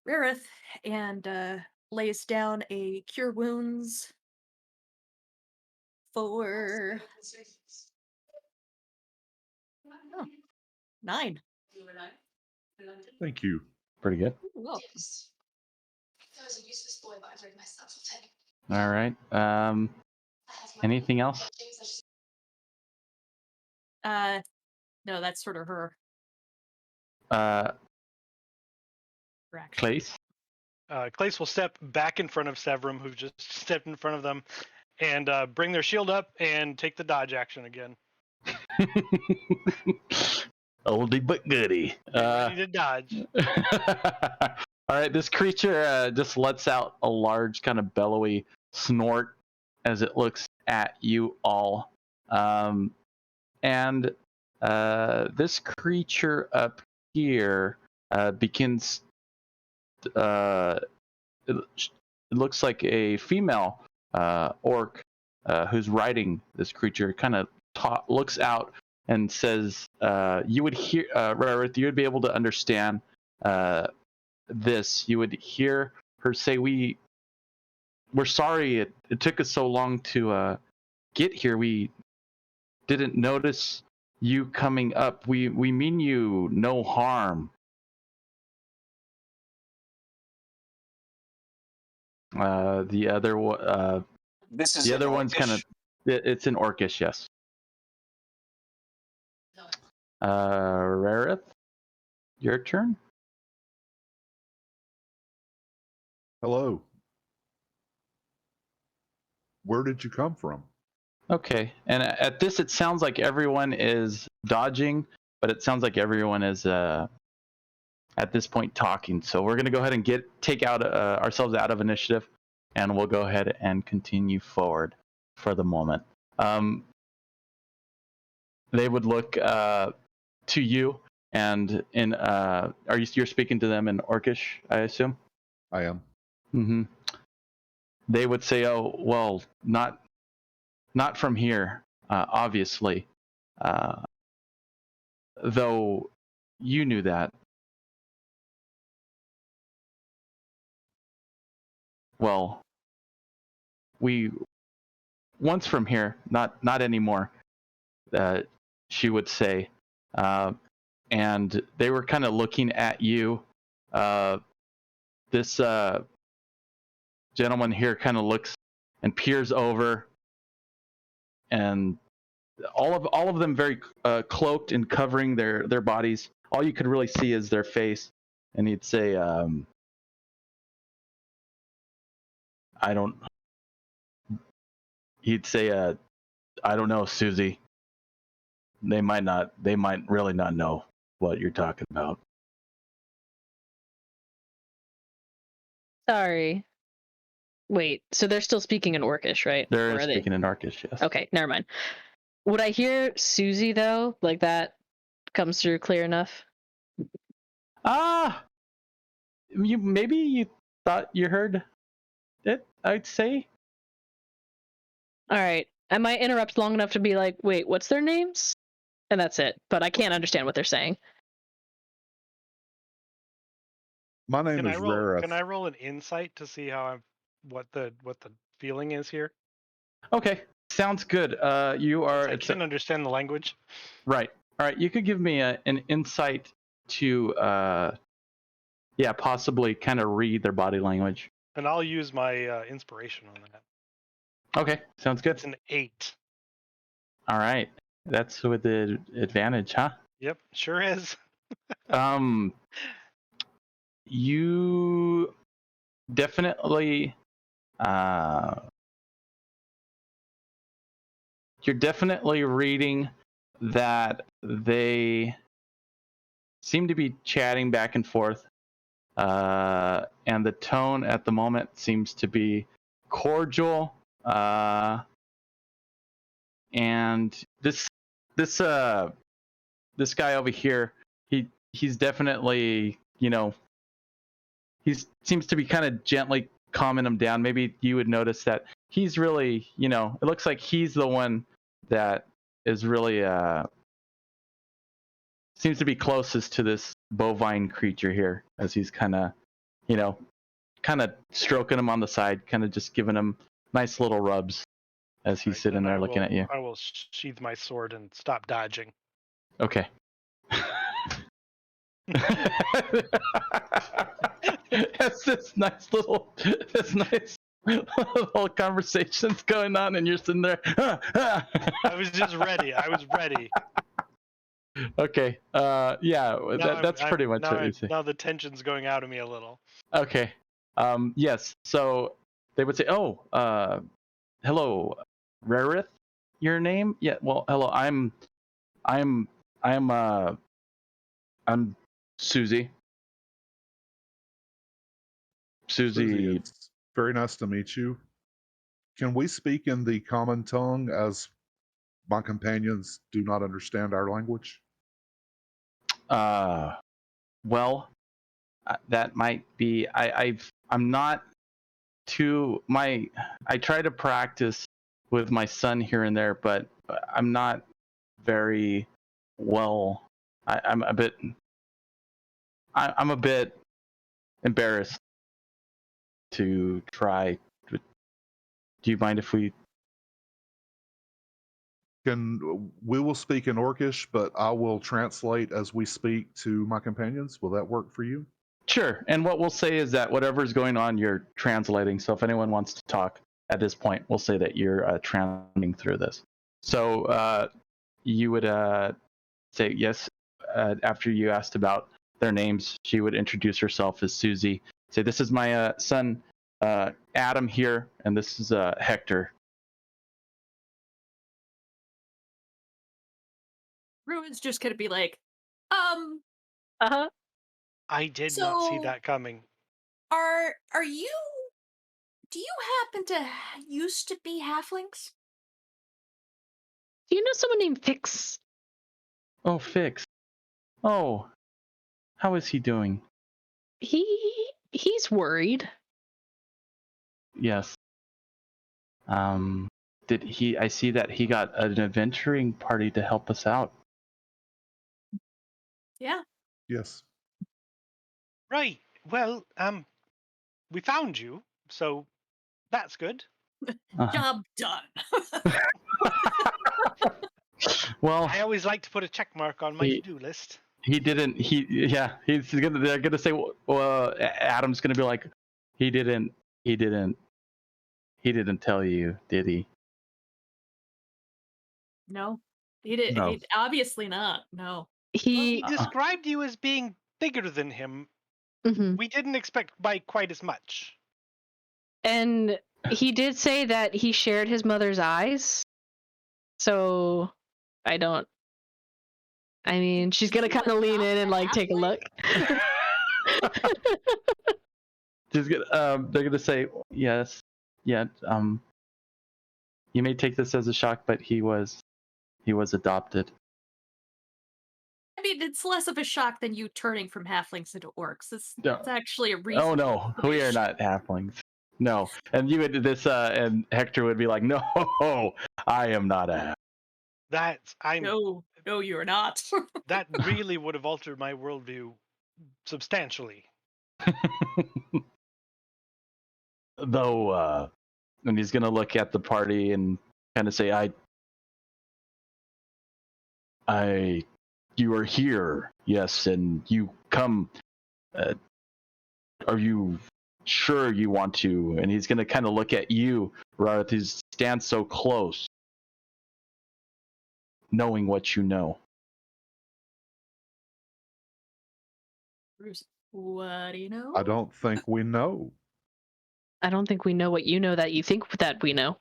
Rarith, and lays down a cure wounds for 9. Thank you. Pretty good. Well, All right. Anything else? no, that's sort of her reaction. Clace? Clace will step back in front of Sevram, who just stepped in front of them, and bring their shield up and take the dodge action again. Oldie but goodie. Ready to dodge. All right, this creature just lets out a large kind of bellowy snort as it looks at you all. And this creature up here begins. It looks like a female orc who's riding this creature. Kind of looks out and says, "You would hear, Rarith, you would be able to understand this. You would hear her say, we're sorry it took us so long to get here. We didn't notice you coming up. We mean you no harm." The other This is the other an one's kind of Orcish? it's an orcish, yes. Rarith, your turn. Hello. Where did you come from? Okay, and at this, it sounds like everyone is dodging, but it sounds like everyone is at this point talking. So we're gonna go ahead and take out ourselves out of initiative, and we'll go ahead and continue forward for the moment. they would look to you, and you're speaking to them in Orcish, I assume? I am. Mm-hmm. They would say, "Oh, well, not from here, obviously." Though you knew that. Well, we once from here, not anymore. She would say, and they were kind of looking at you. This gentleman here kind of looks and peers over, and all of them very cloaked and covering their bodies. All you could really see is their face, and he'd say, "I don't." He'd say, "I don't know, Susie. They might not. They might really not know what you're talking about." Sorry. Wait, so they're still speaking in Orcish, right? They're Or are they? speaking in Arkish, yes. Okay, never mind. Would I hear Susie though? Like that comes through clear enough? Maybe you thought you heard it, I'd say. All right. I might interrupt long enough to be like, wait, what's their names? And that's it. But I can't understand what they're saying. My name is Rareth. Can I roll an insight to see how what the feeling is here? Okay, sounds good. You are. I can't understand the language. Right. All right. You could give me an insight to, possibly kind of read their body language. And I'll use my inspiration on that. Okay, sounds good. It's an 8. All right, that's with the advantage, huh? Yep, sure is. You definitely, you're definitely reading that they seem to be chatting back and forth, and the tone at the moment seems to be cordial. And this guy over here, he's definitely, he seems to be kind of gently calming him down. Maybe you would notice that he's really, it looks like he's the one that is really seems to be closest to this bovine creature here, as he's kind of, stroking him on the side, kind of just giving him nice little rubs as he's sitting there looking at you. I will sheath my sword and stop dodging. Okay. That's this nice little conversations going on, and you're sitting there. I was just ready. I was ready. Okay. That's pretty much what you say. Now the tension's going out of me a little. Okay. Yes. So they would say, "Oh, hello, Rareth, your name? Yeah. Well, hello. I'm Susie. Susie. It's very nice to meet you. Can we speak in the common tongue, as my companions do not understand our language? Well, that might be. I'm not too. I try to practice with my son here and there, but I'm not very well. I'm a bit. I'm a bit embarrassed to try. Do you mind if we? We will speak in Orcish, but I will translate as we speak to my companions. Will that work for you? Sure. And what we'll say is that whatever's going on, you're translating. So if anyone wants to talk at this point, we'll say that you're translating through this. So you would say yes. After you asked about their names, she would introduce herself as Susie. Say, "This is my son, Adam here, and this is Hector." Ruin's just gonna be like, Uh-huh. I did not see that coming. are you? Do you happen to used to be halflings? Do you know someone named Fix? Oh, Fix. Oh, how is he doing? He's worried. Yes. Did he? I see that he got an adventuring party to help us out. Yeah. Yes. Right. Well, we found you, so that's good. Uh-huh. Job done. Well, I always like to put a check mark on my to-do list. he didn't. They're gonna say. Well, Adam's gonna be like, he didn't tell you, did he? No, he did. No. He obviously not. No. He He described you as being bigger than him. Mhm. We didn't expect by quite as much. And he did say that he shared his mother's eyes. So I mean, she's gonna Did you kind of lean adopt in and a like take a look. They're gonna say yes. Yeah. You may take this as a shock, but he was adopted. I mean, it's less of a shock than you turning from halflings into orcs. It's actually a reason. Oh no, we are not halflings. No, and you would this, and Hector would be like, no, I am not a half. No, you're not. That really would have altered my worldview substantially. Though, and he's gonna look at the party and kind of say, you are here, yes, and you come. Are you sure you want to? And he's gonna kind of look at you, Rarth, who stands so close, knowing what you know. Bruce, what do you know? I don't think we know. I don't think we know what you know that you think that we know.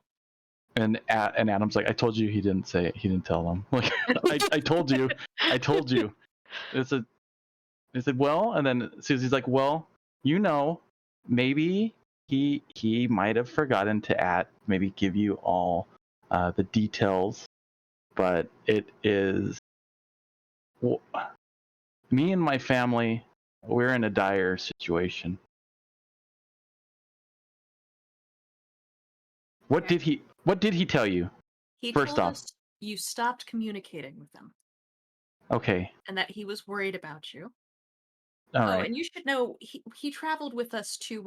And Adam's like, I told you he didn't tell them. Like, I told you. It said, well, and then Susie's like, well, maybe he might have forgotten to maybe give you all the details, but it is, well, me and my family, we're in a dire situation. What did he tell you? He First told off. us you stopped communicating with him Okay. and that he was worried about you. All right. And you should know he traveled with us to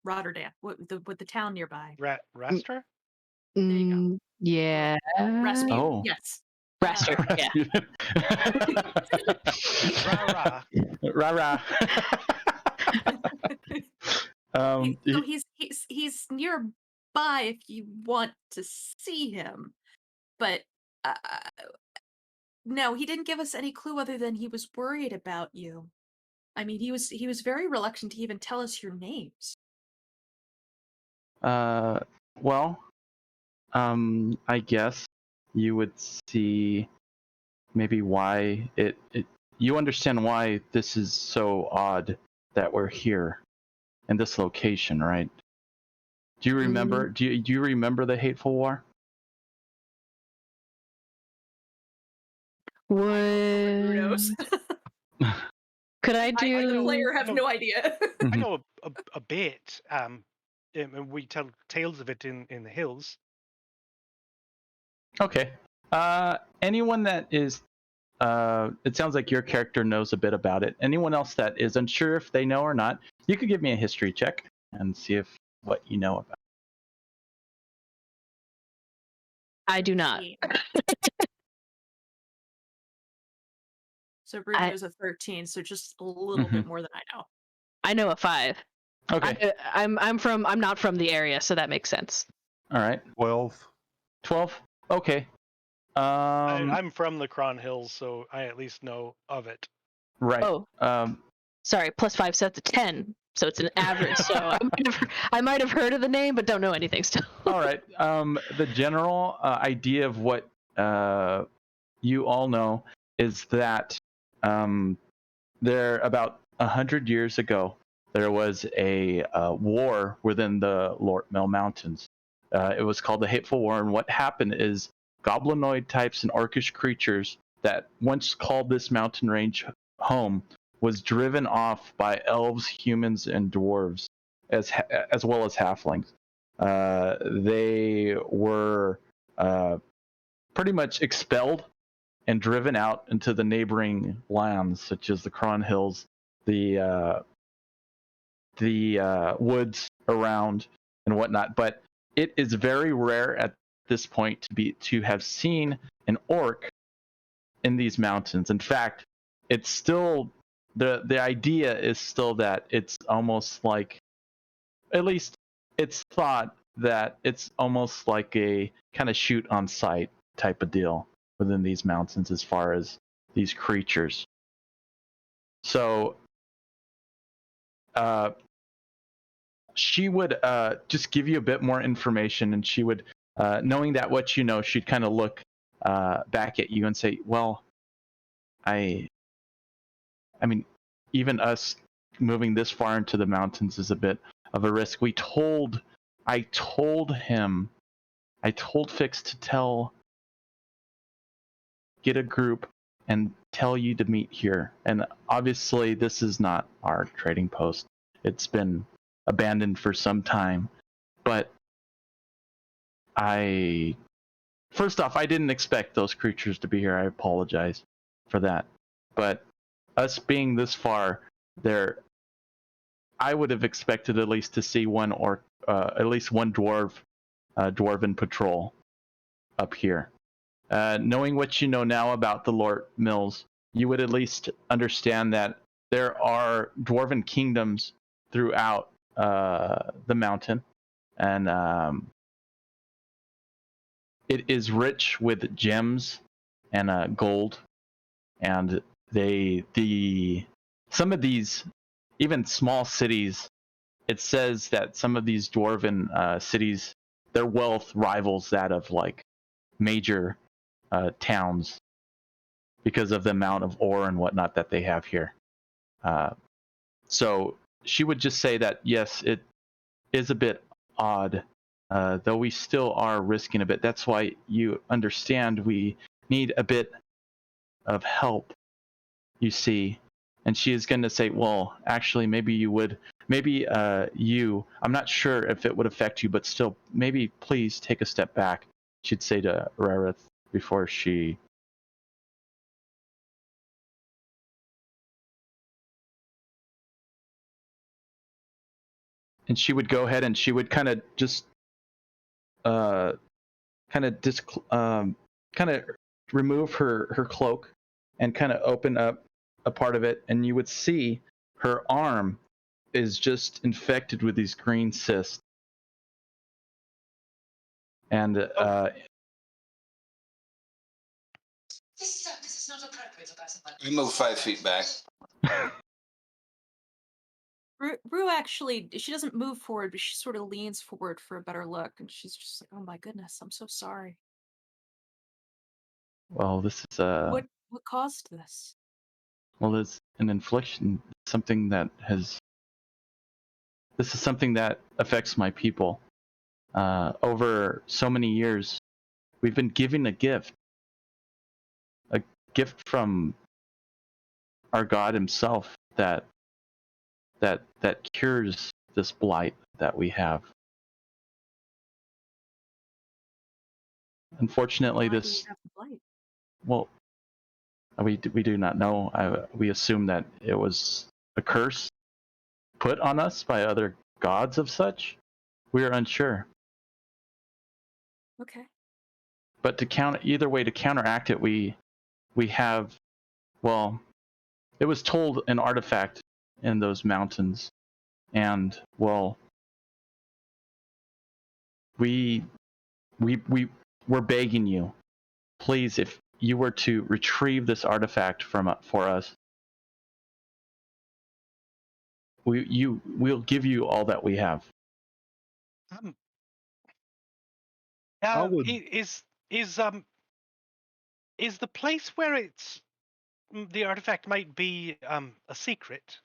Rotterdam, with the town nearby. Raster? There you go. Yeah. Rasputin. Oh. Yes. Raster. Yeah. Rah, Rah. So he's nearby if you want to see him, but no, he didn't give us any clue other than he was worried about you. I mean, he was very reluctant to even tell us your names. Well, I guess you would see maybe why you understand why this is so odd that we're here in this location, right? Do you remember? Do you remember the Hateful War? Who knows? Could I I, the do? player, have no idea. I know a bit. And we tell tales of it in the hills. Okay. Anyone that is, it sounds like your character knows a bit about it. Anyone else that is unsure if they know or not, you could give me a history check and see if what you know about. I do not. So Bruno's a 13, so just a little bit more than I know. I know a 5. Okay. I'm not from the area, so that makes sense. All right. 12. Okay. I'm from the Cron Hills, so I at least know of it. Right. Oh. Sorry, +5, so that's a 10. So it's an average. So I might have heard of the name, but don't know anything still. All right. The general idea of what you all know is that there, about 100 years ago, there was a war within the Lortmil Mountains. It was called the Hateful War, and what happened is goblinoid types and orcish creatures that once called this mountain range home was driven off by elves, humans, and dwarves, as well as halflings. They were pretty much expelled and driven out into the neighboring lands, such as the Cron Hills, the woods around, and whatnot. But it is very rare at this point to have seen an orc in these mountains. In fact, it's still the idea is still that it's almost like, at least it's thought that it's almost like a kind of shoot on sight type of deal within these mountains as far as these creatures. So she would just give you a bit more information, and she would, knowing that what you know, she'd kind of look back at you and say, well, I mean, even us moving this far into the mountains is a bit of a risk. I told Fix to get a group and tell you to meet here. And obviously this is not our trading post. It's been abandoned for some time. But first off, I didn't expect those creatures to be here. I apologize for that. But us being this far, I would have expected at least to see at least one dwarven patrol up here. Knowing what you know now about the Lortmils, you would at least understand that there are dwarven kingdoms throughout the mountain, and it is rich with gems and gold, and some of these, even small cities, it says that some of these dwarven cities, their wealth rivals that of like major towns because of the amount of ore and whatnot that they have here. So she would just say that yes, it is a bit odd, though we still are risking a bit. That's why you understand we need a bit of help, you see. And she is going to say, well, actually, maybe you would, I'm not sure if it would affect you, but still, maybe please take a step back, she'd say to Rarith before she... And she would go ahead and she would kind of just remove her cloak and kind of open up a part of it, and you would see her arm is just infected with these green cysts. And This is not appropriate for person like I move 5 feet back. Rue actually, she doesn't move forward, but she sort of leans forward for a better look, and she's just like, "Oh my goodness, I'm so sorry. well, this is What caused this?" well, it's an infliction, something that has... This is something that affects my people. Over so many years, we've been given a gift from our God himself that cures this blight that we have. Unfortunately, Why do this... you have the blight? Well, we do not know. We assume that it was a curse put on us by other gods of such. We are unsure. Okay. But to counteract it, we have, well, it was told an artifact in those mountains, and well, we're begging you, please, if you were to retrieve this artifact for us, we'll give you all that we have. Is the place where the artifact might be a secret?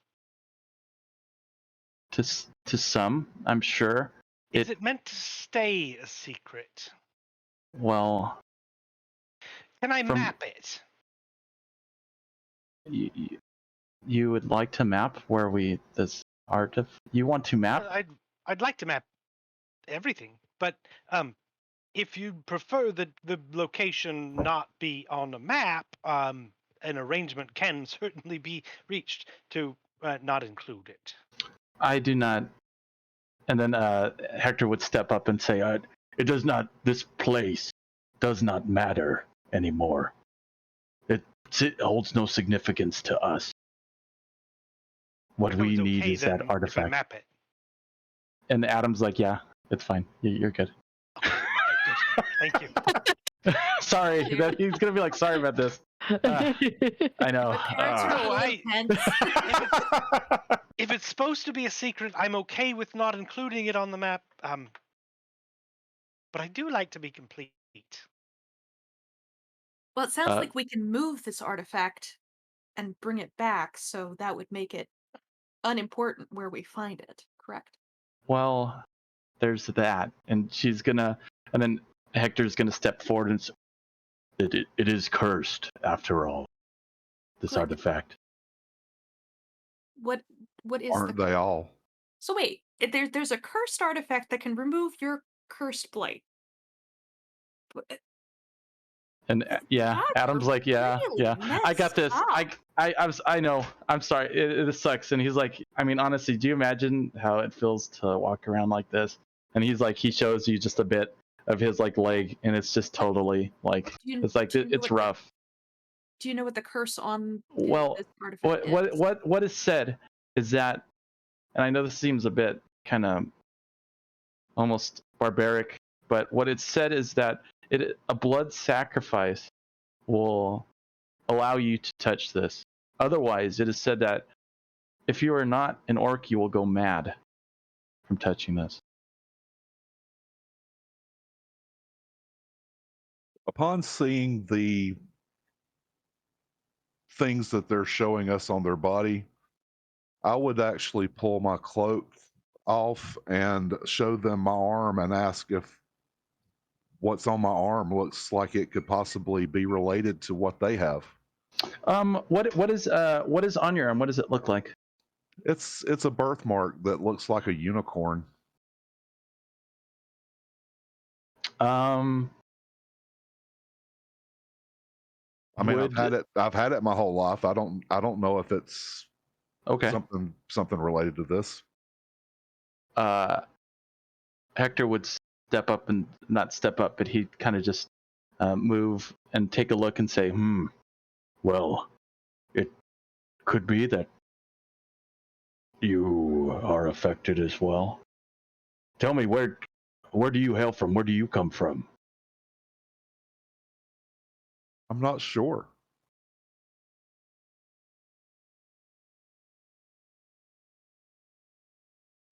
To some, I'm sure. Is it meant to stay a secret? Well, can I map it? you would like to map where this you want to map? I'd like to map everything, but if you prefer that the location not be on a map, an arrangement can certainly be reached to not include it. I do not. And then Hector would step up and say, "It does not. This place does not matter anymore. It holds no significance to us. What So we it's need okay is then that if we artifact." map it. And Adam's like, "Yeah, it's fine. You're good." Okay, good. Thank you. Sorry, that he's gonna be like, "Sorry about this." I know. The parents are No, a little I- intense. If it's supposed to be a secret, I'm okay with not including it on the map. But I do like to be complete. Well, it sounds Uh, like we can move this artifact and bring it back, so that would make it unimportant where we find it, correct? Well, there's that, and and then Hector's gonna step forward and say, it is cursed after all. This Good. artifact. What is Aren't the they all? So wait, there's a cursed artifact that can remove your cursed blight. But, And yeah, God, Adam's we're like, yeah, really I got messed this. up. I know. I'm sorry. It sucks. And he's like, I mean, honestly, do you imagine how it feels to walk around like this? And he's like, he shows you just a bit of his like leg, and it's just totally like, it's like do you know it's what rough. Do you know what the curse on Well, this artifact is? what is said is that, and I know this seems a bit kind of almost barbaric, but what it's said is that a blood sacrifice will allow you to touch this. Otherwise, it is said that if you are not an orc, you will go mad from touching this. Upon seeing the things that they're showing us on their body, I would actually pull my cloak off and show them my arm and ask if what's on my arm looks like it could possibly be related to what they have. What is on your arm? What does it look like? It's a birthmark that looks like a unicorn. I mean, I've had it my whole life. I don't know if it's okay. something related to this. Hector would step up and not step up, but he'd kind of just move and take a look and say, well, it could be that you are affected as well. Tell me, where do you hail from? Where do you come from? I'm not sure.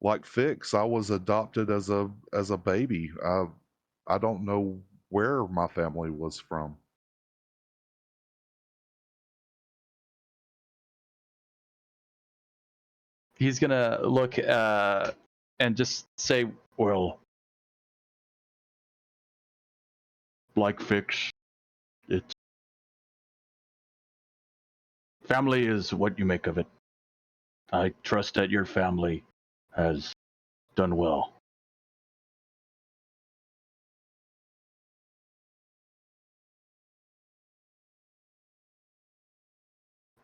Like Fix, I was adopted as a baby. I don't know where my family was from. He's gonna look and just say, well, like Fix, it's family is what you make of it. I trust that your family has done well.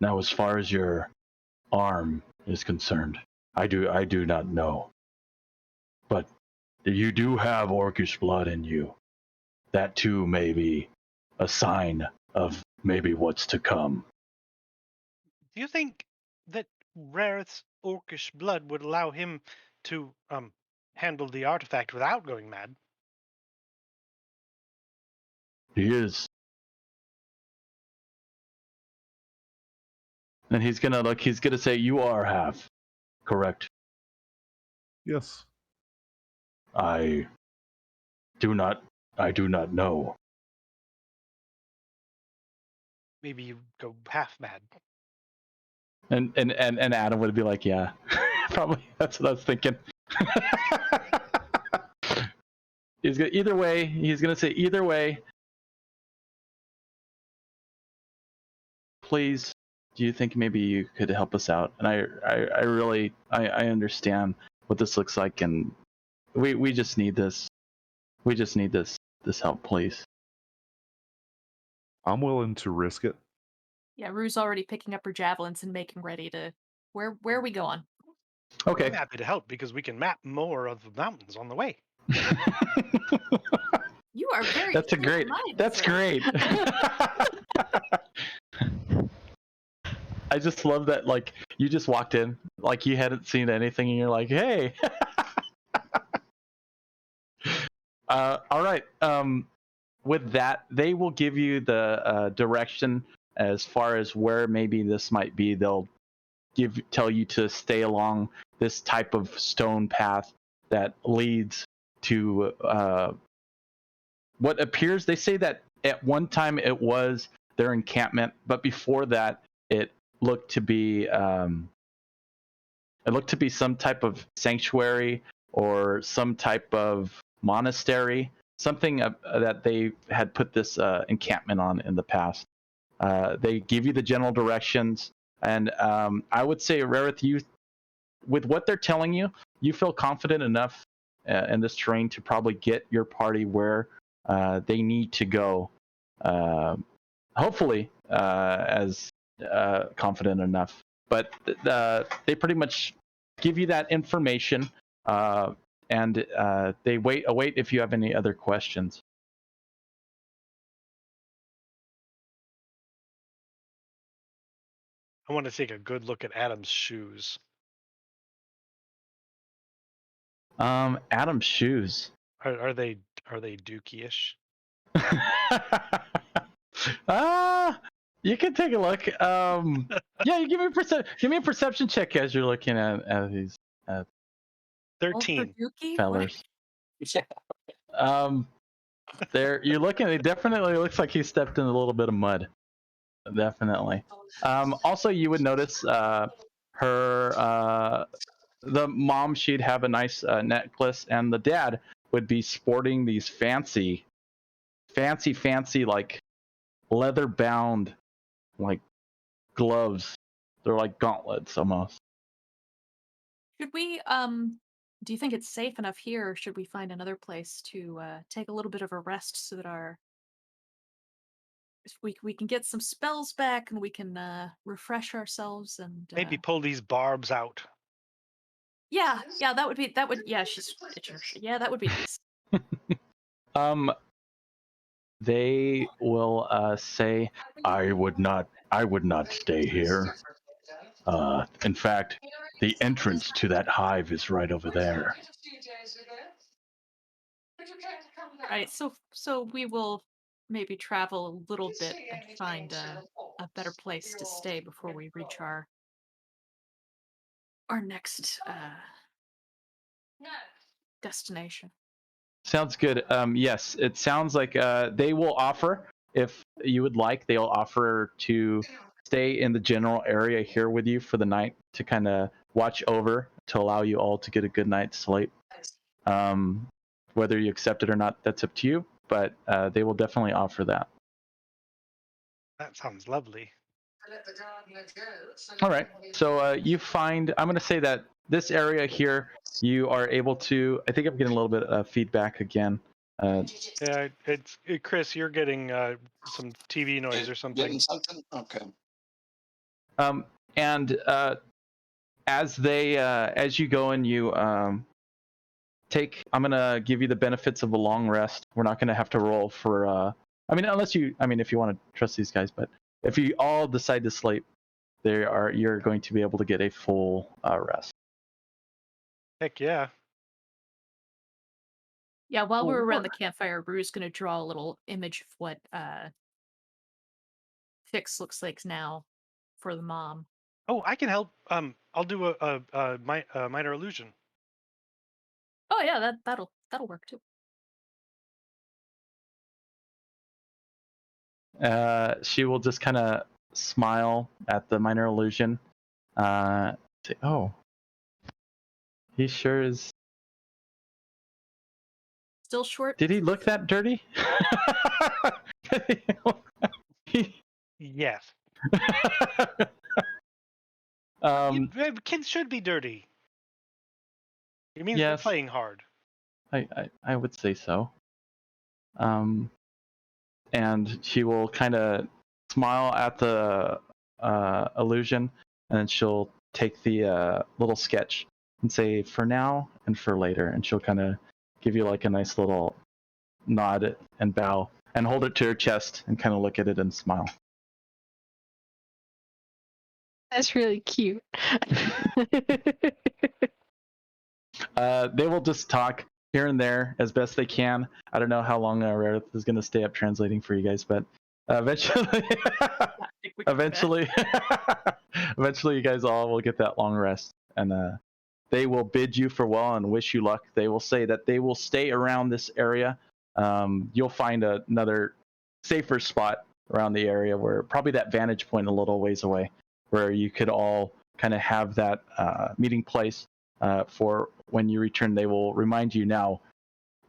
Now, as far as your arm is concerned, I do not know. But you do have orcish blood in you. That too may be a sign of maybe what's to come. Do you think that Rareth's orcish blood would allow him to handle the artifact without going mad? He is. And he's gonna say, you are half, correct? Yes. I do not know. Maybe you go half mad. And Adam would be like, yeah, probably. That's what I was thinking. He's gonna say either way. Please do you think maybe you could help us out? And I really understand what this looks like, and we just need this. We just need this help, please. I'm willing to risk it. Yeah, Rue's already picking up her javelins and making ready to. Where are we going? Okay. I'm happy to help because we can map more of the mountains on the way. You are very. That's a great. clear-minded, That's sir. great. I just love that. Like, you just walked in, like you hadn't seen anything, and you're like, "Hey." All right. With that, they will give you the direction as far as where maybe this might be. They'll tell you to stay along this type of stone path that leads to what appears. They say that at one time it was their encampment, but before that, it looked to be some type of sanctuary or some type of monastery, something that they had put this encampment on in the past. They give you the general directions, and I would say, Rarith, you, with what they're telling you, you feel confident enough in this terrain to probably get your party where they need to go. Hopefully, as confident enough. But they pretty much give you that information, and they await if you have any other questions. I want to take a good look at Adam's shoes. Adam's shoes. Are they dookie-ish? You can take a look. Yeah, you give me a perception check as you're looking at these 13. Dookie? fellers. Yeah. There you're looking. It definitely looks like he stepped in a little bit of mud. Definitely. Also, you would notice her the mom, she'd have a nice necklace, and the dad would be sporting these fancy like leather bound like gloves. They're like gauntlets almost. Should we do you think it's safe enough here, or should we find another place to take a little bit of a rest so that we can get some spells back and we can refresh ourselves and Maybe pull these barbs out. yeah, that would yeah, that would be nice. They will say, I would not stay here. In fact, the entrance to that hive is right over there. Right, so we will maybe travel a little bit and find a better place to stay before we reach our next destination. Sounds good. Yes, it sounds like they will offer, if you would like, they'll offer to stay in the general area here with you for the night to kind of watch over, to allow you all to get a good night's sleep. Whether you accept it or not, that's up to you, but they will definitely offer that. That sounds lovely. All right. So you find, I'm going to say that this area here, you are able to, I think I'm getting a little bit of feedback again. Yeah, Chris, you're getting some TV noise or something. Getting something? Okay. And as you go and you I'm going to give you the benefits of a long rest. We're not going to have to roll for, if you want to trust these guys, but if you all decide to sleep, you're going to be able to get a full rest. Heck yeah. Yeah, while we're around the campfire, Rue's gonna draw a little image of what Fix looks like now for the mom. Oh, I can help. I'll do a minor illusion. Oh yeah, that'll work too. She will just kind of smile at the minor illusion. Say, oh, he sure is. Still short. Did he look that dirty? Yes. Kids should be dirty. It means they're Yes. playing hard. I would say so. And she will kind of smile at the illusion, and then she'll take the little sketch and say, "For now and for later," and she'll kind of give you like a nice little nod and bow, and hold it to her chest and kind of look at it and smile. That's really cute. They will just talk here and there as best they can. I don't know how long Rarith is going to stay up translating for you guys, but eventually, I think we can bet. eventually, you guys all will get that long rest, and they will bid you farewell and wish you luck. They will say that they will stay around this area. You'll find another safer spot around the area, where probably that vantage point a little ways away, where you could all kind of have that meeting place for when you return. They will remind you now,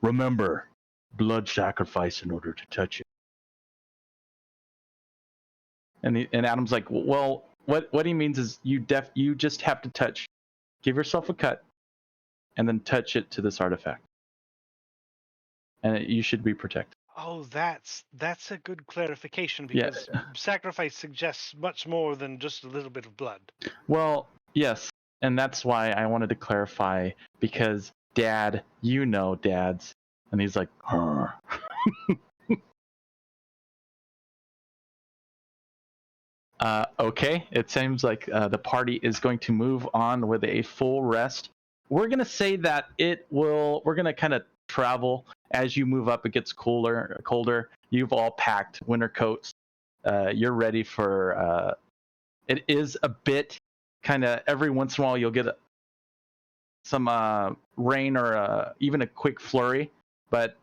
remember, blood sacrifice in order to touch it. And Adam's like, well, what he means is you just have to touch, give yourself a cut, and then touch it to this artifact, and you should be protected. Oh, that's a good clarification, because sacrifice suggests much more than just a little bit of blood. Well, yes, and that's why I wanted to clarify, because Dad, you know dads, and he's like, "Huh." Okay, it seems like the party is going to move on with a full rest. We're going to say that we're going to kind of travel as you move up. It gets colder. You've all packed winter coats. You're ready for, it is a bit kind of, every once in a while you'll get some rain or even a quick flurry, but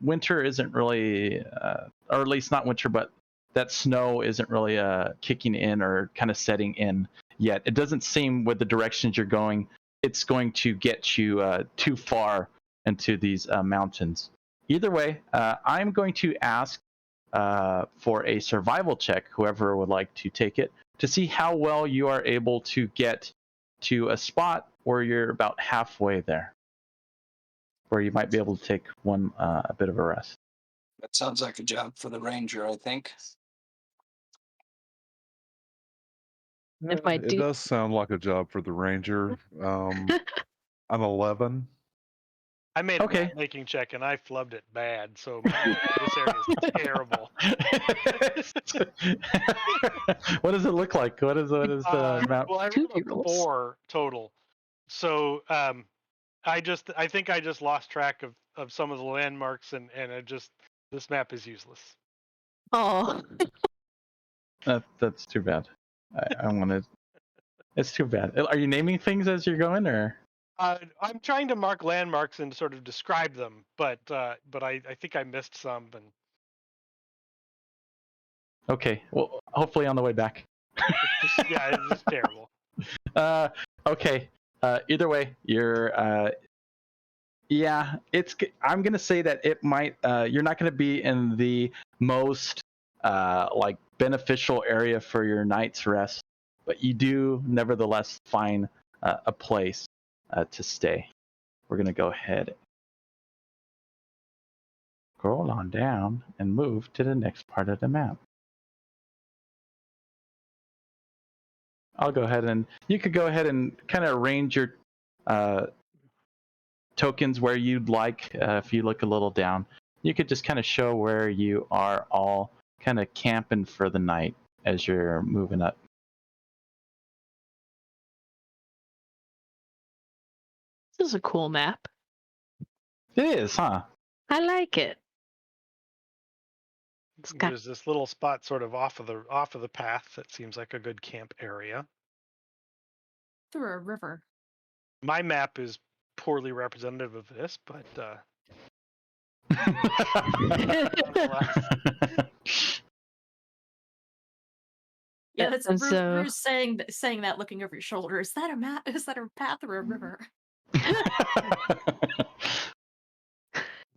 winter isn't really, or at least not winter, but that snow isn't really kicking in or kind of setting in yet. It doesn't seem, with the directions you're going, it's going to get you too far into these mountains. Either way, I'm going to ask for a survival check, whoever would like to take it, to see how well you are able to get to a spot where you're about halfway there, where you might be able to take a bit of a rest. That sounds like a job for the ranger, I think. If I It do- does sound like a job for the ranger. I'm 11. I made Okay. a map-making check, and I flubbed it bad, so this area is terrible. What does it look like? What is the map? Well, I Two rolled a rolls. 4 total, so I think I just lost track of some of the landmarks, and this map is useless. Oh, That's too bad. I wanted. It's too bad. Are you naming things as you're going, or? I'm trying to mark landmarks and sort of describe them, but I think I missed some. And Okay. Well, hopefully on the way back. it's just terrible. Okay. Either way, you're. Yeah, I'm gonna say that it might. You're not gonna be in the most like beneficial area for your night's rest, but you do nevertheless find a place to stay. We're gonna go ahead, scroll on down, and move to the next part of the map. I'll go ahead, and you could go ahead and kind of arrange your tokens where you'd like. If you look a little down, you could just kind of show where you are all kind of camping for the night as you're moving up. this is a cool map. It is, huh? I like it. It's got There's this little spot sort of off of the path that seems like a good camp area. Through a river. My map is poorly representative of this, but Yeah, that's And so- Bruce saying that, looking over your shoulder. Is that a map? Is that a path or a river?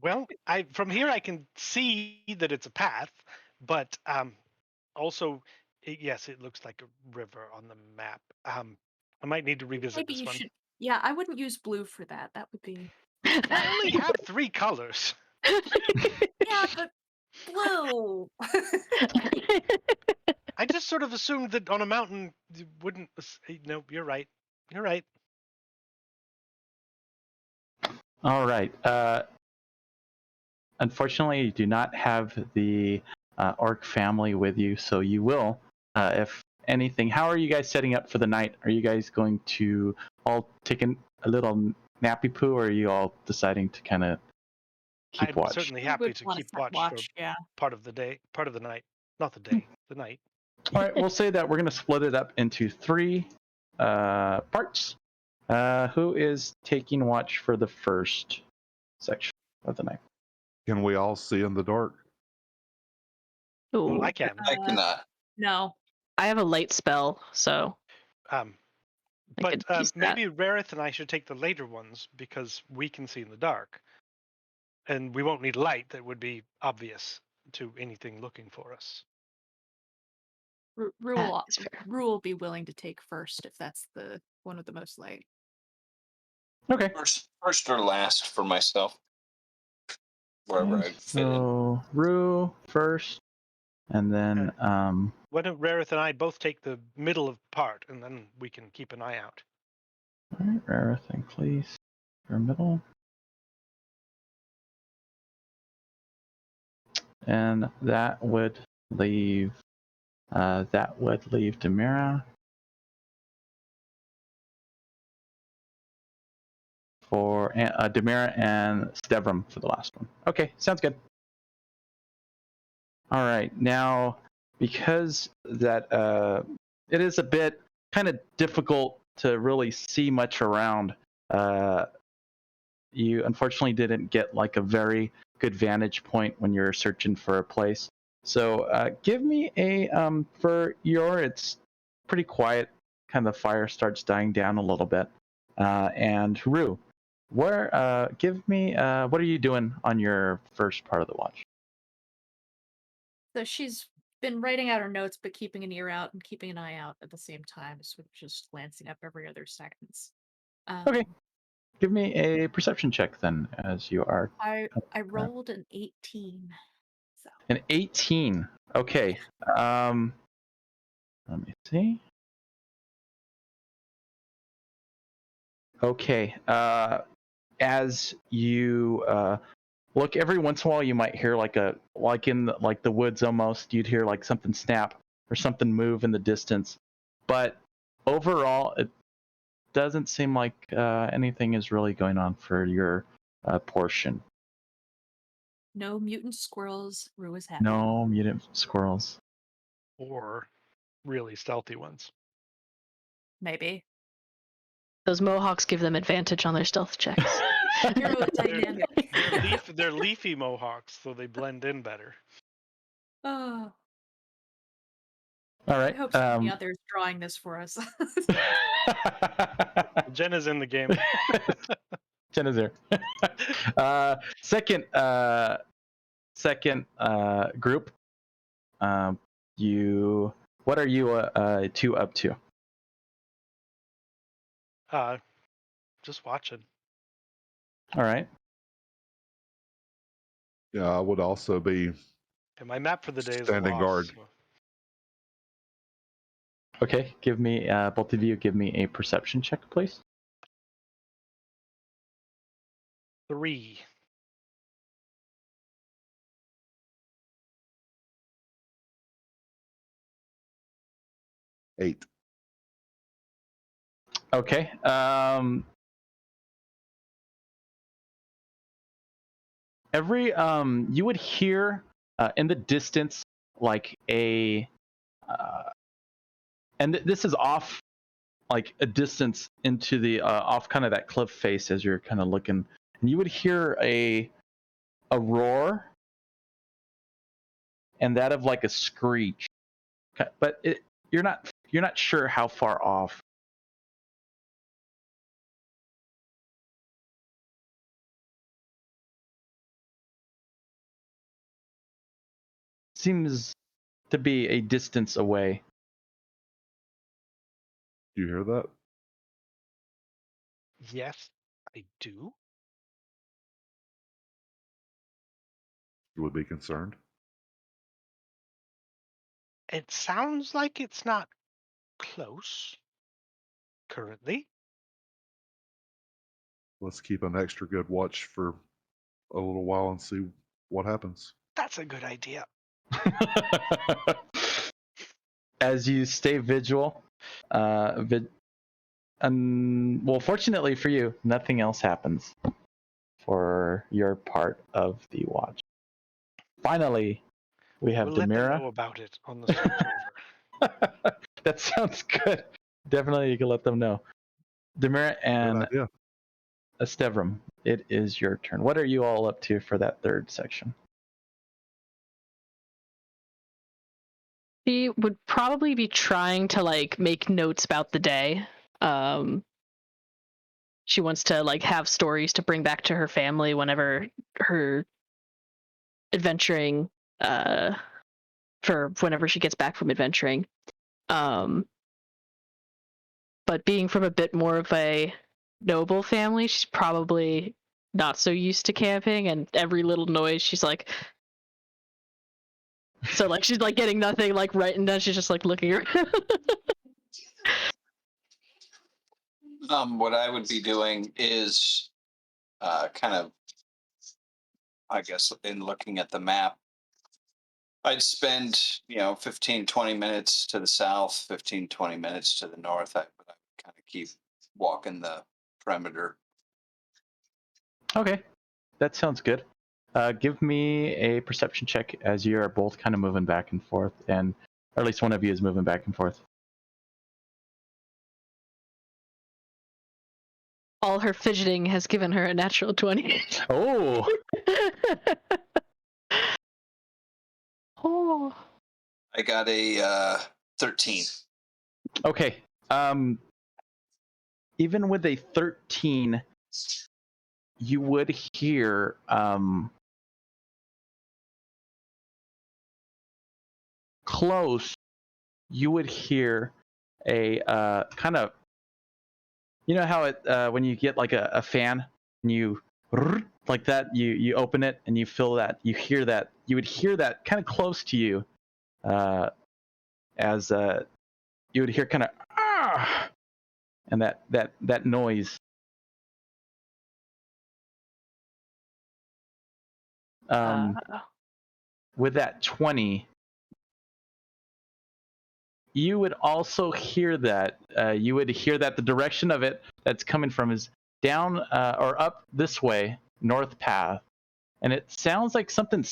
well, from here I can see that it's a path, but also Yes, it looks like a river on the map. I might need to revisit Maybe this you one. should. Yeah, I wouldn't use blue for that. That would be. I only have 3 colors. Yeah, but blue. I just sort of assumed that on a mountain you wouldn't. No, you're right. You're right. All right. Unfortunately, you do not have the orc family with you, so you will, if anything. How are you guys setting up for the night? Are you guys going to all take a little nappy poo, or are you all deciding to kind of keep I'm watch? certainly We happy would to wanna keep set watch for yeah. part of the day, part of the night. Not the day, the night. All right, we'll say that we're going to split it up into 3 parts. Who is taking watch for the first section of the night? Can we all see in the dark? Well, Ooh. I can. I cannot. No. I have a light spell, so Um, I but could use that. maybe Rarith and I should take the later ones because we can see in the dark, and we won't need light that would be obvious to anything looking for us. Rue That is fair. will be willing to take first if that's the one with the most light. Okay. First or last for myself. Wherever I fit in. So Rue first, and then Why don't Rarith and I both take the middle of part, and then we can keep an eye out. all right, Rareth and please your middle, and that would leave Demira for Demira and Stevram for the last one. Okay, sounds good. All right, now because that it is a bit kind of difficult to really see much around. You unfortunately didn't get like a very good vantage point when you're searching for a place. So give me a it's pretty quiet. Kind of the fire starts dying down a little bit. And Rue, give me what are you doing on your first part of the watch? So she's been writing out her notes, but keeping an ear out and keeping an eye out at the same time, sort of just glancing up every other seconds. Okay. Give me a perception check then, as you are. I rolled an 18. So An 18. Okay. Let me see. Okay. As you look, every once in a while, you might hear like in the woods almost. You'd hear like something snap or something move in the distance, but overall, it doesn't seem like anything is really going on for your portion. no mutant squirrels. Rue is happy. No mutant squirrels. Or really stealthy ones. Maybe. Those mohawks give them advantage on their stealth checks. Aerodynamic. They're leafy mohawks, so they blend in better. Oh, All I right. hope somebody out there is drawing this for us. Jenna's in the game. Jenna's there. Second group. What are you two up to? Just watching. All right. Yeah, I would also be And my map for the day is standing lost, guard. so- Okay. Give me both of you. Give me a perception check, please. 3. Eight. Okay. You would hear in the distance like a and this is off like a distance into the off kind of that cliff face as you're kind of looking, and you would hear a roar and that of like a screech, but you're not sure how far off. Seems to be a distance away. Do you hear that? Yes, I do. You would be concerned. It sounds like it's not close currently. Let's keep an extra good watch for a little while and see what happens. That's a good idea. As you stay vigilant, well, fortunately for you, nothing else happens for your part of the watch. Finally, we have We'll let them Demira. know about it on the search over. That sounds good. Definitely, you can let them know. Demira Good and idea. Estevram, it is your turn. What are you all up to for that third section? She would probably be trying to like make notes about the day. She wants to like have stories to bring back to her family whenever her adventuring for whenever she gets back from adventuring. But being from a bit more of a noble family, she's probably not so used to camping, and every little noise she's like, so like she's like getting nothing like writing down, she's just like looking around. What I would be doing is kind of, I guess, in looking at the map, I'd spend, 15, 20 minutes to the south, 15, 20 minutes to the north. I would kind of keep walking the perimeter. Okay, that sounds good. Give me a perception check as you are both kind of moving back and forth, and or at least one of you is moving back and forth. All her fidgeting has given her a natural 20. Oh, Oh. I got a 13. okay. Even with a 13, you would hear close. You would hear a kind of, you know how it when you get like a fan and you like that, you open it and you feel that, you hear that, you would hear that kind of close to you, as you would hear kind of and that noise. With that 20, you would also hear that. You would hear that the direction of it that's coming from is down or up this way, north path, and it sounds like something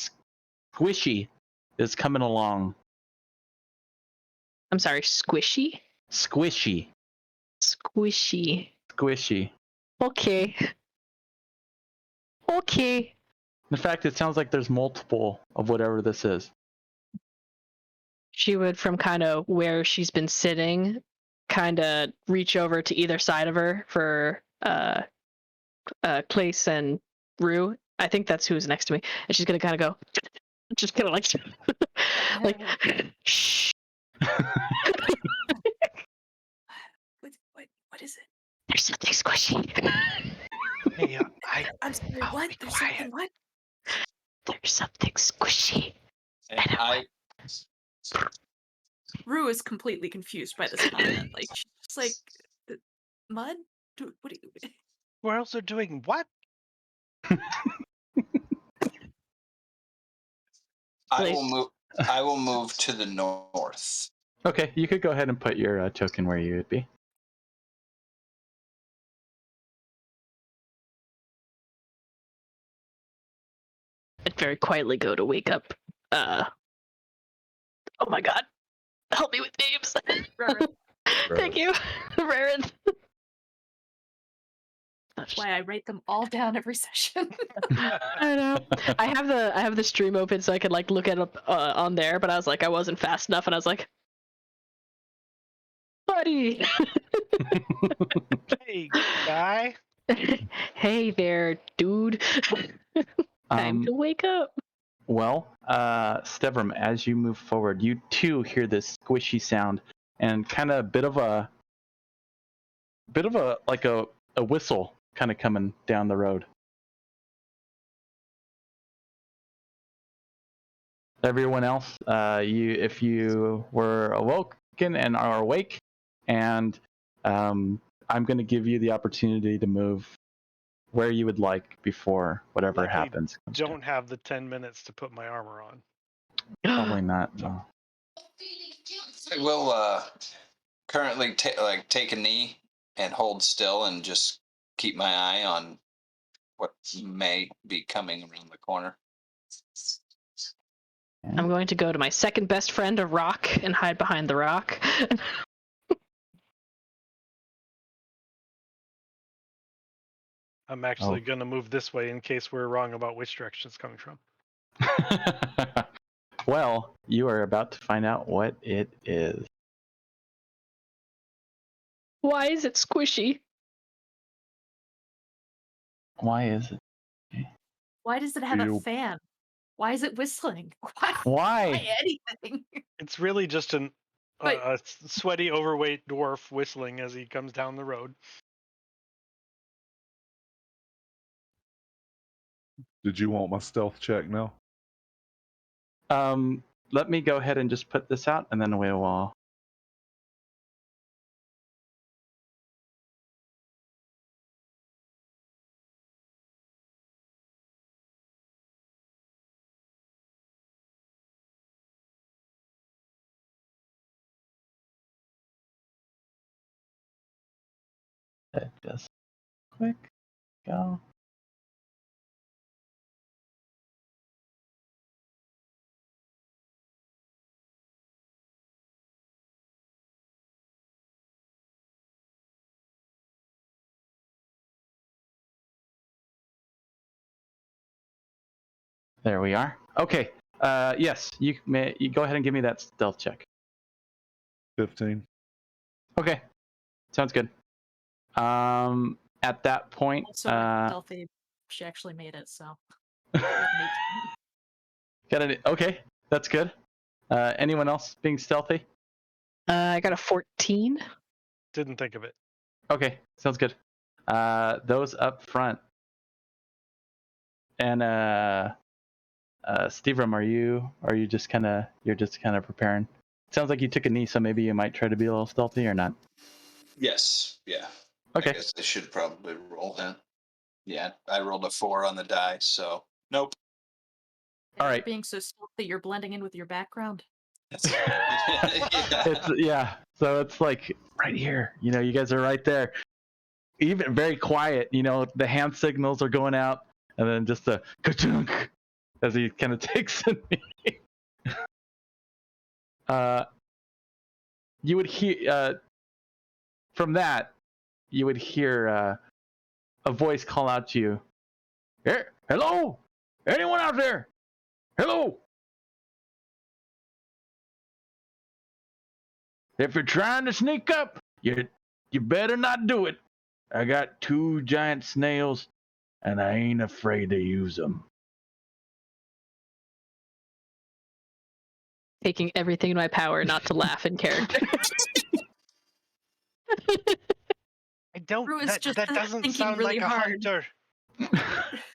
squishy is coming along. I'm sorry, squishy? Squishy. Squishy. Squishy. Okay. Okay. In fact, it sounds like there's multiple of whatever this is. She would, from kind of where she's been sitting, kind of reach over to either side of her for Clace and Rue. I think that's who's next to me. And she's going to kind of go, just kind of like, shh. What is it? There's something squishy. Hey, I'm sorry, I'll what? be There's quiet. something what? There's something squishy. And Rue is completely confused by this comment. Like she's just like, mud? What do you? Squirrels are doing what? I will move to the north. Okay, you could go ahead and put your token where you would be. I'd very quietly go to wake up. Oh my god. Help me with names. Thank you, Raren. That's why I write them all down every session. I know. I have the stream open so I could like look it up on there, but I was like I wasn't fast enough, and I was like, buddy. Hey, guy. Hey there, dude. Time to wake up. Well, Stevram, as you move forward, you too hear this squishy sound and kind of a bit of a bit of a whistle kind of coming down the road. Everyone else, if you were awoken and are awake, and I'm going to give you the opportunity to move where you would like before whatever Luckily, happens. Don't have the 10 minutes to put my armor on. Probably not. No. I will currently take a knee and hold still and just keep my eye on what may be coming around the corner. I'm going to go to my second best friend, a rock, and hide behind the rock. I'm actually going to move this way in case we're wrong about which direction it's coming from. Well, you are about to find out what it is. Why is it squishy? Why is it? Why does it have a You- fan? Why is it whistling? Why Why? anything? It's really just a sweaty, overweight dwarf whistling as he comes down the road. Did you want my stealth check now? Let me go ahead and just put this out, and then we will. Just quick go. There we are. Okay. Yes, you go ahead and give me that stealth check. 15. Okay. Sounds good. At that point, Also, stealthy. She actually made it, so. okay, that's good. Anyone else being stealthy? I got a 14. Didn't think of it. Okay, sounds good. Those up front. And Steveram, are you just kind of preparing? Sounds like you took a knee, so maybe you might try to be a little stealthy or not. Yes, yeah. Okay. I guess I should probably roll then. Yeah, I rolled a 4 on the die, so nope. All right. Being so stealthy, you're blending in with your background. Yeah. So it's like right here. You guys are right there. Even very quiet. The hand signals are going out, and then just a ka-chunk as he kind of takes a knee. You would hear from that. You would hear a voice call out to you. Hey, hello? Anyone out there? Hello? If you're trying to sneak up, you better not do it. I got 2 giant snails, and I ain't afraid to use them. Taking everything in my power not to laugh in character. I don't. Rue is That, just that doesn't thinking sound really like a hard. hunter.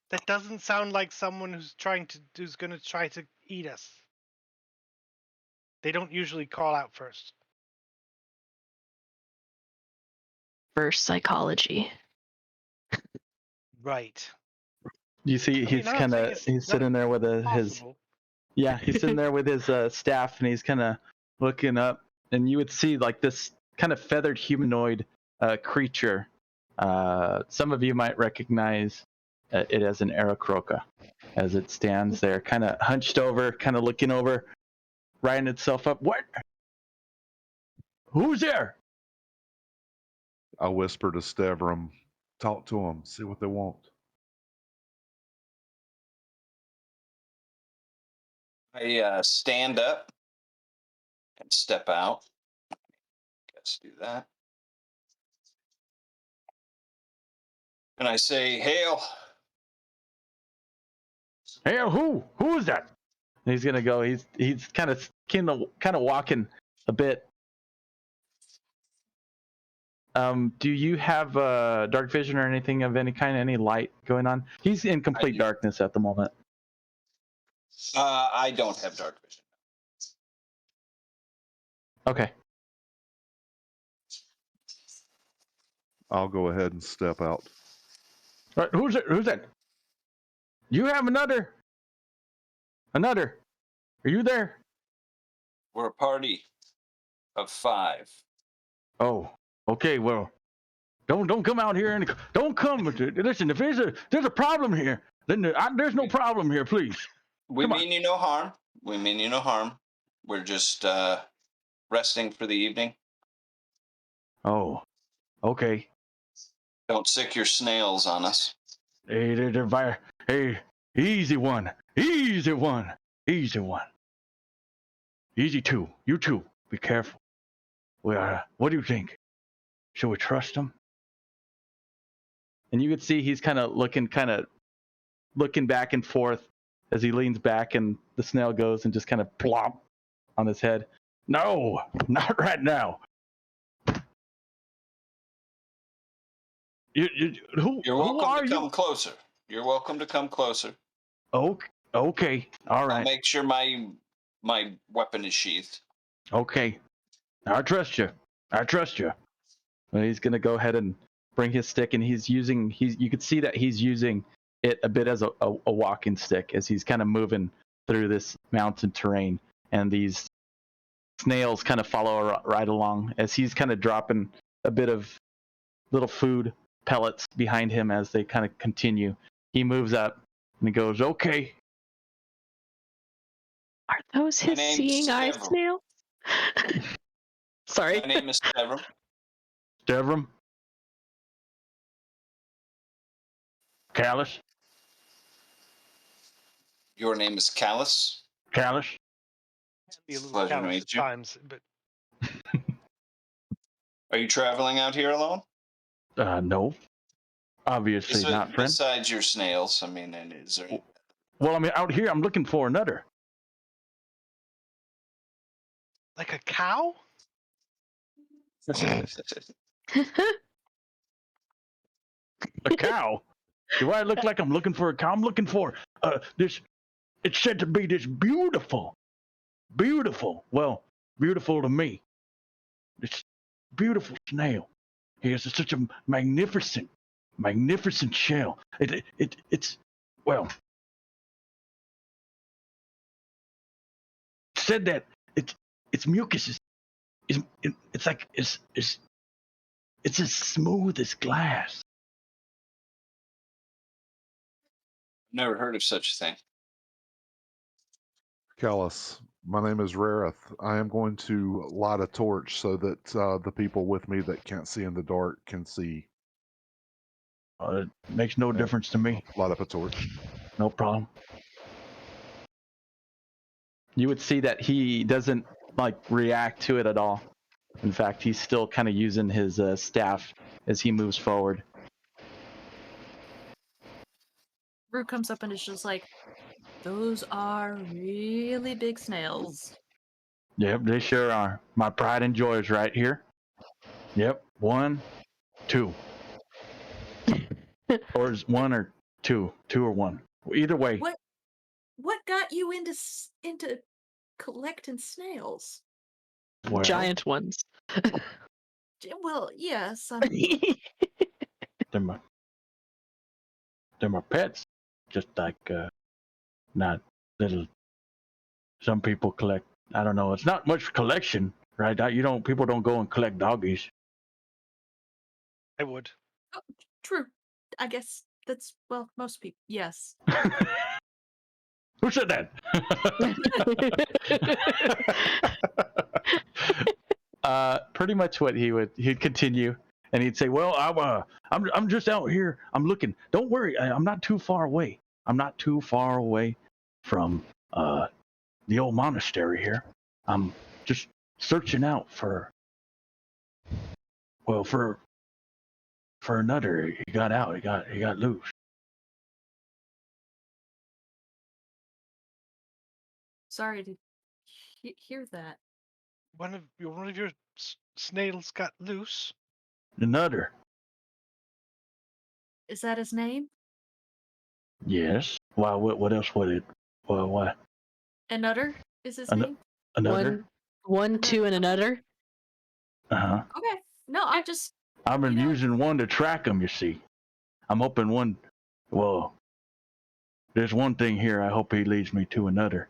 That doesn't sound like someone who's going to try to eat us. They don't usually call out first. Reverse psychology. Right. You see, he's sitting there with his he's sitting there with his staff, and he's kind of looking up, and you would see like this kind of feathered humanoid creature. Some of you might recognize it as an Aarakocra, as it stands there, kind of hunched over, kind of looking over, riding itself up. What? Who's there? I whisper to Steveram, talk to them, see what they want. I stand up and step out. Let's do that. And I say, hail. Hey, who? Who is that? And he's gonna go. He's kind of walking a bit. Do you have dark vision or anything of any kind, any light going on? He's in complete do. darkness at the moment. I don't have dark vision. Okay. I'll go ahead and step out. Right, who's it? Who's that? You have another. Another. Are you there? We're a party of 5. Oh. Okay. Well, don't come out here and don't come. Listen, if there's a problem here, then there's no problem here. Please. We Come on. mean you no harm. We mean you no harm. We're just resting for the evening. Oh. Okay. Don't sick your snails on us. Hey, easy one. Easy one. Easy one. Easy two. You two. Be careful. What do you think? Should we trust him? And you can see he's kind of looking back and forth as he leans back, and the snail goes and just kind of plop on his head. No, not right now. You're You're who welcome are to you? come closer. You're welcome to come closer. Okay, all I'll right. make sure my weapon is sheathed. Okay, I trust you. I trust you. And he's gonna go ahead and bring his stick, and you could see that he's using it a bit as a walking stick as he's kind of moving through this mountain terrain, and these snails kind of follow right along as he's kind of dropping a bit of little food pellets behind him as they kind of continue. He moves up and he goes, okay. Are those My his name's seeing eye Several. snails? Sorry. My name is Severum. Devram? Callus? Your name is Callus. Callus? Be a little Pleasure to callous meet at you. times, but Are you traveling out here alone? No. Obviously not, friend. Besides your snails, I mean, and is there? Well, I mean, out here I'm looking for another. like a cow? A cow? Do I look like I'm looking for a cow? I'm looking for this. It's said to be this beautiful. Well, beautiful to me. This beautiful snail. He has such a magnificent shell. It's well. Said that its mucus it's like it's as smooth as glass. Never heard of such a thing. Callus, my name is Rareth. I am going to light a torch so that the people with me that can't see in the dark can see. It makes no difference to me. Light up a torch. No problem. You would see that he doesn't like react to it at all. In fact, he's still kind of using his staff as he moves forward. Rue comes up and is just like, those are really big snails. Yep, they sure are. My pride and joy is right here. Yep, 1, 2. Or is 1 or 2, 2 or 1. Either way. What got you into collecting snails? Well, Giant ones. Well, yes. they're my pets. Just like not little. Some people collect. I don't know. It's not much collection, right? People don't go and collect doggies. I would. Oh, true. I guess that's, well, most people. Yes. Who said that? Pretty much what he'd continue, and he'd say, "Well, I'm just out here. I'm looking. Don't worry. I'm not too far away. I'm not too far away from the old monastery here. I'm just searching out for another. He got out. He got loose." Sorry to hear that. One of your snails got loose. Another. Is that his name? Yes. Why? What else would it? Well, why? Another is his An- name? Another. One, two, and another. Uh-huh. Okay. No, I just I've been You know- using one to track him, you see. I'm hoping one. Well, there's one thing here. I hope he leads me to another.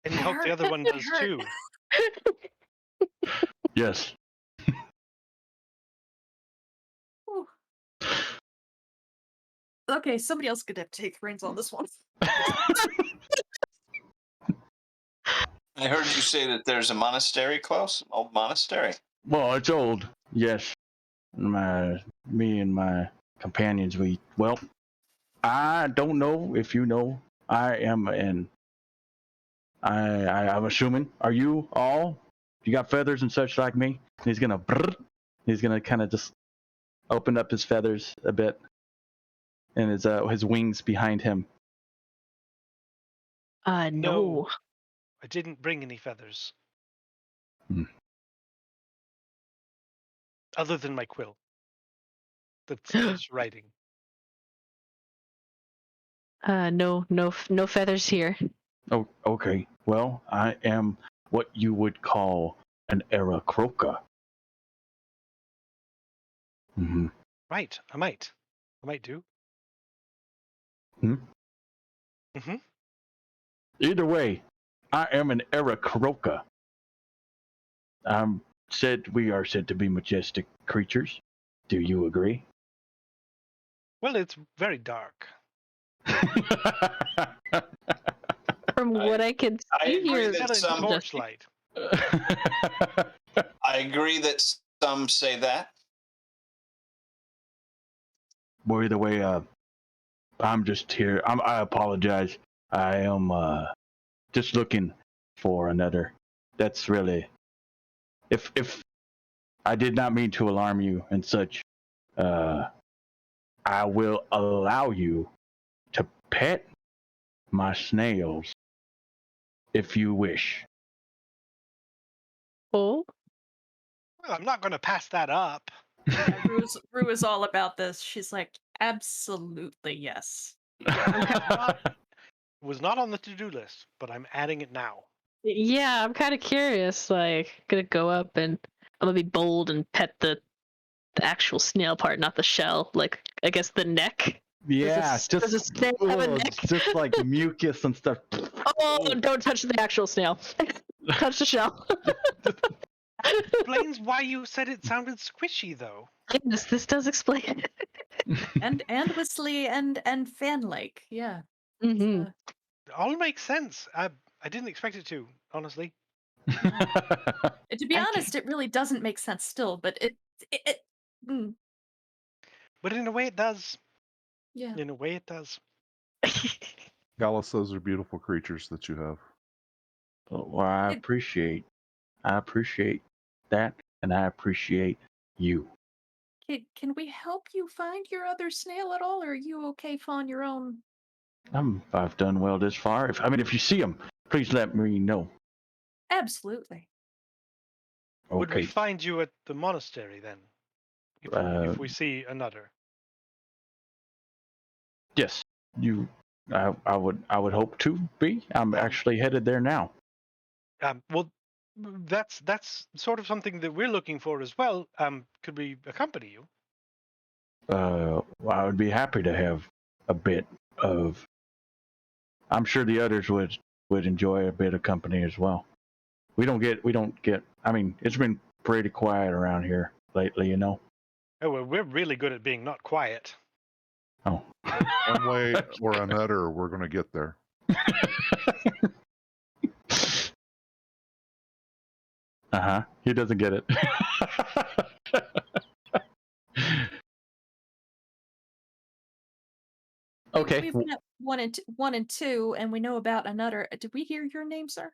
And you I hope the heard- other one I does heard- too. Yes. Whew. Okay, somebody else could have to take reins on this one. I heard you say that there's a monastery close, an old monastery. Well, it's old. Yes. Me and my companions, I don't know if you know. I'm assuming. Are you all? You got feathers and such like me? He's gonna kind of just open up his feathers a bit, and his wings behind him. No. I didn't bring any feathers. Hmm. Other than my quill. That's writing. No feathers here. Oh, okay. Well, I am what you would call an Aarakocra. Mm-hmm. Right, I might do. Either way, I am an Aarakocra. We are said to be majestic creatures. Do you agree? Well, it's very dark. From what I can I see agree here, that Set some- in torchlight. I agree that some say that. Well, either way, I'm just here. I apologize. I am just looking for another. That's really, if I did not mean to alarm you and such. I will allow you to pet my snails if you wish. oh, Well, I'm not going to pass that up. Rue is all about this. She's like, absolutely yes. Was not on the to-do list, but I'm adding it now. yeah, I'm kind of curious. Like, gonna go up and I'm gonna be bold and pet the actual snail part, not the shell. Like, I guess the neck. Yeah, does a snail have a neck? just like mucus and stuff. Oh, don't touch the actual snail. Touch the shell. Explains why you said it sounded squishy, though. Yes, this does explain. And whistly and fan-like. Yeah. Mm-hmm. It all makes sense. I didn't expect it to, honestly. To be Thank honest, it really doesn't make sense still, but mm, But in a way, it does. yeah. In a way, it does. Gallus, those are beautiful creatures that you have. Well, I appreciate that, and I appreciate you. Can we help you find your other snail at all, or are you okay on your own? I've done well this far. If you see them, please let me know. Absolutely. Would we Okay. find you at the monastery then? If we see another. Yes. I would hope to be. I'm actually headed there now. Well, that's sort of something that we're looking for as well. Could we accompany you? I would be happy to have a bit of. I'm sure the others would enjoy a bit of company as well. We don't get. I mean, it's been pretty quiet around here lately, you know. Oh, well, we're really good at being not quiet. Oh. One way or another, we're going to get there. He doesn't get it. Okay. We've met one and two, and we know about another. Did we hear your name, sir?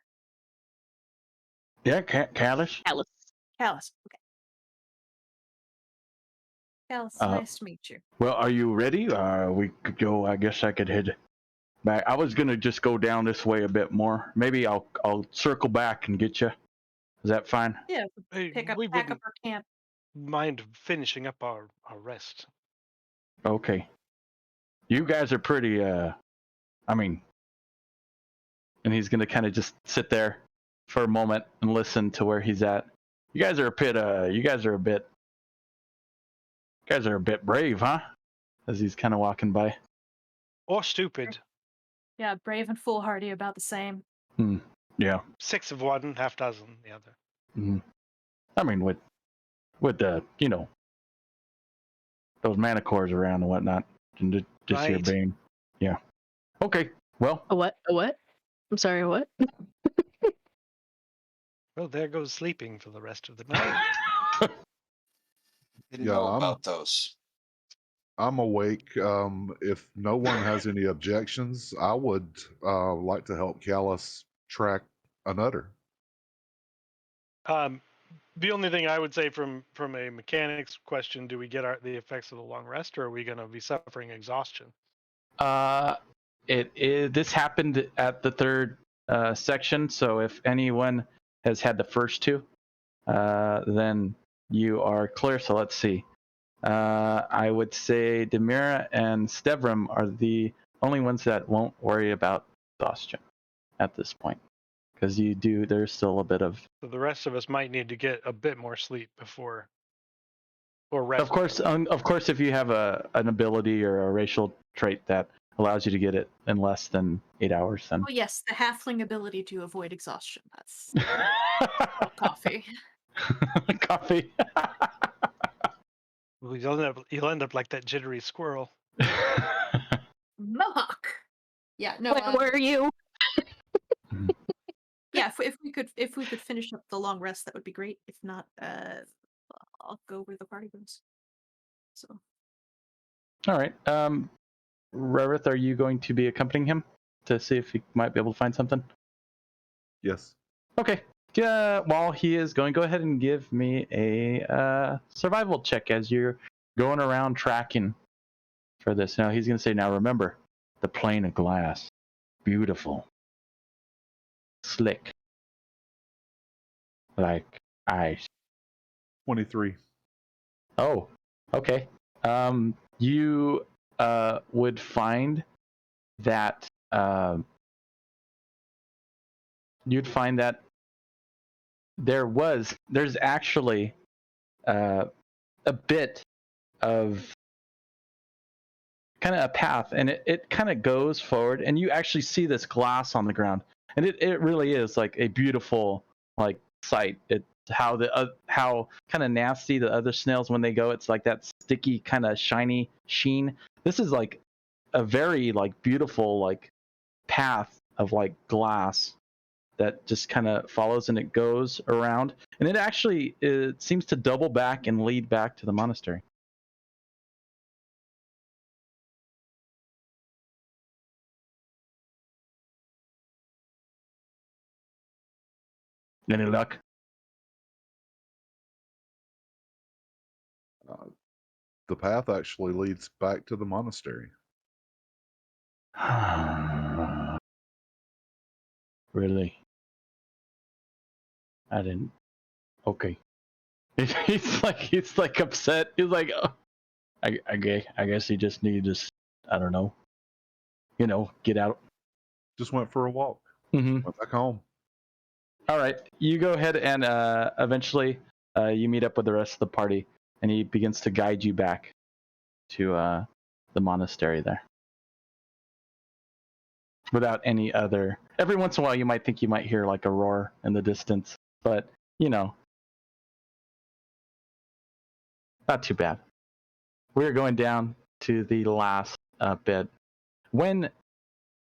Yeah, Callus. Alice. Callus. Okay. Callus, nice to meet you. Well, are you ready? We could go. I guess I could head back. I was gonna just go down this way a bit more. Maybe I'll circle back and get you. Is that fine? Yeah, Hey, pick up, we pack up wouldn't our camp. mind finishing up our rest. Okay. You guys are pretty, I mean, and he's going to kind of just sit there for a moment and listen to where he's at. You guys are a bit brave, huh? As he's kind of walking by. Or stupid. Yeah, brave and foolhardy about the same. Yeah. 6 of one, half dozen the other. Mm. I mean, with the, those manticores around and whatnot, and just your Right. bane. Yeah. Okay. Well, A what? A what? I'm sorry, a what? Well, there goes sleeping for the rest of the night. Didn't Yeah, know about those. I'm awake. If no one has any objections, I would like to help Callus track another. The only thing I would say from a mechanics question, do we get the effects of the long rest, or are we going to be suffering exhaustion? this happened at the third section, so if anyone has had the first two, then you are clear. So let's see. I would say Demira and Stevrim are the only ones that won't worry about exhaustion at this point, because there's still a bit of. So the rest of us might need to get a bit more sleep before, or rest. Of course, if you have an ability or a racial trait that allows you to get it in less than 8 hours, then. Oh yes, the halfling ability to avoid exhaustion. That's coffee. Coffee. You'll end up like that jittery squirrel. Mohawk. Yeah, no. Where were you? Yeah, if we could finish up the long rest, that would be great. If not, I'll go where the party goes. So. All right. Rarith, are you going to be accompanying him to see if he might be able to find something? Yes. Okay. Yeah. While he is going, go ahead and give me a survival check as you're going around tracking for this. Now he's going to say, now remember, the plane of glass, beautiful, slick, like ice. 23. Oh, okay. You would find that there's actually a bit of kind of a path, and it kind of goes forward, and you actually see this glass on the ground, and it really is like a beautiful like sight. It how kind of nasty the other snails when they go, it's like that sticky kind of shiny sheen. This is like a very like beautiful like path of like glass that just kind of follows, and it goes around, and it seems to double back and lead back to the monastery. Any luck? The path actually leads back to the monastery. Really? I didn't. Okay. He's like upset. He's like, oh, I guess he just needed to, I don't know, get out. Just went for a walk. Mm-hmm. Went back home. All right, you go ahead and eventually you meet up with the rest of the party, and he begins to guide you back to the monastery there. Without any other, every once in a while you might think you might hear like a roar in the distance, but not too bad. We're going down to the last bit. When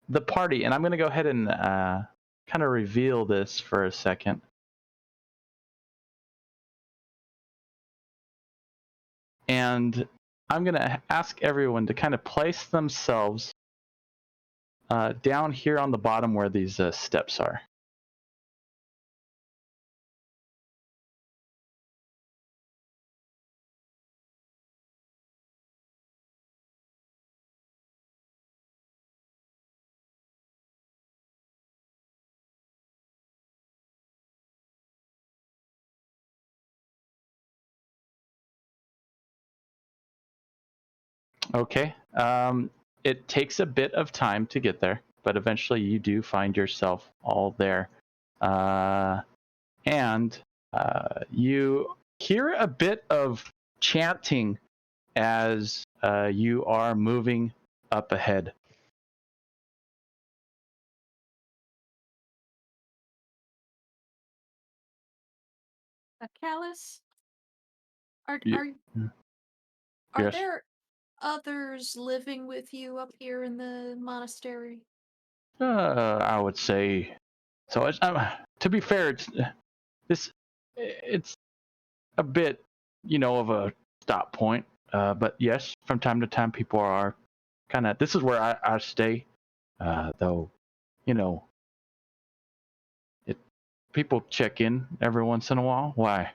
the party, and I'm going to go ahead and kind of reveal this for a second. And I'm going to ask everyone to kind of place themselves down here on the bottom where these steps are. Okay. It takes a bit of time to get there, but eventually you do find yourself all there. And you hear a bit of chanting as you are moving up ahead. Callus, are You- are Mm. are Yes. there others living with you up here in the monastery? I would say so. To be fair, it's a bit, of a stop point. But yes, from time to time, people are kind of. This is where I stay, though. You know, it people check in every once in a while. Why?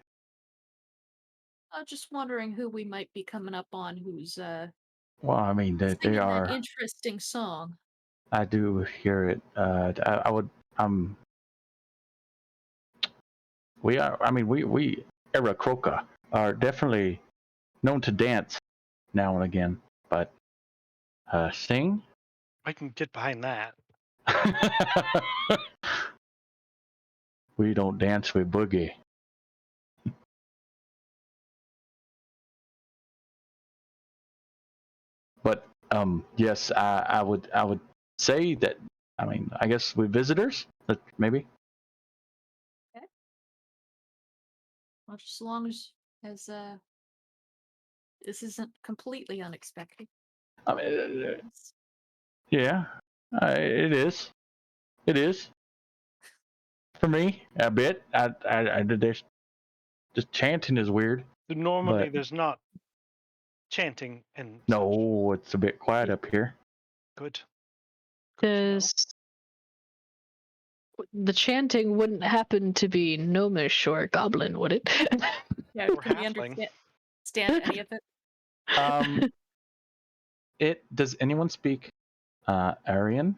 I'm just wondering who we might be coming up on who's Well, I mean, they singing that are. interesting song. I do hear it. I would. We are. I mean, we Era Croca are definitely known to dance now and again, but sing. I can get behind that. We don't dance, we boogie. But yes, I would say that. I mean, I guess we visitors, but maybe. Well, just as long as this isn't completely unexpected. I mean, yeah, it is. It is for me a bit. I did this. Just chanting is weird. Normally, But- there's not chanting and No, it's a bit quiet up here. good. Does the chanting wouldn't happen to be gnomish or goblin, would it? Yeah, Or can we halfling. understand any of it? Does anyone speak Aryan?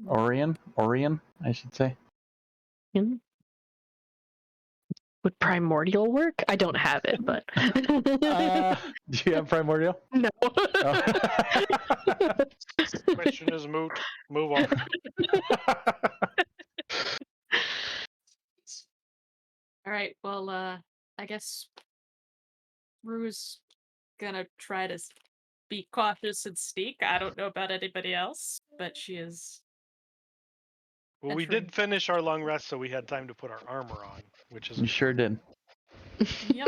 Orion, I should say. Would primordial work? I don't have it, but Do you have primordial? no. Question is moot. Move on. All right. Well, I guess Rue's gonna try to be cautious and sneak. I don't know about anybody else, but she is. Well, we Entering. did finish our long rest, so we had time to put our armor on, which is You sure did. Yep.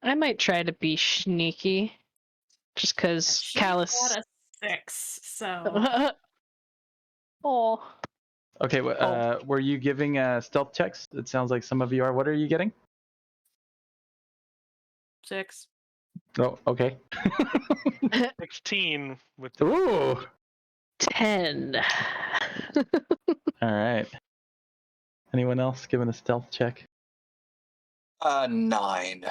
I might try to be sneaky, just because She Callus. got a 6, so Oh. Okay, were you giving stealth checks? It sounds like some of you are. What are you getting? 6. Oh, okay. 16 with the Ooh. 10. All right. Anyone else giving a stealth check? 9.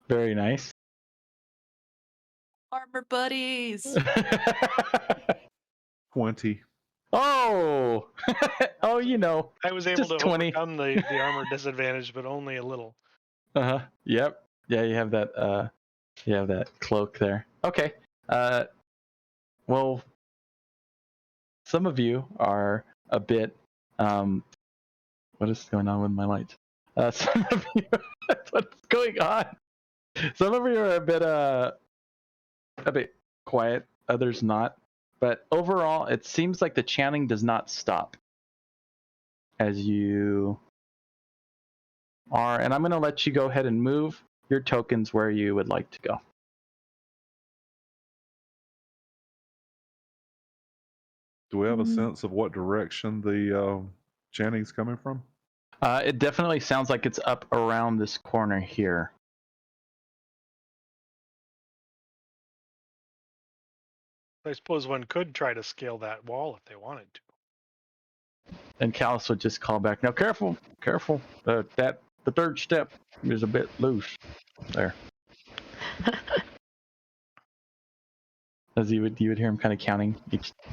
Very nice. Armor buddies. 20. Oh. Oh, I was able just to 20. overcome the armor disadvantage, but only a little. Uh-huh. Yep. Yeah, you have that cloak there. Okay. Well, some of you are a bit what is going on with my lights? Some of you what's going on? Some of you are a bit quiet, others not. But overall, it seems like the chanting does not stop as you are. And I'm going to let you go ahead and move your tokens where you would like to go. Do we have a sense of what direction the chanting's coming from? It definitely sounds like it's up around this corner here. I suppose one could try to scale that wall if they wanted to. And Callus would just call back, now careful. The third step is a bit loose there. As you would hear him kind of counting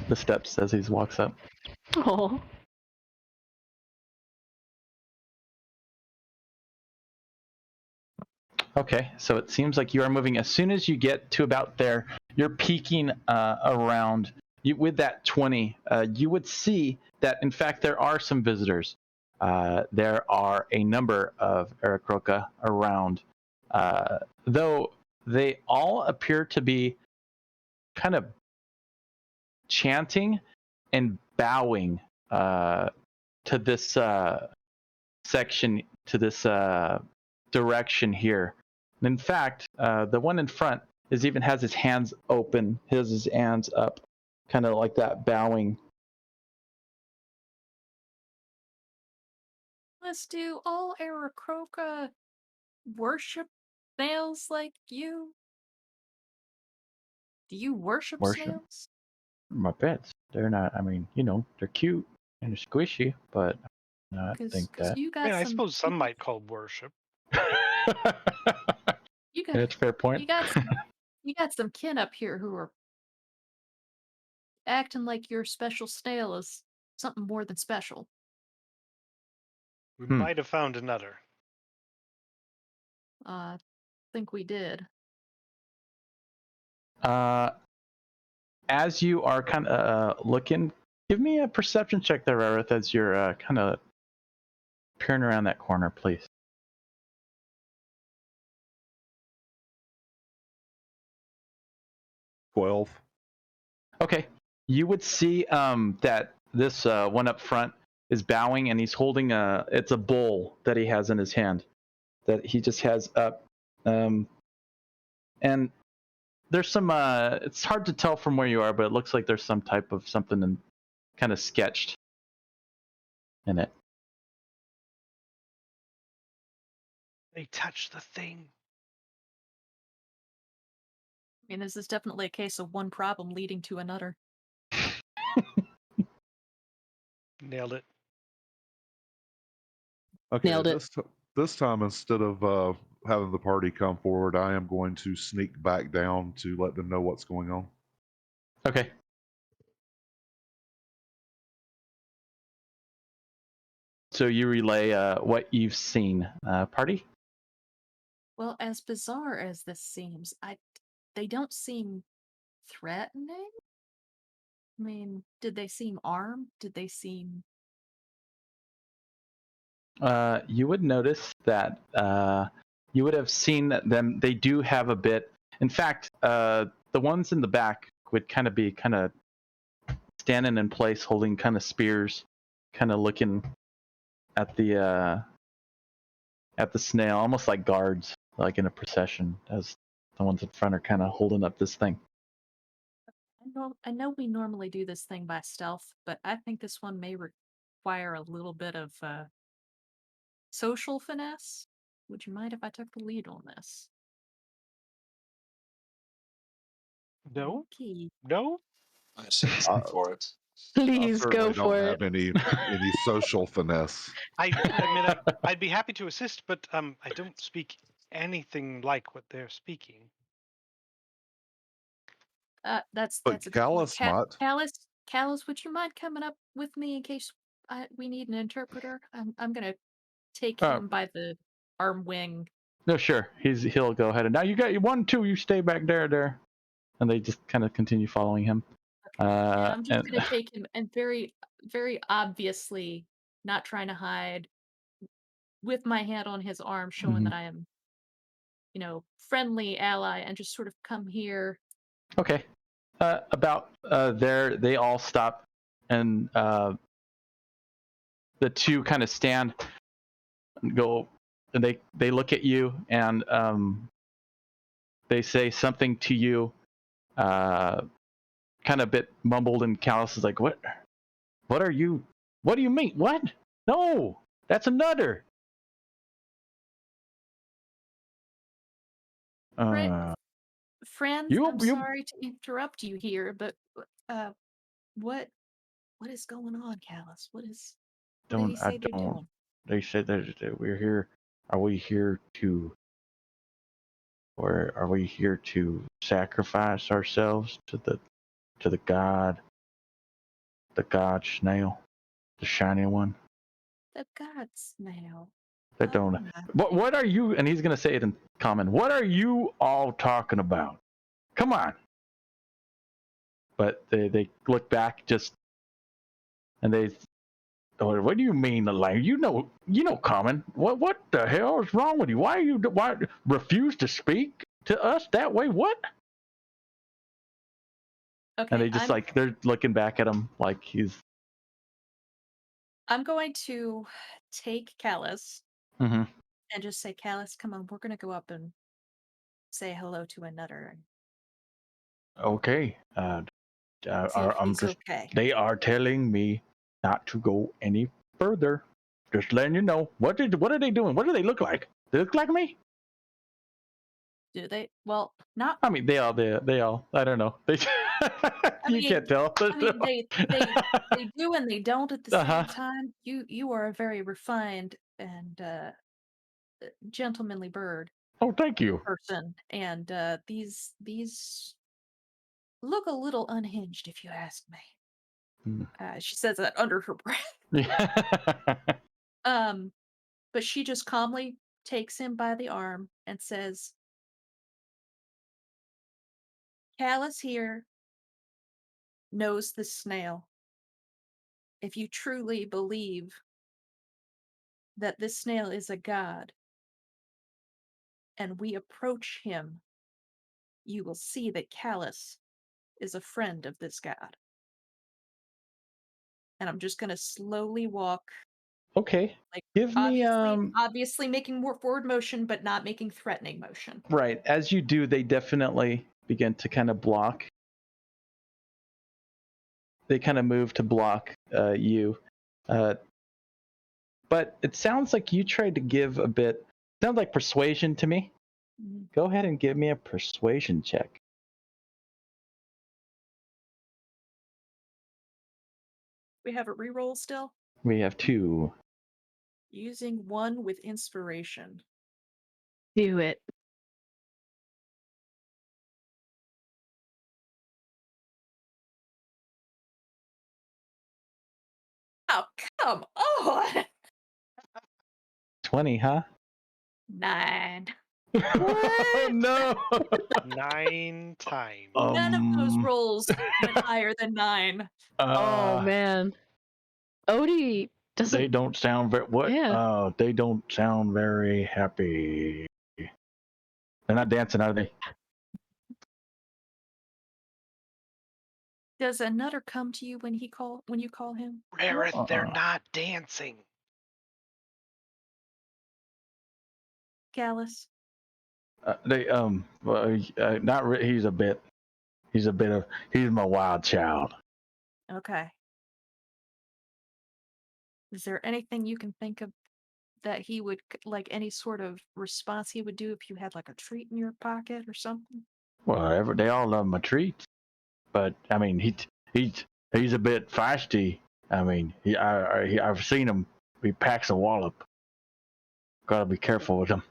the steps as he walks up. Oh. Okay, so it seems like you are moving. As soon as you get to about there, you're peeking around. With that 20, you would see that, in fact, there are some visitors. There are a number of Aarakocra around, though they all appear to be kind of chanting and bowing to this section, to this direction here. And in fact, the one in front even has his hands open, his hands up, kind of like that, bowing. Let's do all Aarakocra worship snails like you. Do you worship Worship? snails? My pets. They're not. I mean, they're cute and they're squishy, but I don't Because think that. you I mean, got I some. suppose some might call worship. You got. That's a fair point. You got some. You got some kin up here who are acting like your special snail is something more than special. We Hmm. might have found another. I think we did. As you are kind of looking, give me a perception check there, Rarith, as you're kind of peering around that corner, please. 12. Okay. You would see that this one up front is bowing, and he's holding it's a bowl that he has in his hand that he just has up. And there's some, it's hard to tell from where you are, but it looks like there's some type of something kind of sketched in it. They touched the thing. I mean, this is definitely a case of one problem leading to another. Nailed it. Okay, Nailed it. this time, instead of having the party come forward, I am going to sneak back down to let them know what's going on. Okay. So you relay what you've seen, party? Well, as bizarre as this seems, they don't seem threatening. I mean, did they seem armed? Did they seem... You would notice that you would have seen that them. They do have a bit. In fact, the ones in the back would kind of be standing in place, holding kind of spears, kind of looking at the snail, almost like guards, like in a procession, as the ones in front are kind of holding up this thing. I know we normally do this thing by stealth, but I think this one may require a little bit of social finesse. Would you mind if I took the lead on this? No? Okay. No? I say I, for it. I Please go certainly for don't it. have any social finesse. I mean, I'd be happy to assist, but I don't speak anything like what they're speaking. That's But a good point. Callus might. Callus, would you mind coming up with me in case we need an interpreter? I'm gonna take him by the arm wing. No, sure. He'll go ahead and now you got your 1, 2. You stay back there, and they just kind of continue following him. And I'm just gonna take him and very, very obviously not trying to hide, with my hand on his arm, showing that I am, friendly ally, and just sort of come here. Okay. About there, they all stop, and the two kind of stand and go, and they look at you, and they say something to you, kind of a bit mumbled, and Callus is like, "What are you? What do you mean? What? No, that's a nutter." Friends, I'm sorry to interrupt you here, but what is going on, Callus? What did he say they're doing? They said that we're here. Are we here to, or are we here to sacrifice ourselves to the god snail, the shiny one? The god snail. They don't. What are you? And he's gonna say it in common. What are you all talking about? Come on. But they look back just, and they. Oh, what do you mean the language? You know common. What the hell is wrong with you? Why refuse to speak to us that way? What? Okay, And they just they're looking back at him like he's. I'm going to take Callus Mm-hmm. and just say, Callus, come on, we're gonna go up and say hello to a nutter and Okay. see if I'm he's just. okay. They are telling me not to go any further. Just letting you know. What are they doing? What do they look like? They look like me? Do they? Well, not. I mean, they all. I don't know. They. You can't tell. I mean, they do and they don't at the Uh-huh. same time. You are a very refined and gentlemanly bird Oh, thank you. person, and these look a little unhinged, if you ask me. She says that under her breath. Yeah. But she just calmly takes him by the arm and says, Callus here knows the snail. If you truly believe that this snail is a god, and we approach him, you will see that Callus is a friend of this god. And I'm just gonna slowly walk, Okay. like Give me obviously making more forward motion, but not making threatening motion. right. As you do, they definitely begin to kind of block. They kind of move to block you. But it sounds like you tried to give a bit. Sounds like persuasion to me. Mhm. Go ahead and give me a persuasion check. We have a reroll still. We have 2. Using 1 with inspiration. Do it. Oh, come on! 20, huh? 9. Oh no! 9 times. None of those rolls went higher than 9. Oh man. Odie doesn't. They don't sound very what? Yeah. They don't sound very happy. They're not dancing, are they? Does a nutter come to you when you call him? Rarith, they're not dancing. Gallus? They well, not he's a bit of he's my wild child. Okay. Is there anything you can think of that he would like any sort of response he would do if you had like a treat in your pocket or something? Well, they all love my treats, but I mean he's a bit feisty. I mean I've seen him. He packs a wallop. Gotta be careful with him.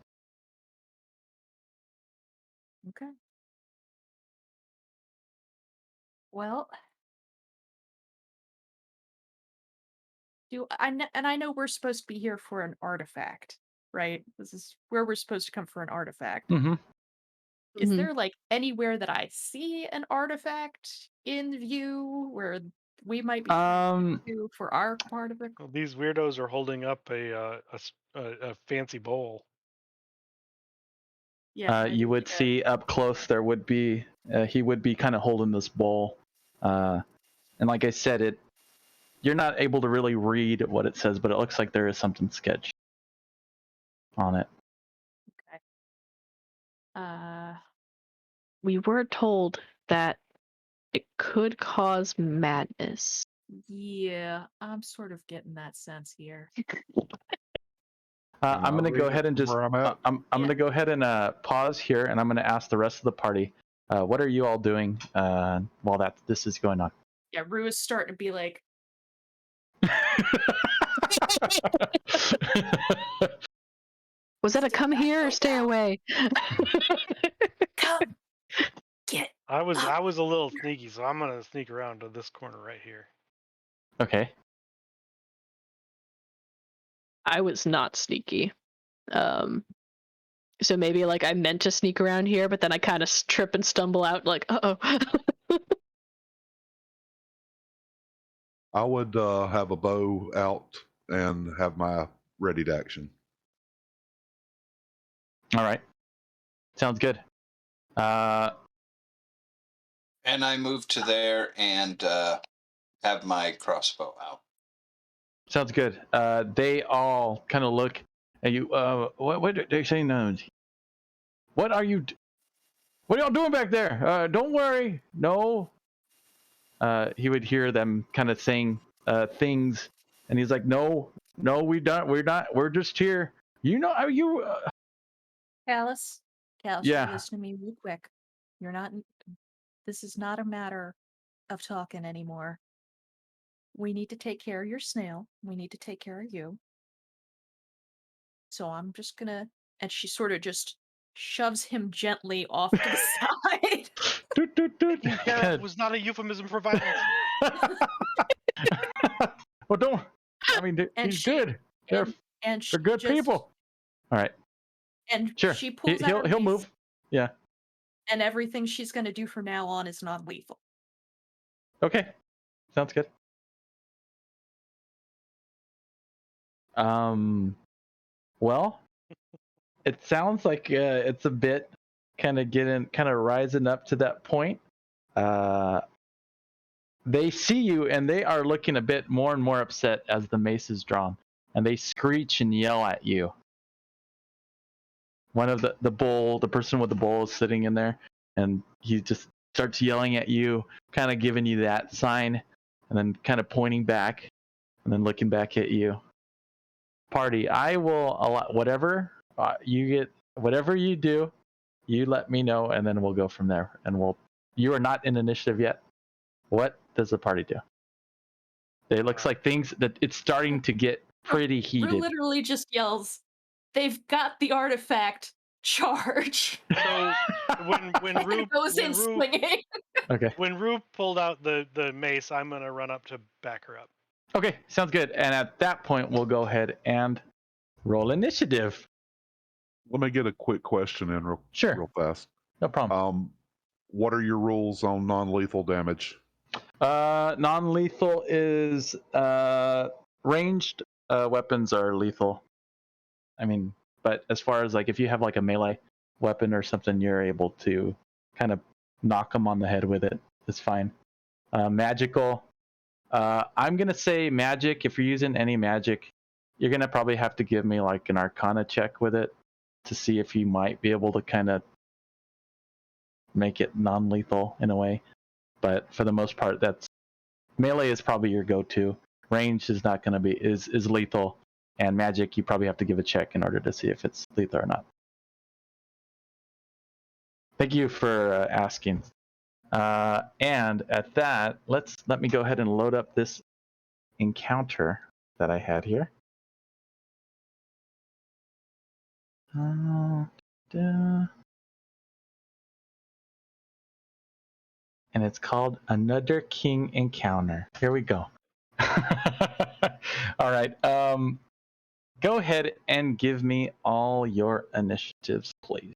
Okay. Well, I know we're supposed to be here for an artifact, right? This is where we're supposed to come for an artifact. Mm-hmm. Is Mhm. there like anywhere that I see an artifact in view where we might be to for our part of it? Well, these weirdos are holding up a fancy bowl. Yeah, You would see up close there would be he would be kind of holding this bowl, and like I said, you're not able to really read what it says, but it looks like there is something sketched on it. Okay. We were told that it could cause madness. Yeah, I'm sort of getting that sense here. Can I'm I going to go read it ahead and from just where I'm at? I'm going to go ahead and pause here, and I'm going to ask the rest of the party, what are you all doing while this is going on? Yeah, Rue is starting to be like, Was that a come here or stay away? come, get. I was a little sneaky, so I'm gonna sneak around to this corner right here. Okay. I was not sneaky. So maybe like I meant to sneak around here, but then I kind of trip and stumble out like, uh-oh. I would have a bow out and have my ready to action. All right. Sounds good. And I move to there and have my crossbow out. Sounds good. They all kind of look at you. What are they saying? What are you? What are y'all doing back there? Don't worry. No. He would hear them kind of saying things, and he's like, "No, no, we don't. We're not. We're just here. You know, are you? Callus, Yeah. you listen to me real quick. You're not. This is not a matter of talking anymore. We need to take care of your snail. We need to take care of you. So I'm just gonna. And she sort of just shoves him gently off to the side. Doot, doot, doot. Taking care of was not a euphemism for violence. Well, don't. I mean, And he's she- good. They're And she they're good just, people. All right. And Sure. she pulls out her He'll mace, move. Yeah. and everything she's gonna do from now on is non-lethal. Okay. Sounds good. Well, it sounds like it's a bit kind of rising up to that point. They see you and they are looking a bit more and more upset as the mace is drawn, and they screech and yell at you. One of the person with the bull is sitting in there, and he just starts yelling at you, kind of giving you that sign, and then kind of pointing back, and then looking back at you. Party, I will allow whatever you get, whatever you do, you let me know, and then we'll go from there. And you are not in initiative yet. What does the party do? It looks like things that it's starting to get pretty Rue heated. literally just yells, "They've got the artifact! Charge!" So when Rue goes in Rue swinging. Okay. when Rue pulled out the mace, I'm gonna run up to back her up. Okay, sounds good. And at that point, we'll go ahead and roll initiative. Let me get a quick question in real fast. No problem. What are your rules on non-lethal damage? Non-lethal is ranged weapons are lethal. I mean, but as far as like if you have like a melee weapon or something, you're able to kind of knock them on the head with it. It's fine. Magical. I'm gonna say magic. If you're using any magic, you're gonna probably have to give me like an Arcana check with it to see if you might be able to kind of make it non-lethal in a way. But for the most part, that's melee is probably your go-to. Range is not going to be is lethal, and magic you probably have to give a check in order to see if it's lethal or not. Thank you for asking. And at that, let me go ahead and load up this encounter that I had here. And it's called Another King Encounter. Here we go. All right. Go ahead and give me all your initiatives, please.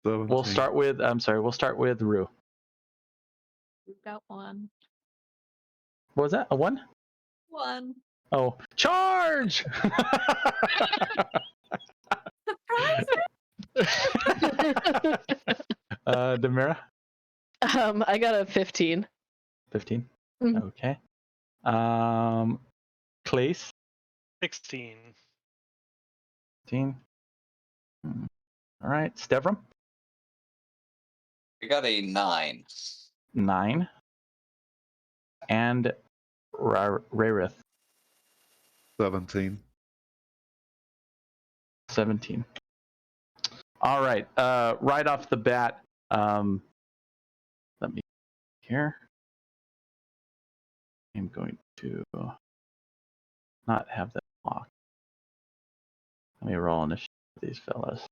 17. We'll start with Rue. We've got one. What was that? A 1? One. Oh, charge! Surprise! Demira? I got a 15. 15? Mhm. Okay. Clace? 16. 15. All right. Stevram? I got a 9. 9. And Rarith? 17. 17. All right. Right off the bat, let me here. I'm going to not have that locked. Let me roll initiative with these fellas.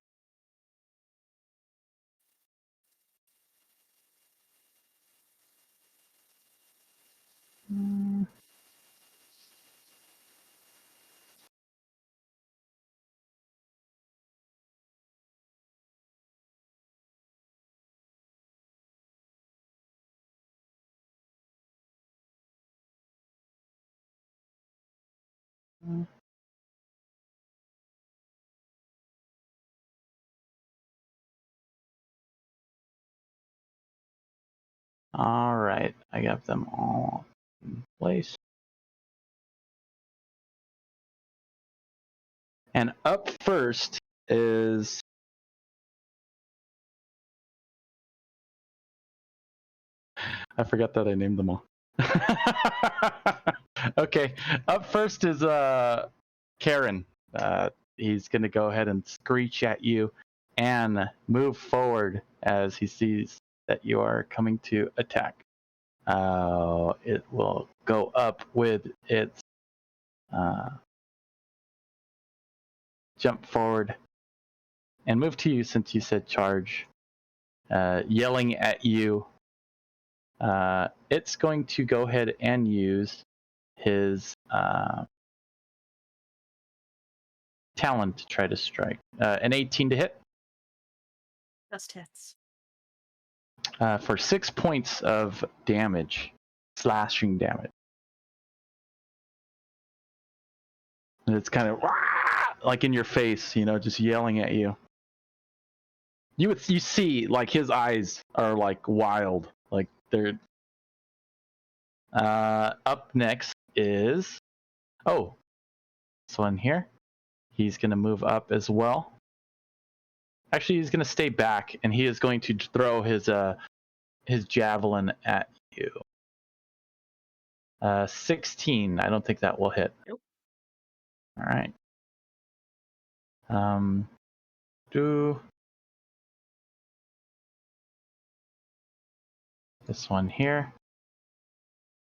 All right, I got them all in place. And up first is I forgot that I named them all. Okay, up first is Karen. He's gonna go ahead and screech at you and move forward as he sees that you are coming to attack. It will go up with its jump forward and move to you since you said charge. Yelling at you. It's going to go ahead and use his talon to try to strike. An 18 to hit Just hits. for 6 points of damage, slashing damage. And it's kind of like in your face, just yelling at you. You see, like his eyes are like wild, like they're. Up next is this one here. He's gonna move up as well. Actually, he's gonna stay back, and he is going to throw his javelin at you. 16. I don't think that will hit. Nope. All right. Do this one here.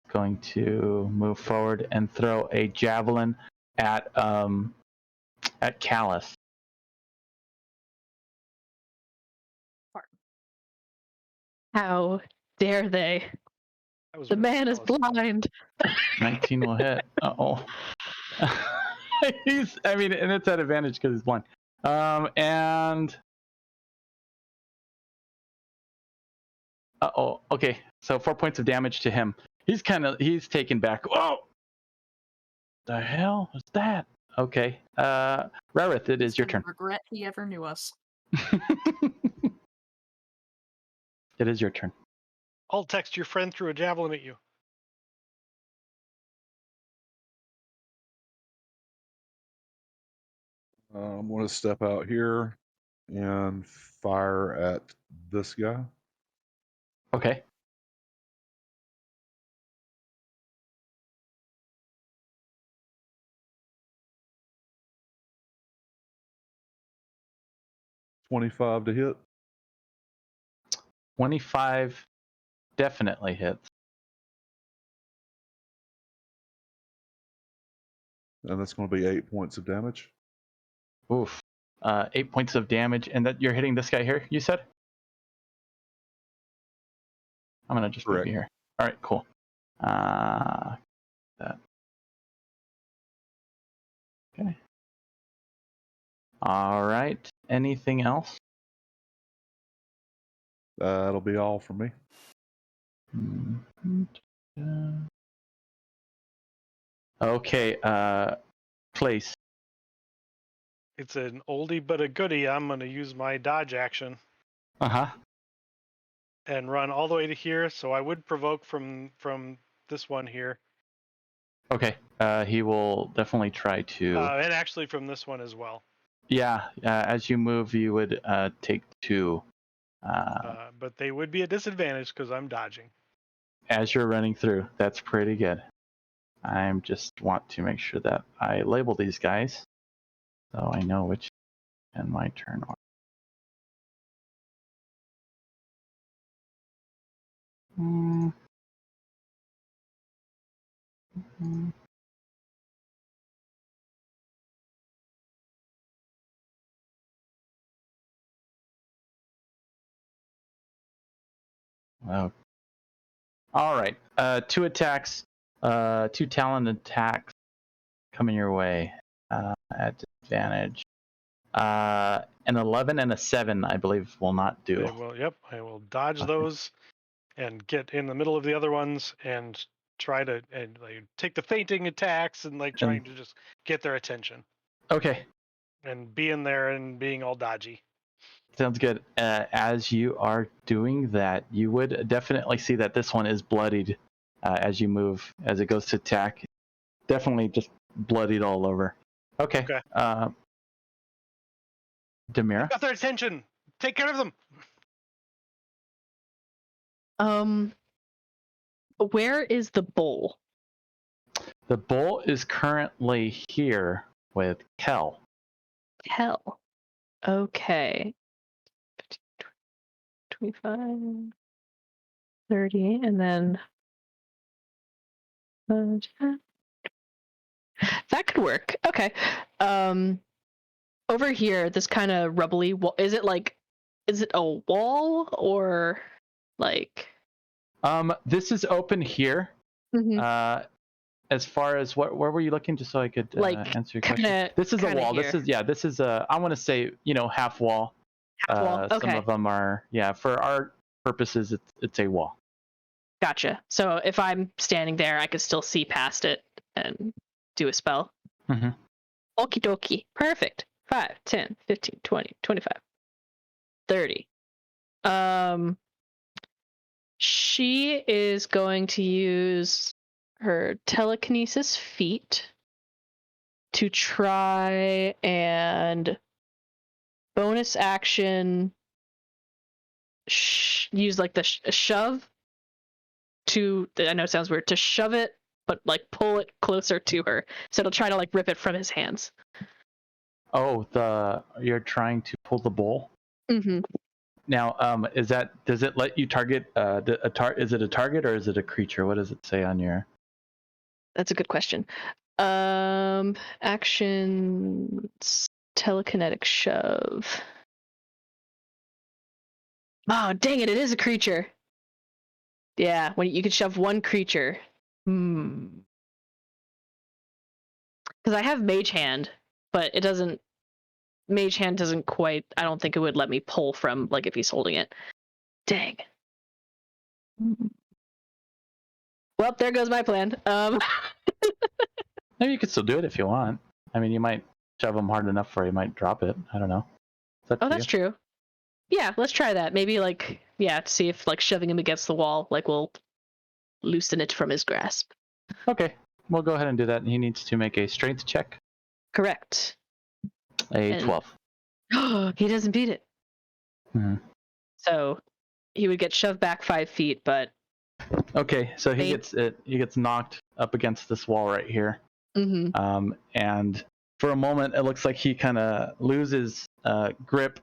Going to move forward and throw a javelin at Callus. How dare they? That was The really man is close. blind. 19 will hit. Uh-oh. And it's at advantage because he's blind. And okay. So 4 points of damage to him. He's taken back. Oh, the hell was that? Okay. Rarith, it is your turn. Regret he ever knew us. It is your turn. I'll text your friend through a javelin at you. I'm going to step out here and fire at this guy. Okay. $25 to hit. 25 definitely hits. And that's going to be 8 points of damage. Oof. 8 points of damage, and that you're hitting this guy here, you said? I'm going to just move you here. All right, cool. That. Okay. All right. Anything else? That'll be all from me. Okay. Place. It's an oldie but a goodie. I'm going to use my dodge action Uh-huh. and run all the way to here. So I would provoke from this one here. Okay. He will definitely try to. And actually from this one as well. Yeah. As you move, you would take 2. But they would be a disadvantage because I'm dodging. As you're running through. That's pretty good. I just want to make sure that I label these guys so I know which and my turn are. Oh. All right. 2 attacks, 2 talent attacks coming your way at disadvantage. An 11 and a 7, I believe, will not do. I will dodge those and get in the middle of the other ones and try to and like take the fainting attacks and like trying to just get their attention Okay, and being there and being all dodgy. sounds good. As you are doing that, you would definitely see that this one is bloodied as you move, as it goes to attack. Definitely just bloodied all over. Okay. Okay. Demira? Got their attention. Take care of them. Where is the bowl? The bull is currently here with Kel. Hell. Okay. 25, 30, and then that could work. Okay. Over here, this kind of rubbly wall. Is it a wall or like? This is open here. Mhm. As far as where were you looking, just so I could answer your question? This is a wall. Here. This is a, I want to say, half wall. Half wall. Okay. Some of them are, for our purposes, it's a wall. Gotcha. So if I'm standing there, I could still see past it and do a spell. Mm-hmm. Okie dokie. Perfect. 5, 10, 15, 20, 25, 30. She is going to use her telekinesis feat to try and bonus action use like the shove to, I know it sounds weird, to shove it, but like pull it closer to her. So it'll try to like rip it from his hands. Oh, you're trying to pull the bowl? Mm-hmm. Now, does it let you target is it a target or is it a creature? What does it say on your? That's a good question. Actions, telekinetic shove. Oh, dang it! It is a creature. Yeah, when you could shove one creature. Because I have Mage Hand, but it doesn't. Mage Hand doesn't quite. I don't think it would let me pull from like if he's holding it. Dang. Well, there goes my plan. Maybe you could still do it if you want. I mean, you might shove him hard enough where he might drop it. I don't know. Oh, that's true. Yeah, let's try that. Maybe to see if like shoving him against the wall will loosen it from his grasp. Okay, we'll go ahead and do that. He needs to make a strength check. Correct. 12. He doesn't beat it. Mm-hmm. So he would get shoved back 5 feet, but. Okay, so he gets knocked up against this wall right here. Mm-hmm. And for a moment, it looks like he kind of loses grip.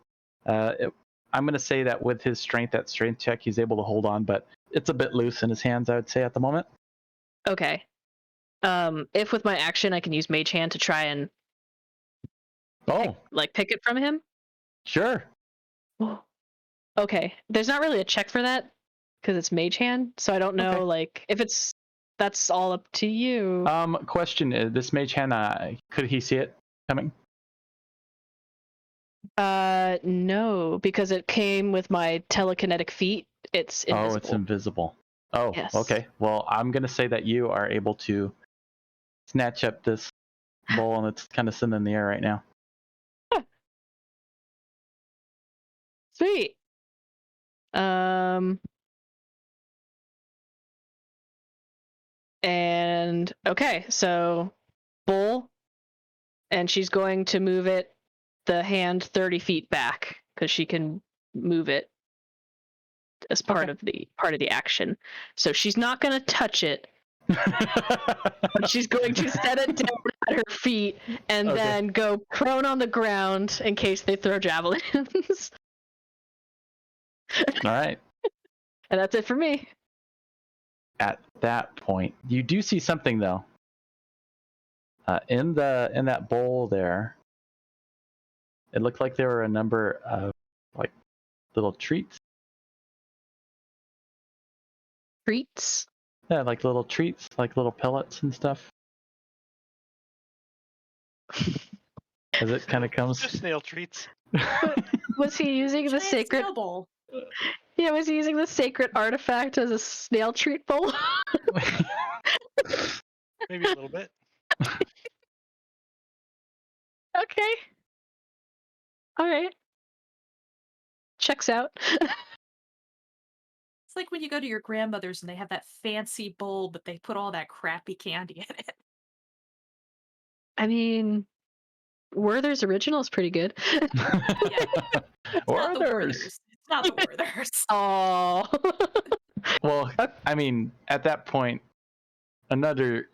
I'm going to say that with his strength check, he's able to hold on, but it's a bit loose in his hands, I would say, at the moment. Okay. If with my action I can use Mage Hand to try and pick it from him? Sure. Okay. There's not really a check for that because it's Mage Hand, so I don't know if that's all up to you. Question is, this Mage Hand, could he see it coming? No, because it came with my telekinetic feat. It's invisible. Oh, it's invisible. Oh, yes. Okay. Well, I'm going to say that you are able to snatch up this bowl, and it's kind of sitting in the air right now. Sweet. And okay, so bowl, and she's going to move the hand 30 feet back because she can move it as part of the action. So she's not going to touch it. But she's going to set it down at her feet and then go prone on the ground in case they throw javelins. All right. And that's it for me. At that point, you do see something though. In that bowl there, it looked like there were a number of like little treats. Treats? Yeah, like little treats, like little pellets and stuff. As it kind of comes. Just snail treats. Was he using the Giant sacred? snail bowl. Yeah, was he using the sacred artifact as a snail treat bowl? Maybe a little bit. Okay. All right. Checks out. It's like when you go to your grandmother's and they have that fancy bowl, but they put all that crappy candy in it. I mean, Werther's original is pretty good. It's not the Werther's. Werther's. It's not the Werther's. Oh. Well, I mean, at that point, another.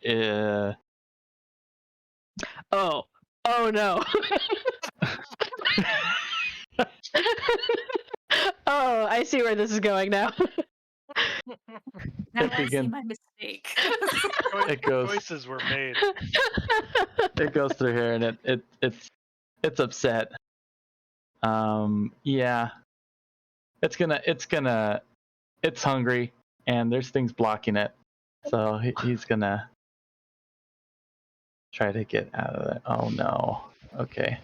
Oh. Oh no. Oh, I see where this is going now. Now It I see begin- my mistake. It goes. Choices were made. It goes through here, and it's upset. Yeah. It's hungry, and there's things blocking it, so he's gonna try to get out of it. Oh no. Okay.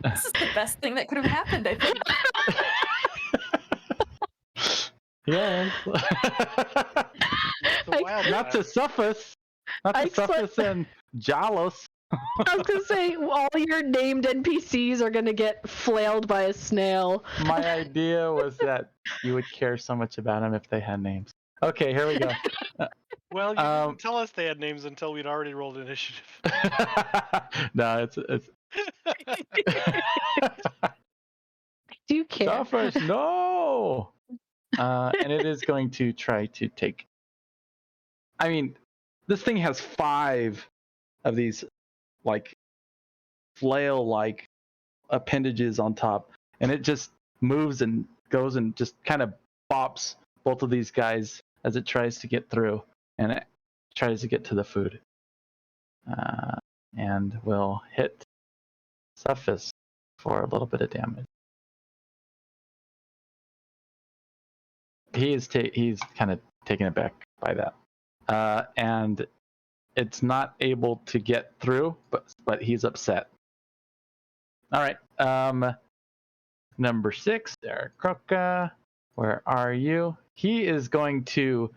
This is the best thing that could have happened, I think. Yes. It's a wild Not to time. Suffus. Not I to Suffus and Jalos. I was gonna say all your named NPCs are gonna get flailed by a snail. My idea was that you would care so much about them if they had names. Okay, here we go. Well, you didn't tell us they had names until we'd already rolled initiative. No, it's Do you care? Suffus, no. And it is going to try to take. I mean, this thing has 5 of these like flail-like appendages on top, and it just moves and goes and just kind of bops both of these guys as it tries to get through, and it tries to get to the food, and will hit Suffus for a little bit of damage. He's kind of taken aback by that, and it's not able to get through, but he's upset. All right, number 6, Eric Kroka, where are you? He is going to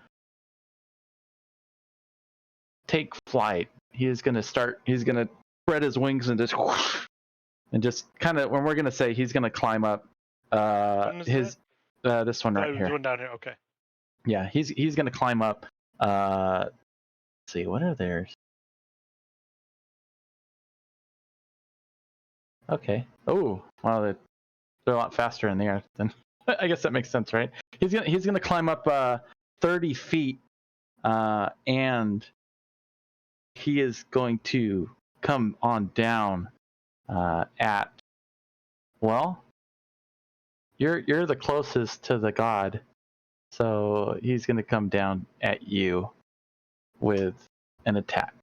take flight. He's going to spread his wings and just whoosh, and just kind of, when we're going to say he's going to climb up this one right The here. one down here. Okay. Yeah, he's going to climb up. Let's see, what are theirs? Okay. Oh, wow, they're a lot faster in the air than. I guess that makes sense, right? He's gonna climb up 30 feet, and he is going to come on down at. Well, you're the closest to the god, so he's gonna come down at you with an attack.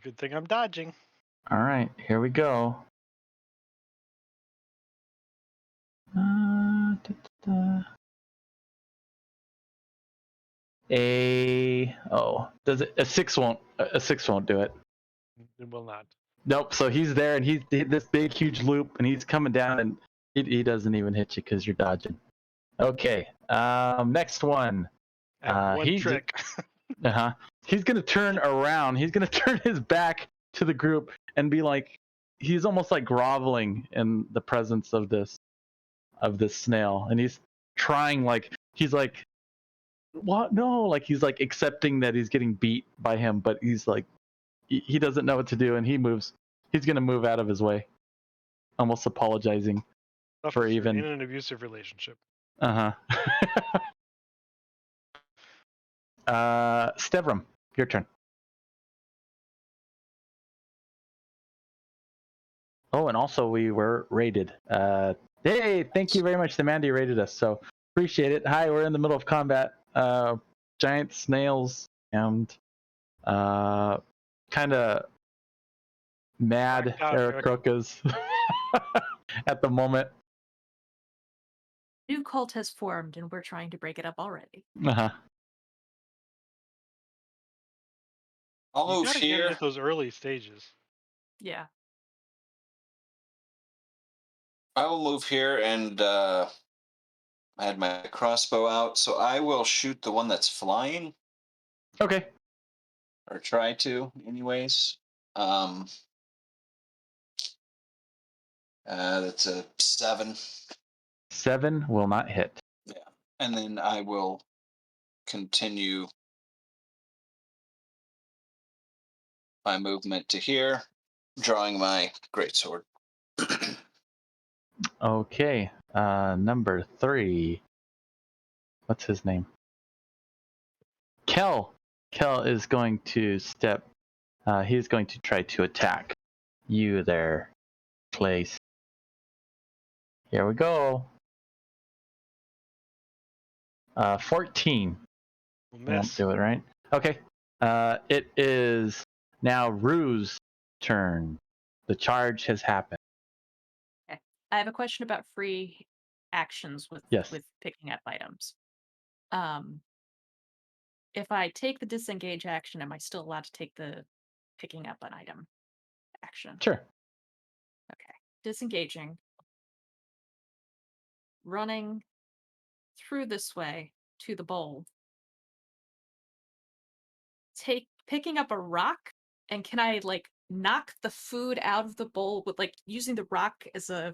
Good thing I'm dodging. All right, here we go. A 6 won't do it. It will not. Nope. So he's there, and he's this big huge loop, and he's coming down, and he doesn't even hit you because you're dodging. Okay. Next one. One trick. He's gonna turn around. He's gonna turn his back to the group and be like, he's almost like groveling in the presence of this snail, and he's trying, like, he's like, what? No, like, he's like accepting that he's getting beat by him, but he's like, he doesn't know what to do, and he's gonna move out of his way, almost apologizing for even in an abusive relationship. Stevram, your turn. Oh, and also we were raided. Hey, thank you very much to Mandy, who raided us, so appreciate it. Hi, we're in the middle of combat. Giant snails and kind of mad Eric Krokas at the moment. New cult has formed, and we're trying to break it up already. I'll You move gotta get it here. at those early stages. Yeah. I will move here and I had my crossbow out, so I will shoot the one that's flying, Okay. or try to, anyways. That's a 7. 7 will not hit. Yeah, and then I will continue my movement to here, drawing my greatsword. Okay. Number 3. What's his name? Kel. Kel is going to step. He's going to try to attack you there, Clace. Here we go. 14. We'll Won't miss. do it, right? Okay. It is now Rue's turn. The charge has happened. Okay. I have a question about free actions with Yes. picking up items. If I take the disengage action, am I still allowed to take the picking up an item action? Sure. Okay. Disengaging. Running through this way to the bowl. Picking up a rock, and can I like knock the food out of the bowl with like using the rock as a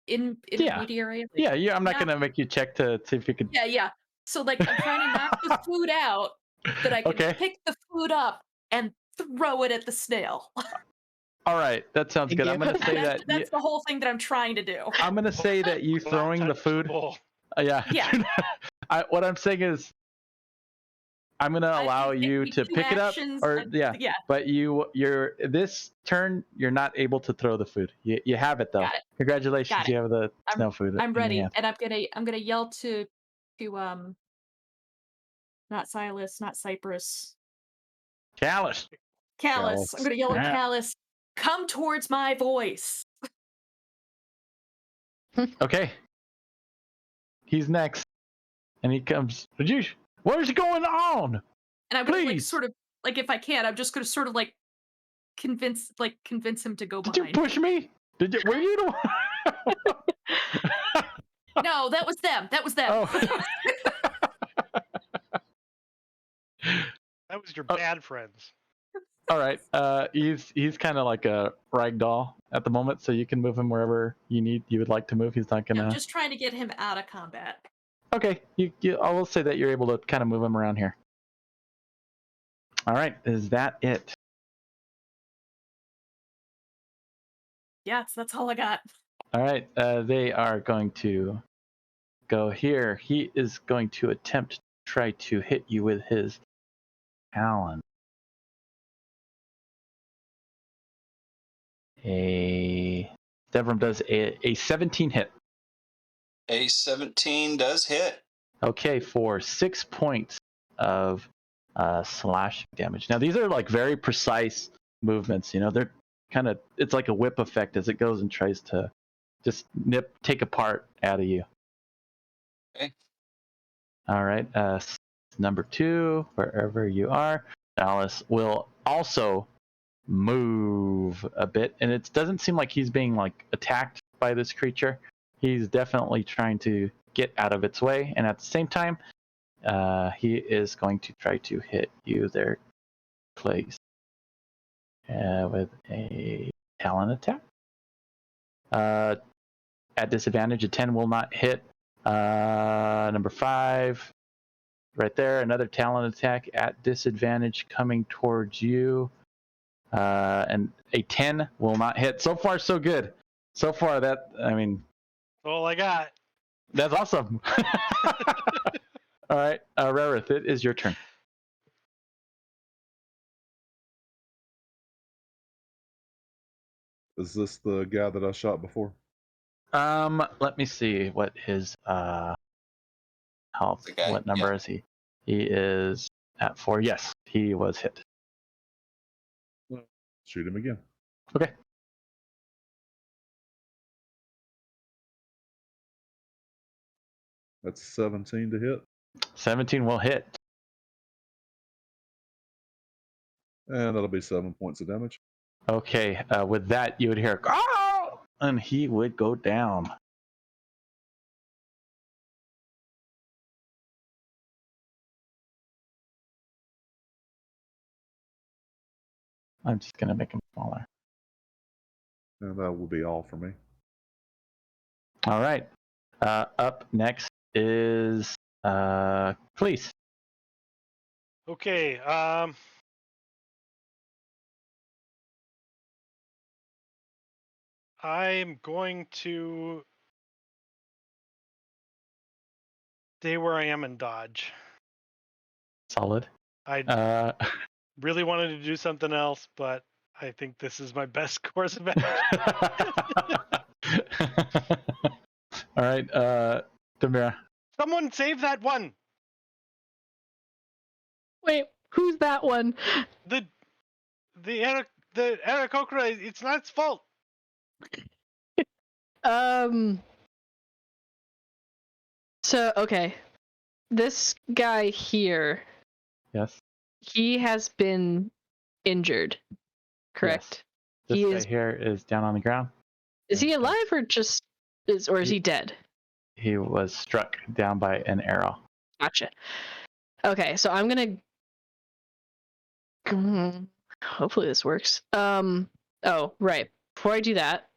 intermediary? Like, Yeah. I'm not knock- gonna make you check to see if you could. Yeah. So like I'm trying to knock the food out that I can Okay. pick the food up and throw it at the snail. All right. That sounds good. I'm gonna say that. That's the whole thing that I'm trying to do. I'm gonna say that you Do not throwing the touch food. bowl. Yeah. Yeah. What I'm saying is, I'm gonna allow It you can be to 2 pick it up, actions, or yeah. But you're this turn, you're not able to throw the food. You have it though. Got it. Congratulations, Got it. you have the snow food. I'm in your ready, hand. and I'm gonna yell to not Silas, not Cypress, Callus. Callus. I'm gonna yell at Yeah. Callus. Come towards my voice. Okay. He's next, and he comes. Rajesh, what is going on? And I'm gonna like Please. sort of like if I can, I'm just gonna sort of like convince him to go Did you behind. push me? Were you the one? No, that was them. That was them. Oh. That was your bad friends. All right. He's kind of like a rag doll at the moment, so you can move him wherever you would like to move. He's not gonna. I'm just trying to get him out of combat. Okay. I will say that you're able to kind of move him around here. All right. Is that it? Yes, that's all I got. All right. They are going to go here. He is going to attempt to try to hit you with his talon. Devram does a 17 hit. A 17 does hit. Okay, for 6 points of slashing damage. Now these are like very precise movements. They're kind of, it's like a whip effect as it goes and tries to just take a part out of you. Okay. All right, number 2, wherever you are, Alice will also move a bit, and it doesn't seem like he's being like attacked by this creature. He's definitely trying to get out of its way, and at the same time, he is going to try to hit you there, Clays, with a talon attack. At disadvantage, a 10 will not hit. Number 5, right there, another talon attack at disadvantage coming towards you. And a 10 will not hit. So far, so good. So far, All I got. that's awesome. All right, Rarith, it is your turn. Is this the guy that I shot before? Let me see what his health. The guy, What number yeah. is he? He is at 4. Yes, he was hit. Shoot him again. Okay. That's 17 to hit. 17 will hit. And that'll be 7 points of damage. Okay. With that, you would hear, "Oh!" and he would go down. I'm just gonna make him smaller. And that will be all for me. All right. Up next is Cleese. Okay. I'm going to stay where I am and dodge. Solid. I really wanted to do something else, but I think this is my best course of action. All right, Demira. Someone save that one. Wait, who's that one? The Aarakocra, it's not its fault. So okay, this guy here, Yes. he has been injured, correct? This He guy is. here is down on the ground. Is he alive or just is he dead? He was struck down by an arrow. Gotcha. Okay, so I'm gonna. Hopefully this works. Oh, right. Before I do that,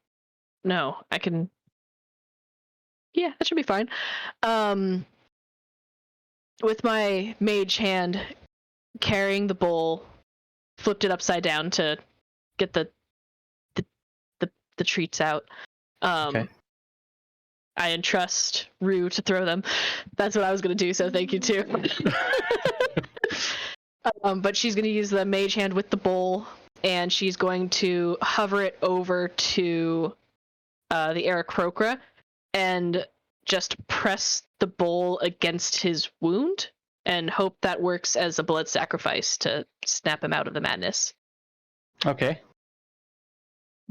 no, I can. Yeah, that should be fine. With my mage hand, carrying the bowl, flipped it upside down to get the treats out. Okay. I entrust Rue to throw them. That's what I was gonna do. So thank you too. But she's going to use the mage hand with the bowl, and she's going to hover it over to the Aarakocra and just press the bowl against his wound and hope that works as a blood sacrifice to snap him out of the madness. Okay.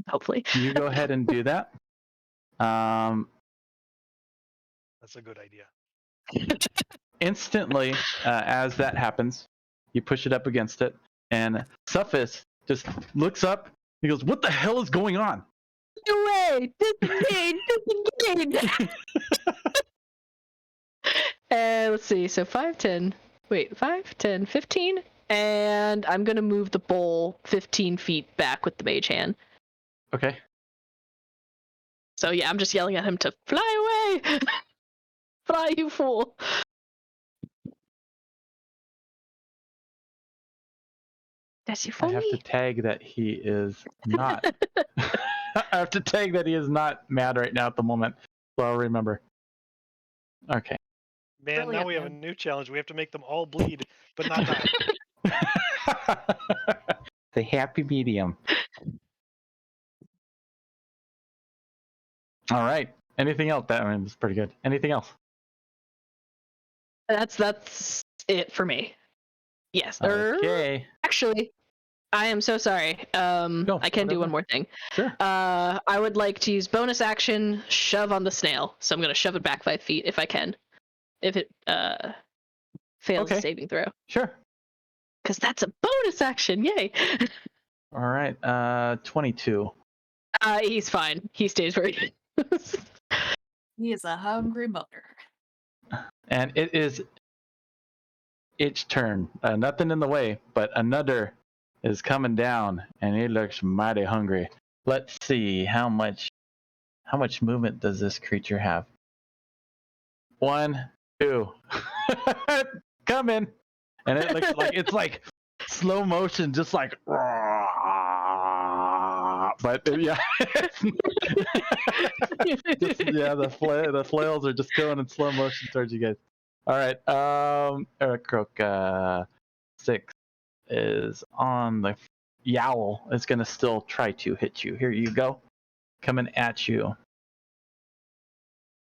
Hopefully. You go ahead and do that. That's a good idea. Instantly, as that happens, you push it up against it, and Suffis just looks up. He goes, "What the hell is going on?" No way! Disengage! And let's see. So 5, 10. Wait, 5, 10, 15. And I'm going to move the bowl 15 feet back with the mage hand. Okay. So yeah, I'm just yelling at him to fly away! Fly, you fool! That's you for I have to tag that he is not. I have to tag that he is not mad right now at the moment. So I'll remember. Okay. Man, Brilliant, now we have a man. new challenge. We have to make them all bleed, but not die. The happy medium. All right. Anything else? That I mean, it's pretty good. Anything else? That's it for me. Yes. Okay. Actually, I am so sorry. I can do one more thing. Sure. I would like to use bonus action shove on the snail. So I'm gonna shove it back 5 feet if I can. If it fails the saving throw. Sure. Because that's a bonus action. Yay. All right. 22. He's fine. He stays where he is. He is a hungry mother. And it is its turn. Nothing in the way, but another is coming down, and he looks mighty hungry. Let's see how much movement does this creature have? 1, 2. Coming, and it looks like it's like slow motion, just like. But yeah, the flails are just going in slow motion towards you guys. All right, Aarakocra 6 is on the Yowl. Is going to still try to hit you. Here you go, coming at you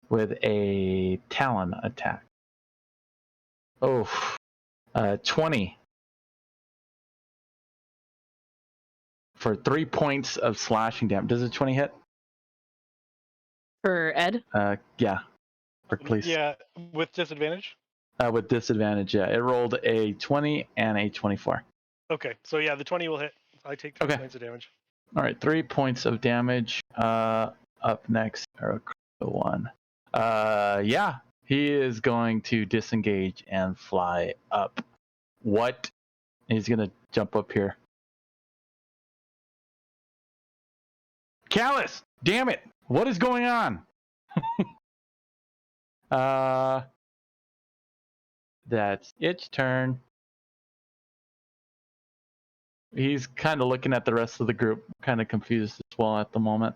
with a talon attack. Oh, 20 for 3 points of slashing damage. Does a 20 hit? For Ed? Yeah. For Cleese. Yeah, with disadvantage? With disadvantage, yeah. It rolled a 20 and a 24. Okay, so yeah, the 20 will hit. I take 3 points of damage. All right, 3 points of damage. up next, or the one. Yeah, he is going to disengage and fly up. What? He's gonna jump up here. Callus, damn it! What is going on? That's its turn. He's kind of looking at the rest of the group, kind of confused as well at the moment.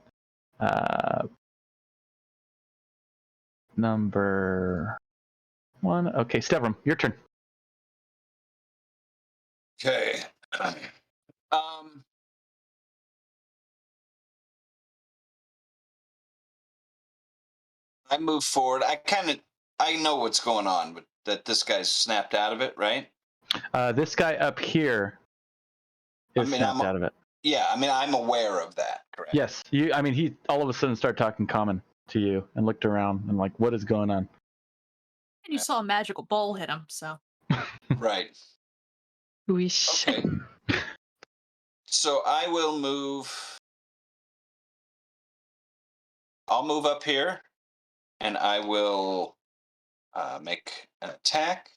Number 1. Okay, Stevram, your turn. Okay. I move forward. I know what's going on, but that this guy's snapped out of it, right? This guy up here is snapped out of it. Yeah, I mean, I'm aware of that, correct? Yes, he all of a sudden started talking common to you and looked around and like, what is going on? And you saw a magical ball hit him, so. Right. Wish. Okay. So I will move. I'll move up here, and I will make an attack,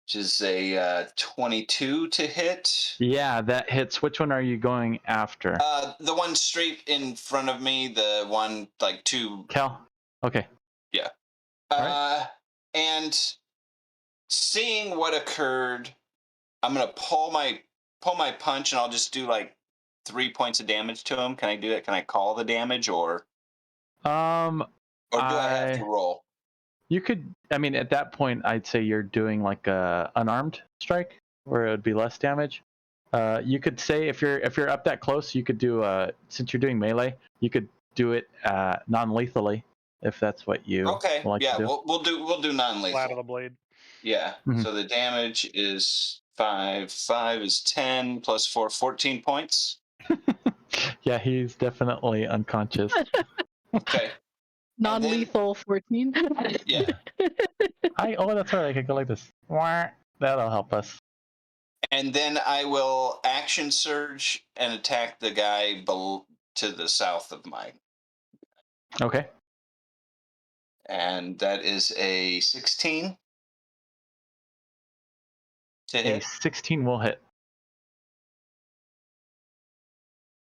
which is a 22 to hit. Yeah, that hits. Which one are you going after? The one straight in front of me, the one like 2. Cal? Okay. Yeah. Right. And seeing what occurred, I'm gonna pull my punch, and I'll just do like 3 points of damage to him. Can I do that? Can I call the damage, or do I have to roll? You could. I mean, at that point, I'd say you're doing like a unarmed strike, where it would be less damage. You could say if you're up that close, you could do since you're doing melee, you could do it non-lethally if that's what you like to do. We'll do non-lethal. Flat of the blade. Yeah. Mhm. So the damage is 5. 5 is 10 plus 4, 14 points. Yeah, he's definitely unconscious. Okay. Non-lethal 14. Yeah. That's right. I can go like this. That'll help us. And then I will action surge and attack the guy to the south of mine. Okay. And that is a 16 to hit. A 16 will hit.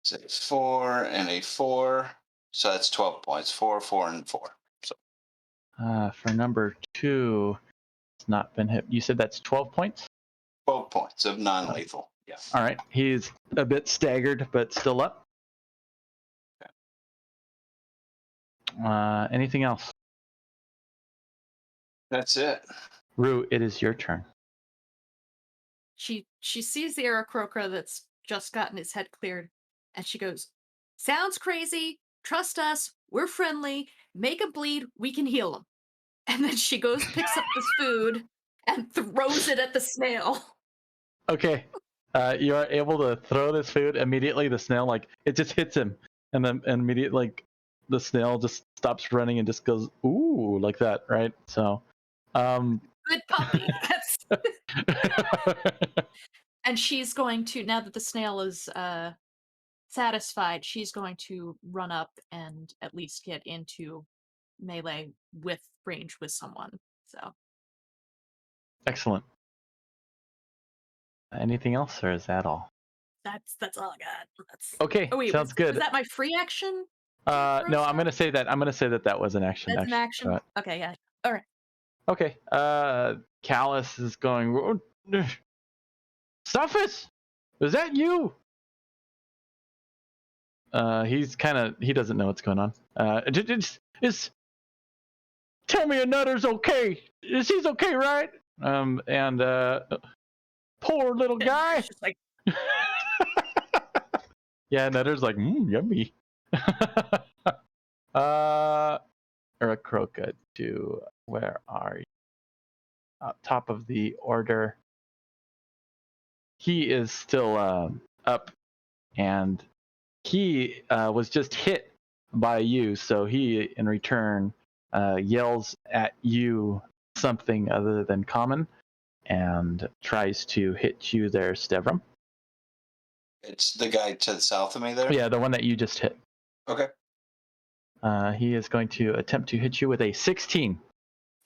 It's a 4 and a 4. So that's 12 points. 4, 4, and 4. So For number 2, it's not been hit. You said that's 12 points? 12 points of non-lethal. Yeah. All right. He's a bit staggered, but still up. Okay. Anything else? That's it. Rue, it is your turn. She sees the Aarakocra that's just gotten his head cleared, and she goes, "Sounds crazy. Trust us. We're friendly. Make him bleed. We can heal him." And then she goes, picks up this food, and throws it at the snail. Okay. You are able to throw this food immediately. The snail, it just hits him, and then immediately, the snail just stops running and just goes, ooh, like that, right? So, Good puppy. And she's going to, now that the snail is satisfied, she's going to run up and at least get into melee with range with someone. So Excellent. Anything else, or is that all? that's all I got. Okay. Oh wait, sounds good. Was that my free action? No, I'm gonna say that was an action. That's an action. Okay, yeah. All right. Okay. Callus is going. Suffus, is that you? He doesn't know what's going on. Tell me a nutter's okay. He's okay, right? Poor little guy. Just like, Yeah, Nutter's like, yummy. Aarakocra, where are you? Top of the order. He is still up, and he was just hit by you, so he, in return, yells at you something other than common, and tries to hit you there, Stevram. It's the guy to the south of me there? Yeah, the one that you just hit. Okay. He is going to attempt to hit you with a 16.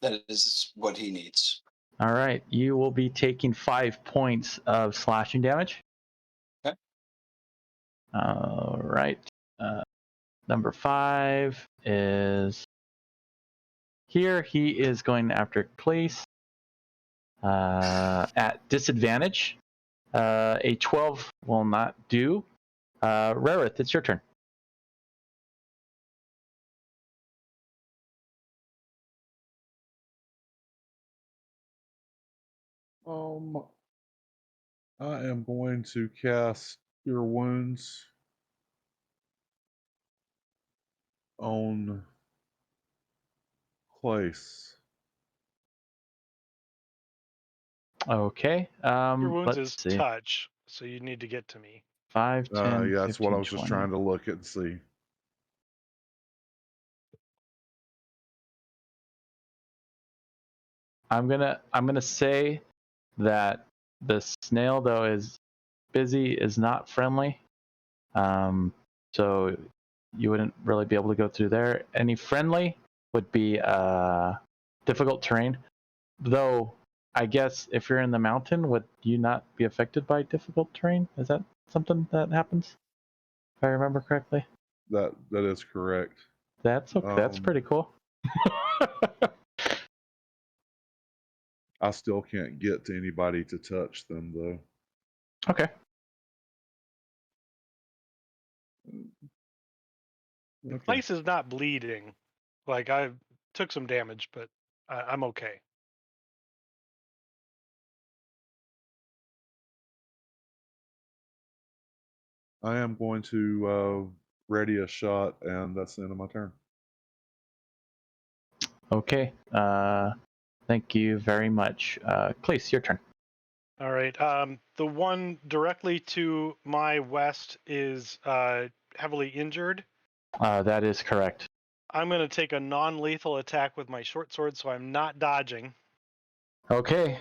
That is what he needs. All right. You will be taking 5 points of slashing damage. Okay. All right. Number 5 is here. He is going after Clace at disadvantage. A 12 will not do. Rarith, it's your turn. I am going to cast Cure Wounds on Clace. Okay. Your wounds Let's is see. touch, so you need to get to me. 5, 10, Yeah, that's 15, what I was 20. just trying to look at and see. I'm gonna say that the snail though is busy, is not friendly. So you wouldn't really be able to go through there. Any friendly would be difficult terrain. Though I guess if you're in the mountain, would you not be affected by difficult terrain? Is that something that happens? If I remember correctly. That is correct. That's okay. That's pretty cool. I still can't get to anybody to touch them though. Okay. The Okay. place is not bleeding. Like I took some damage, but I'm okay. I am going to ready a shot, and that's the end of my turn. Okay. Thank you very much. Clace, your turn. All right. The one directly to my west is heavily injured. That is correct. I'm going to take a non-lethal attack with my short sword, so I'm not dodging. Okay.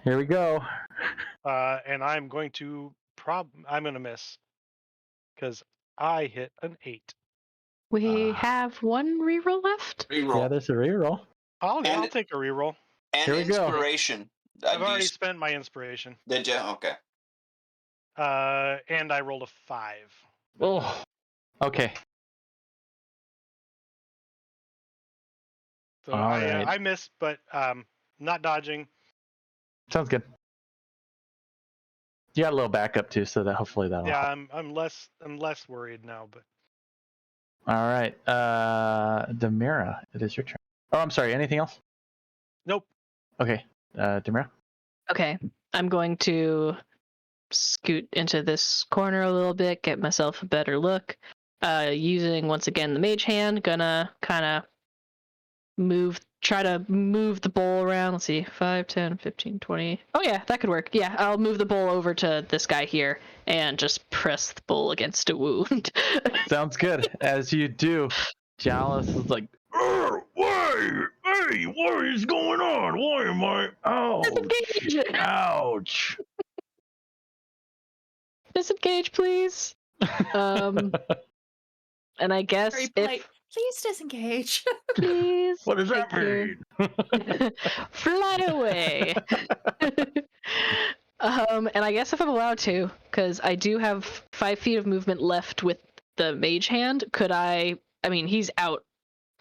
Here we go. And I'm going to I'm going to miss because I hit an 8. We have one reroll left. Yeah, Reroll. there's a reroll. I'll And- take a reroll. And Here we go. inspiration. I've already spent my inspiration. Did you? Okay. And I rolled a 5. Oh. Okay. So All right. I missed, but not dodging. Sounds good. You got a little backup too, so that hopefully that'll Yeah, help. I'm less worried now. But All right. Demira, it is your turn. Oh, I'm sorry. Anything else? nope. Okay. Demira. Okay, I'm going to scoot into this corner a little bit, get myself a better look. Using once again the mage hand, gonna kind of try to move the bowl around. Let's see, 5, 10, 15, 20. Oh yeah, that could work. Yeah, I'll move the bowl over to this guy here and just press the bowl against a wound. Sounds good. As you do, Chalice is like, why? Hey, what is going on? Why am I? Disengage! Ouch. Disengage, please. And I guess Very if polite. Please disengage. please, What does that thank you. mean? Fly away. And I guess if I'm allowed to, because I do have 5 feet of movement left with the mage hand, could I mean, he's out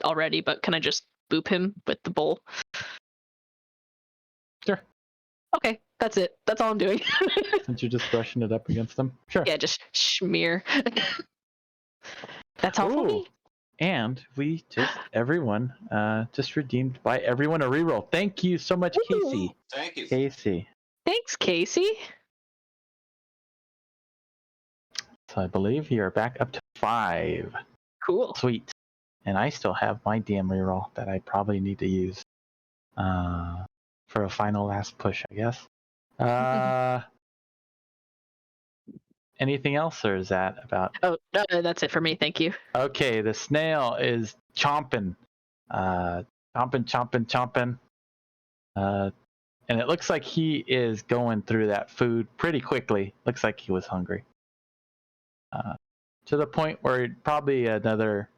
already, but can I just boop him with the bowl? Sure. Okay, that's it. That's all I'm doing. Since you're just brushing it up against them. Sure. Yeah, just smear. That's all for Ooh. me. And we everyone just redeemed by everyone a reroll. Thank you so much, Casey. Thank you. Casey. Thanks, Casey. So I believe you're back up to 5. Cool. Sweet. And I still have my damn reroll that I probably need to use for a final last push, I guess. Anything else, or is that about? Oh, no, that's it for me. Thank you. Okay, the snail is chomping. Chomping. And it looks like he is going through that food pretty quickly. Looks like he was hungry. to the point where probably another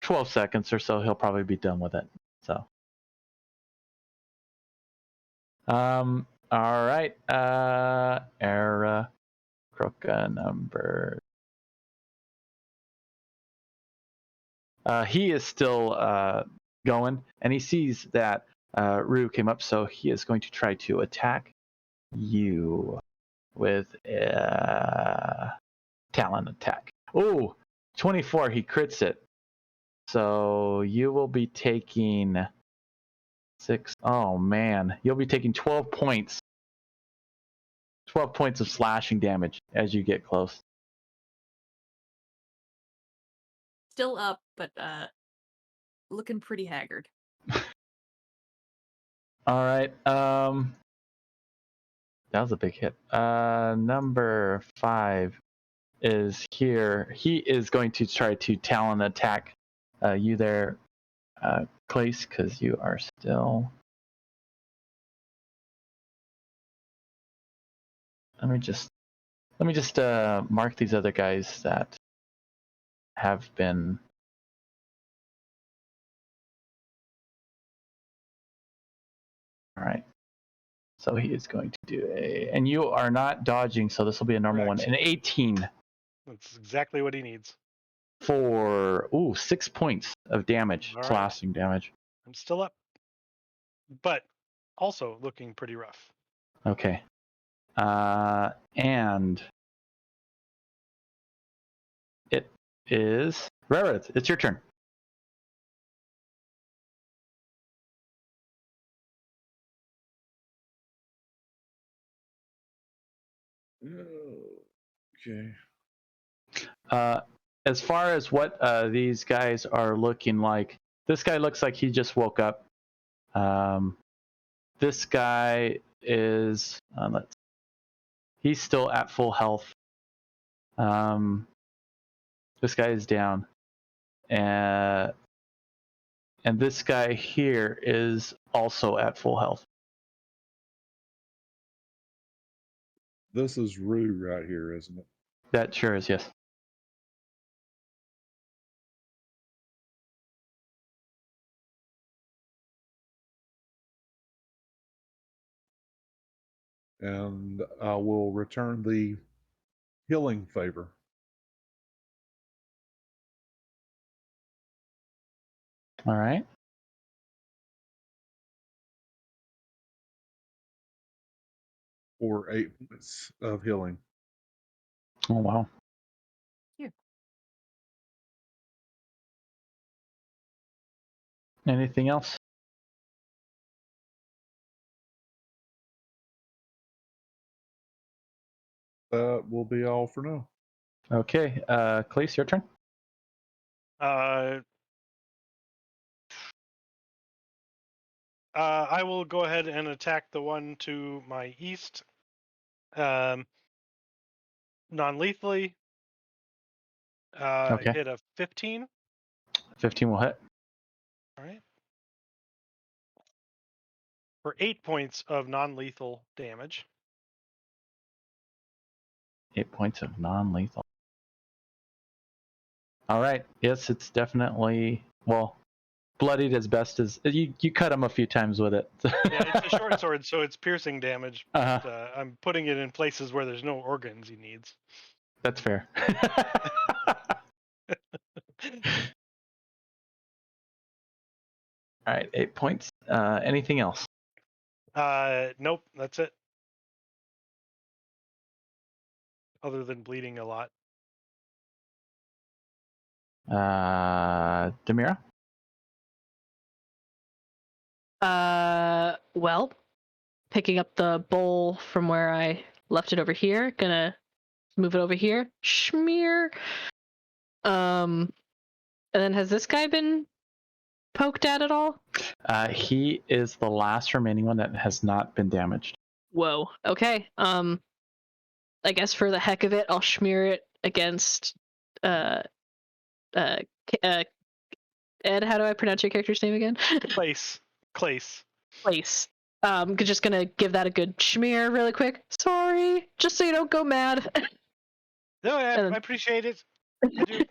12 seconds or so, he'll probably be done with it. So, all right, Era Croca number. He is still going, and he sees that Rue came up, so he is going to try to attack you with a talent attack. Oh, 24, he crits it. So you will be taking 6. Oh man, you'll be taking 12 points. 12 points of slashing damage as you get close. Still up, but looking pretty haggard. All right. That was a big hit. Number 5 is here. He is going to try to talon attack you there, Clace, because you are still. Let me just mark these other guys that have been. All right. So he is going to do and you are not dodging, so this will be a normal one. An 18. That's exactly what he needs. For 6 points of damage, All right. slashing damage. I'm still up, but also looking pretty rough. Okay. And it is Rarith. It's your turn. Okay. As far as what these guys are looking like, this guy looks like he just woke up. This guy is he's still at full health. This guy is down, and this guy here is also at full health. This is Rue right here, isn't it? That sure is, yes. And I will return the healing favor. All right. For 8 points of healing. Oh wow. Here. Anything else? That will be all for now. Okay, Clace, your turn. I will go ahead and attack the one to my east. Non-lethally. Okay. Hit a 15. 15 will hit. All right. For 8 points of non-lethal damage. 8 points of non-lethal. All right. Yes, it's definitely bloodied as best as you cut him a few times with it. Yeah, it's a short sword, so it's piercing damage. Uh-huh. But, I'm putting it in places where there's no organs he needs. That's fair. All right, 8 points. Anything else? Nope, that's it. Other than bleeding a lot. Demira? Well, picking up the bowl from where I left it over here, gonna move it over here. Schmear. And then has this guy been poked at all? He is the last remaining one that has not been damaged. Whoa. Okay. I guess for the heck of it, I'll smear it against Ed, how do I pronounce your character's name again? Clace. Place. Just gonna give that a good smear really quick. Sorry, just so you don't go mad. No, I And- appreciate it. I do.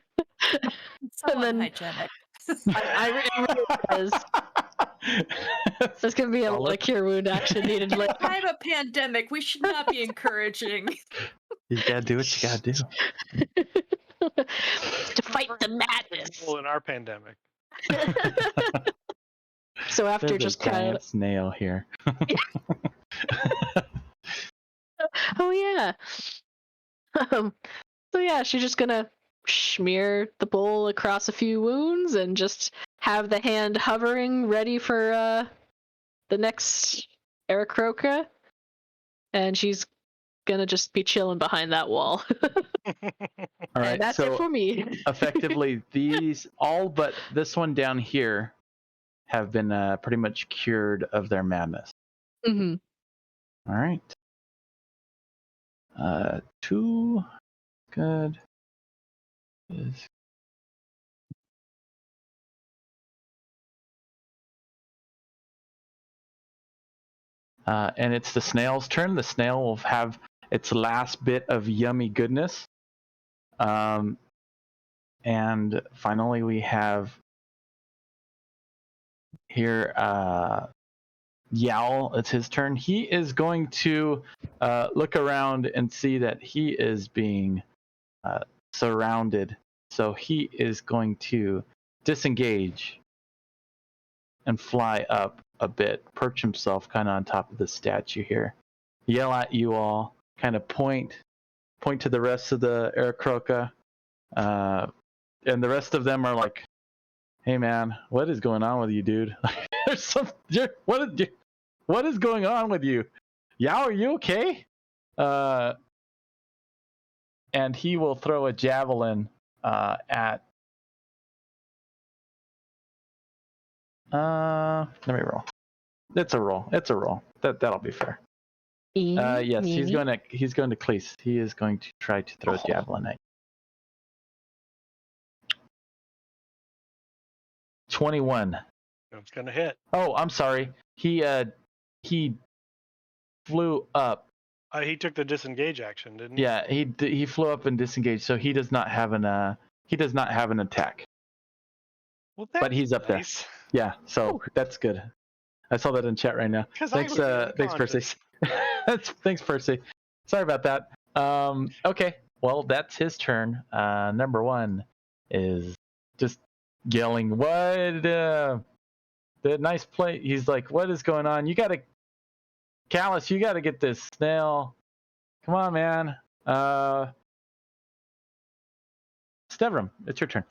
It's so And then- unhygienic. it really is. There's gonna be a lot of cure wound action needed In a later. time of pandemic, we should not be encouraging. You gotta do what you gotta do. To fight the madness. In our pandemic. So after There's just a kind giant of, snail here. oh yeah. So yeah, she's just gonna smear the bowl across a few wounds and just have the hand hovering, ready for the next Aarakocra. And she's gonna just be chilling behind that wall. All right, And that's so it for me. effectively, these all but this one down here have been pretty much cured of their madness. Hmm. All right. 2 good is and it's the snail's turn. The snail will have its last bit of yummy goodness. And finally, we have here Yowl. It's his turn. He is going to look around and see that he is being surrounded. So he is going to disengage and fly up a bit, perch himself kind of on top of the statue here, yell at you all, kind of point to the rest of the Aarakocra, and the rest of them are like, "Hey man, what is going on with you, dude? There's some what is going on with you? Yao, are you okay?" And he will throw a javelin at. Let me roll. It's a roll. That'll be fair. Yes, he's going to Cleese. He is going to try to throw a javelin at you. 21. It's gonna hit. Oh, I'm sorry. He flew up. He took the disengage action, didn't he? Yeah, he flew up and disengaged, so he does not have an attack. Well, But he's up there. nice. Yeah, so that's good. I saw that in chat right now. 'Cause I Thanks, was thanks, Percy. Thanks, Percy. Sorry about that. Okay, well, that's his turn. Number 1 is just yelling, "What? The nice play." He's like, "What is going on? Callus, you gotta get this snail. Come on, man." Stevram, it's your turn.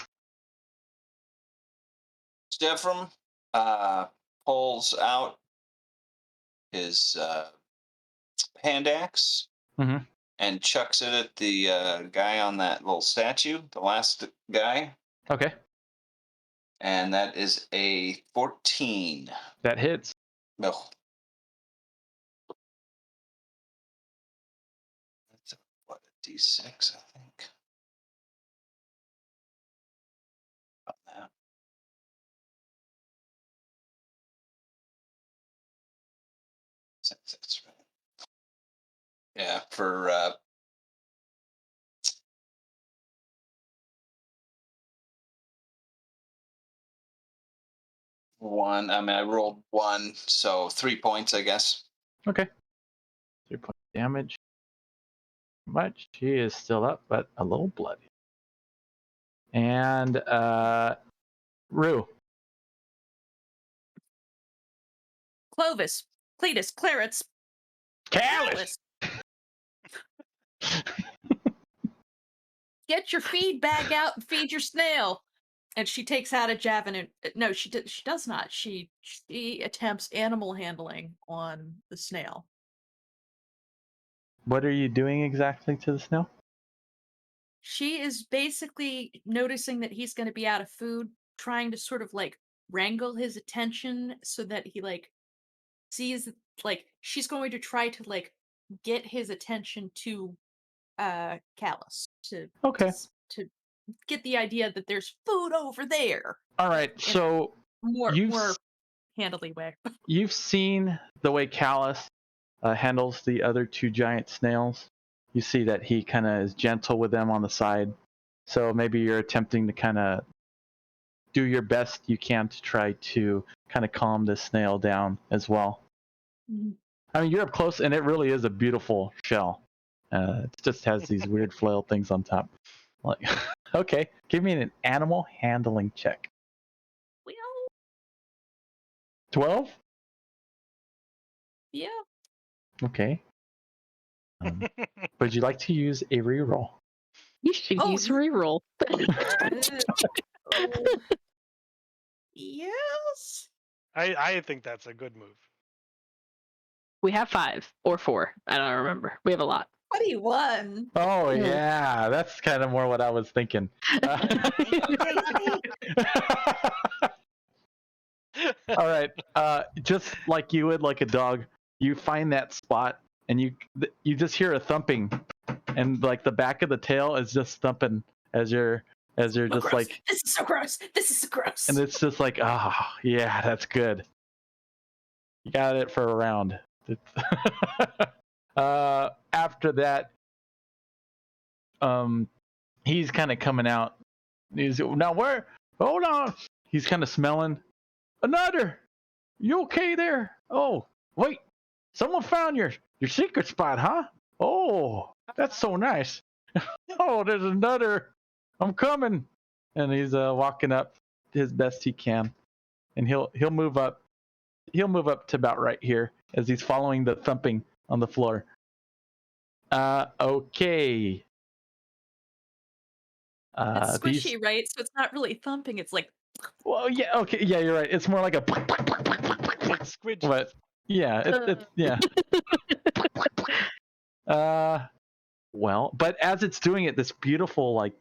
Stefram pulls out his hand axe Mhm. and chucks it at the guy on that little statue, the last guy. Okay, And that is a 14. that hits. No. That's a D6, I think. About that. That's right. Yeah, for 1. I mean, I rolled 1, so 3 points, I guess. Okay. 3 points damage. Much. She is still up, but a little bloody. And Rue. Clovis, Cletus, Clarence, Callus. get your feed bag out and feed your snail. And she takes out a javelin. No, she does not. She attempts animal handling on the snail. What are you doing exactly to the snail? She is basically noticing that he's going to be out of food, trying to sort of like wrangle his attention so that he like sees like she's going to try to like get his attention to Callus to Okay. to get the idea that there's food over there. All right. So More You've more s- handily way. you've seen the way Callus handles the other 2 giant snails. you see that he kind of is gentle with them on the side. So maybe you're attempting to kind of do your best you can to try to kind of calm this snail down as well. Mhm. I mean, you're up close, and it really is a beautiful shell. It just has these weird flail things on top. Like, okay, give me an animal handling check. Well, 12? yeah. Okay. Would you like to use a reroll? You should Oh, use you- reroll. Oh, yes. I think that's a good move. We have 5 or 4. I don't remember. We have a lot. 21. Oh, Hmm. yeah, that's kind of more what I was thinking. All right. Just like you would, like a dog, you find that spot, and you just hear a thumping, and like the back of the tail is just thumping as you're So just gross. like, This is so gross. This is so gross. and it's just like, ah, yeah, that's good. You got it for a round. After that, he's kind of coming out. He's now where? Hold on. He's kind of smelling. Another. You okay there? Oh, wait. Someone found your secret spot, huh? Oh, that's so nice. Oh, there's another. I'm coming. And he's walking up his best he can, and he'll move up. He'll move up to about right here as he's following the thumping on the floor. Okay. It's These. squishy, right? So it's not really thumping. It's like, Well, yeah. Okay. Yeah, you're right. It's more like a. It's squidgy. But yeah, it's yeah. Well, but as it's doing it, this beautiful like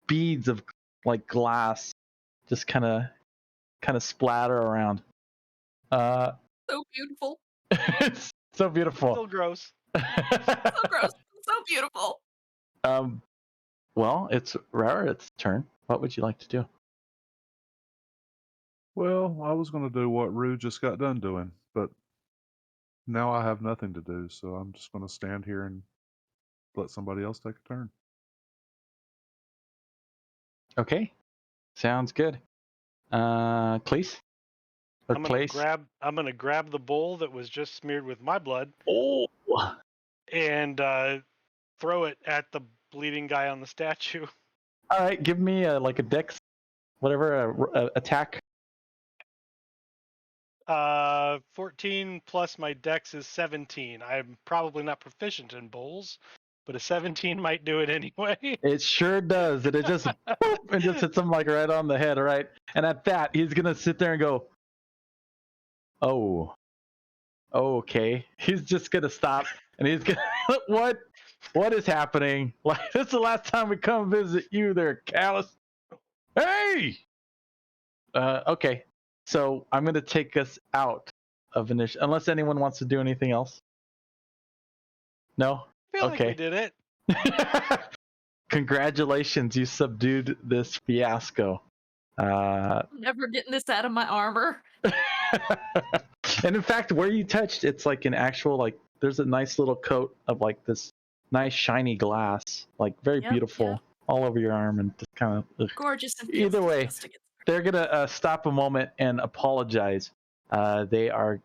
beads of like glass just kind of splatter around. so beautiful. It's so beautiful. Still gross. So gross. So beautiful. Well, it's Raret's turn. What would you like to do? Well, I was going to do what Rue just got done doing, but now I have nothing to do, so I'm just going to stand here and let somebody else take a turn. Okay, sounds good. Cleese? Or I'm Place? gonna grab the bowl that was just smeared with my blood Oh! and throw it at the bleeding guy on the statue. All right, give me like a dex, whatever, attack. 14 plus my dex is 17. I'm probably not proficient in bowls, but a 17 might do it anyway. It sure does. And it just boop, and just hits him like right on the head, right? And at that, he's gonna sit there and go, "Oh, okay." He's just gonna stop, and he's gonna, what is happening? Like, this is the last time we come visit you, there, Callus. Hey. Okay. So I'm gonna take us out of initiative, unless anyone wants to do anything else. No. I feel like we Okay. did it. Congratulations, you subdued this fiasco. I'm never getting this out of my armor. And in fact, where you touched, it's like an actual, like, there's a nice little coat of like this nice shiny glass, like very Yep, beautiful, yep. all over your arm, and just kind of. Gorgeous and feels Either way, disgusting. they're gonna stop a moment and apologize. They are,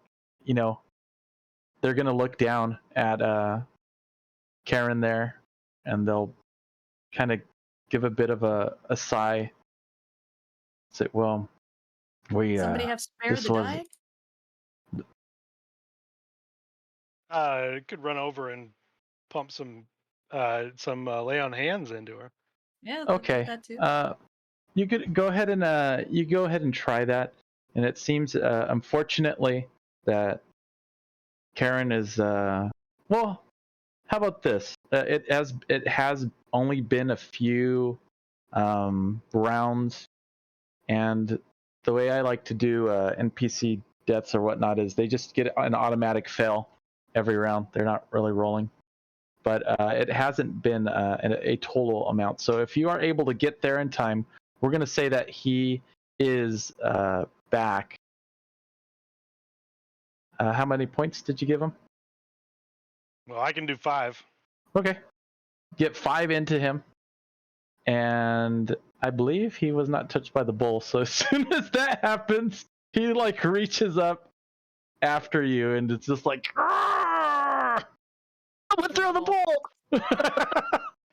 they're gonna look down at Karen there, and they'll kind of give a bit of a sigh. Say, well, we Somebody have spare this the was- die? Could run over and pump some lay on hands into her. Yeah, they'll do okay. that too. You could go ahead and try that. And it seems, unfortunately, that Karen is well. How about this? It has only been a few rounds, and the way I like to do NPC deaths or whatnot is they just get an automatic fail every round. They're not really rolling, but it hasn't been a total amount. So if you are able to get there in time, we're going to say that he is back. How many points did you give him? Well, I can do 5. Okay, get 5 into him, and I believe he was not touched by the bull. So as soon as that happens, he like reaches up after you, and it's just like, "Arrgh! I'm gonna throw the bull."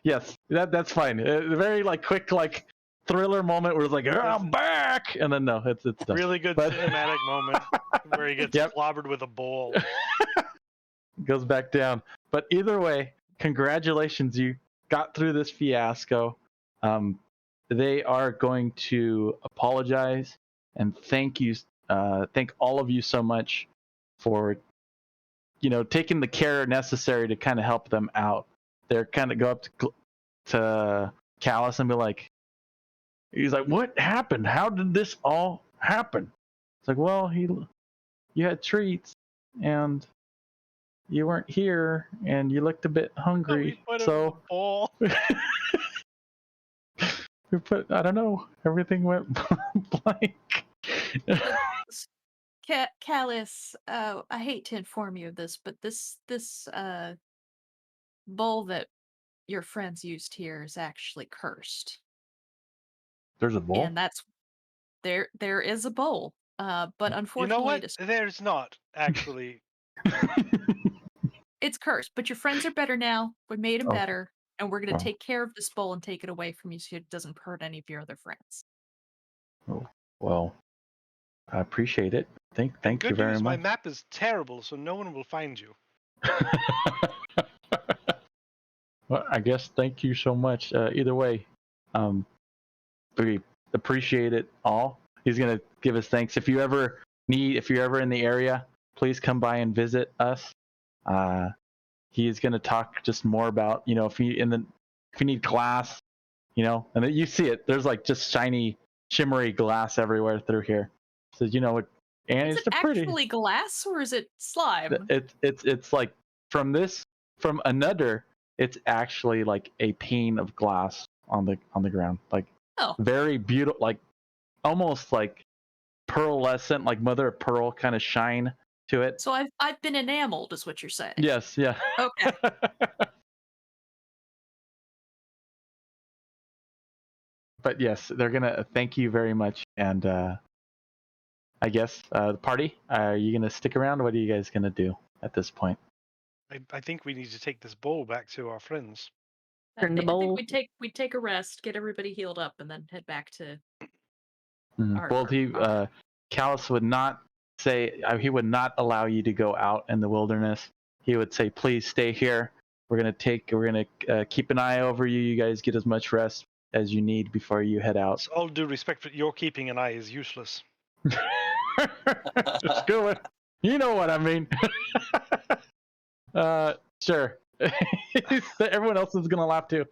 Yes, that's fine. A very like quick like thriller moment where it's like, I'm back, and then no, it's done. Really good But- cinematic moment where he gets Yep. clobbered with a bowl. Goes back down. But either way, congratulations, you got through this fiasco. They are going to apologize and thank you, thank all of you so much for, taking the care necessary to kind of help them out. They're kind of go up to Callus and be like, he's like, what happened? How did this all happen? It's like, well, you had treats and you weren't here and you looked a bit hungry. We put him in So a bowl. I don't know, everything went blank. Callus, I hate to inform you of this, but this bowl that your friends used here is actually cursed. There's a bowl? And that's there is a bowl. But You unfortunately know what? There's not, actually. it's cursed. But your friends are better now. We made them Oh. better, and we're gonna Oh. take care of this bowl and take it away from you so it doesn't hurt any of your other friends. Oh, well, I appreciate it. Thank you Good very news, my much. map is terrible, so no one will find you. Well, I guess thank you so much. Either way, we appreciate it all. He's gonna give us thanks. If you're ever in the area, please come by and visit us. He is gonna talk just more about, if you need glass, and then you see it. There's like just shiny, shimmery glass everywhere through here. So and Is it's it pretty. actually glass or is it slime? It's like from another. It's actually like a pane of glass on the ground, like very beautiful, like almost like pearlescent, like mother of pearl kind of shine to it. So I've been enameled, is what you're saying. Yes, yeah. Okay. But yes, they're gonna thank you very much, and I guess the party. Are you gonna stick around? What are you guys gonna do at this point? I think we need to take this bowl back to our friends. I Turn the think bowl. we'd take a rest, get everybody healed up, and then head back to Callus would not say, he would not allow you to go out in the wilderness. He would say, please stay here. We're gonna keep an eye over you. You guys get as much rest as you need before you head out. So all due respect, but your keeping an eye is useless. Just go with, you know what I mean. Sure. Everyone else is gonna laugh too.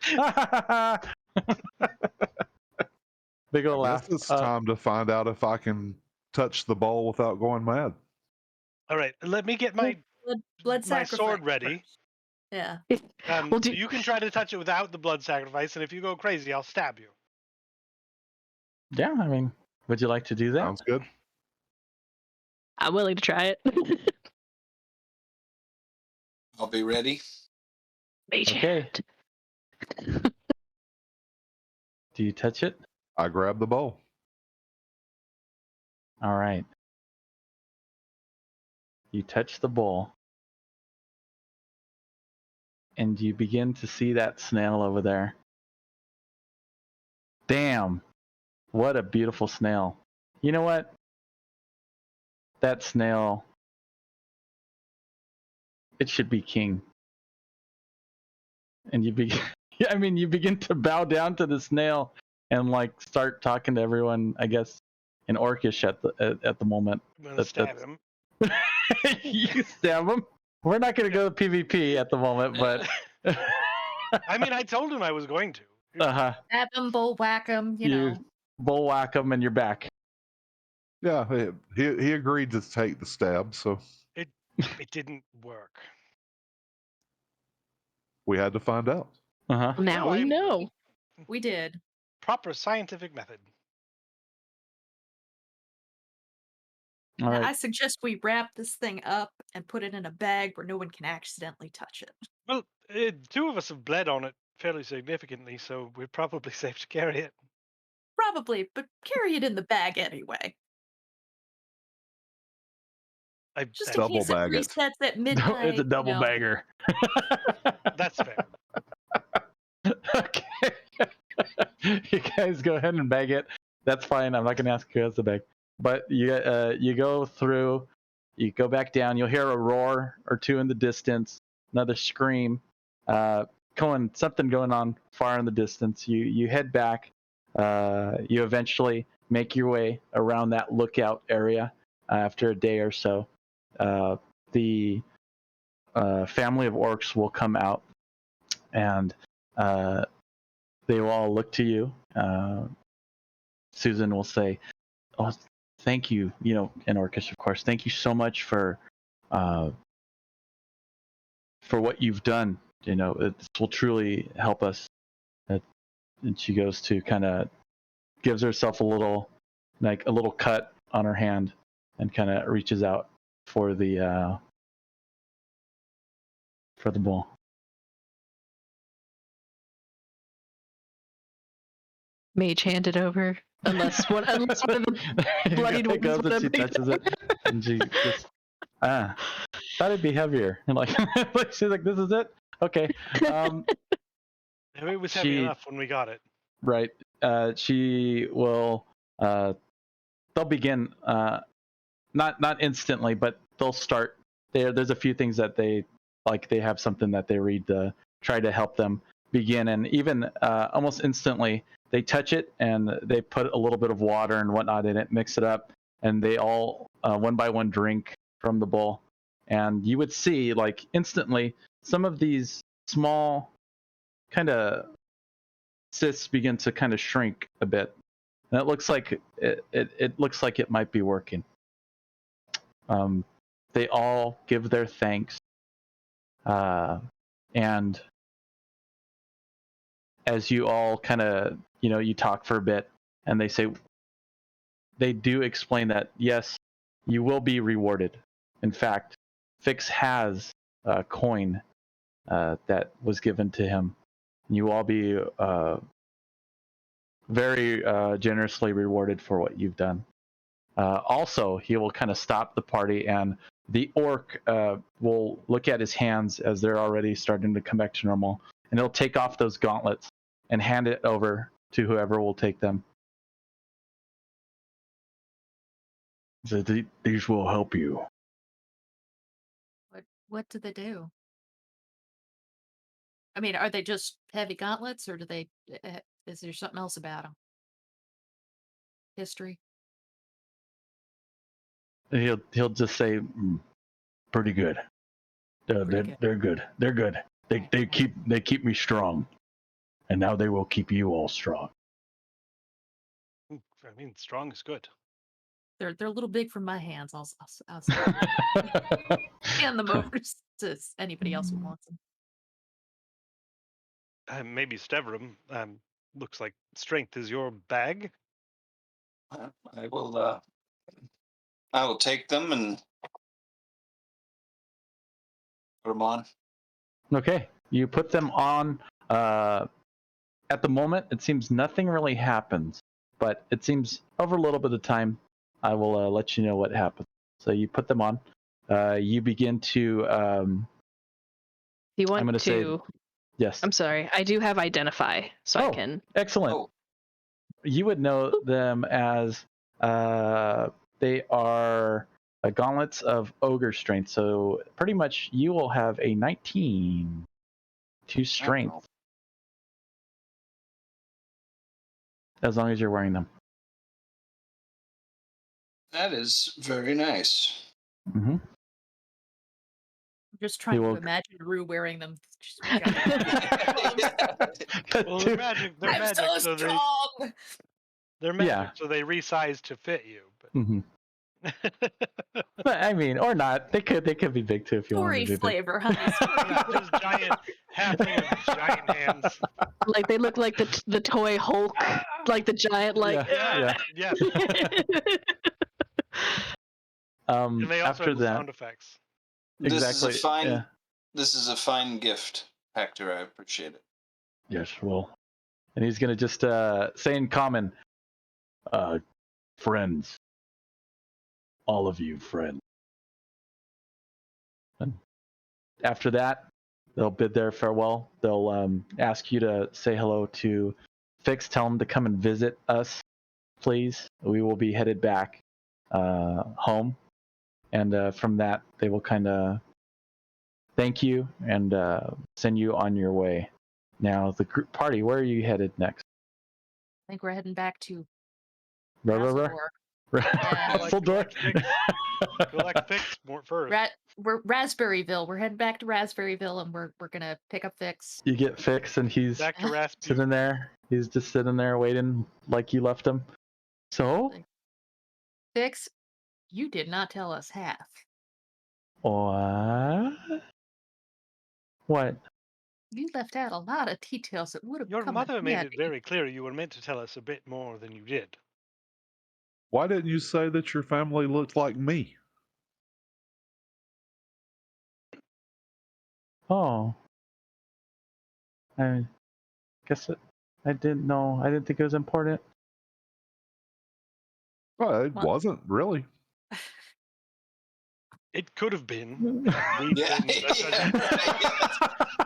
Big ol' I laugh. guess it's time to find out if I can touch the bowl without going mad. All right, let me get my blood my sacrifice sword ready. first. Yeah. Well, You can try to touch it without the blood sacrifice, and if you go crazy, I'll stab you. Yeah, I mean, would you like to do that? Sounds good. I'm willing to try it. I'll be ready. Mage Okay. hand. Do you touch it? I grab the bowl. All right. You touch the bowl, and you begin to see that snail over there. Damn, what a beautiful snail. You know what? That snail, it should be king. And you begin to bow down to the snail and like start talking to everyone, I guess, in Orcish at the moment. I'm gonna stab him. You stab him. We're not going to go to PvP at the moment, but I mean, I told him I was going to. Stab him, bull whack him, you know. Bullwhack him and you're back. Yeah, he agreed to take the stab, so It didn't work. we had to find out. Uh-huh. Now No, we I- know. We did. Proper scientific method. All right. I suggest we wrap this thing up and put it in a bag where no one can accidentally touch it. Well, 2 of us have bled on it fairly significantly, so we're probably safe to carry it. Probably, but carry it in the bag anyway. Just in Double case it bag it. resets at midnight. It's a double bagger. That's fair. Okay. You guys go ahead and bag it. That's fine. I'm not going to ask who has the bag. But you go through, you go back down. You'll hear a roar or two in the distance, another scream. Something going on far in the distance. You head back. You eventually make your way around that lookout area after a day or so. The family of orcs will come out, and they will all look to you. Susan will say, "Oh, thank you, in Orcish, of course. Thank you so much for what you've done. This will truly help us." And she goes to kind of gives herself a little cut on her hand, and kind of reaches out for the ball. Mage handed over, unless one of the bloodied ones goes would and she have picked touches it, and she just thought it'd be heavier. And she's like, "This is it? Okay." Maybe it was heavy She- enough when we got it. Right. She will. They'll begin. Not instantly, but they'll start. There's a few things that they have something that they read to try to help them begin, and even almost instantly they touch it and they put a little bit of water and whatnot in it, mix it up, and they all one by one drink from the bowl. And you would see instantly some of these small kind of cysts begin to kind of shrink a bit, and it looks like it might be working. They all give their thanks, and as you all kind of you talk for a bit, and they do explain that yes, you will be rewarded. In fact, Fix has a coin that was given to him. You all be very generously rewarded for what you've done. Also, he will kind of stop the party, and the orc will look at his hands as they're already starting to come back to normal, and he'll take off those gauntlets and hand it over to whoever will take them. So these will help you. What do they do? I mean, are they just heavy gauntlets, or do they? Is there something else about them? History. He'll just say, pretty good. They're good. They're good. They keep me strong, and now they will keep you all strong. I mean, strong is good. They're a little big for my hands. I'll hand them over to anybody else who wants them. Maybe Steverum. Looks like strength is your bag. I will take them and put them on. Okay, you put them on. At the moment, it seems nothing really happens, but it seems over a little bit of time, I will let you know what happens. So you put them on. You begin to. You want I'm going to say yes. I'm sorry. I do have identify, so I can. Excellent. Oh. You would know them as they are gauntlets of ogre strength. So pretty much you will have a 19 to strength as long as you're wearing them. That is very nice. Mm-hmm. I'm just trying to imagine Rue wearing them. Well, they're magic. They're I'm magic, so so strong. they're magic, so they resize to fit you. But... Mm-hmm. But I mean, or not. They could be big too if you want Story them to be flavor, honey. Just giant halfling with giant hands. Like they look like the toy Hulk, like the giant, like. Yeah. And they also after have the that, sound effects. exactly. This is a fine gift, Hector. I appreciate it. Yes, well, And he's gonna just say in common, friends. All of you friends. and after that, they'll bid their farewell. They'll ask you to say hello to Fix. Tell him to come and visit us, please. We will be headed back home, and from that, they will kind of thank you and send you on your way. Now, the group party, where are you headed next? I think we're heading back to Ruh, ruh, Razzledor. And Russell Collect Fix more first. We're Raspberryville. We're heading back to Raspberryville, and we're gonna pick up Fix. You get Fix, and he's Back to Rasputin. sitting there. He's just sitting there waiting like you left him. So, Fix, you did not tell us half. what? What? You left out a lot of details that would have Your come mother in made it handy. very clear you were meant to tell us a bit more than you did. Why didn't you say that your family looked like me? Oh. I guess I didn't know. I didn't think it was important. Well, it Well- wasn't really. It could have been. We've Yeah, been-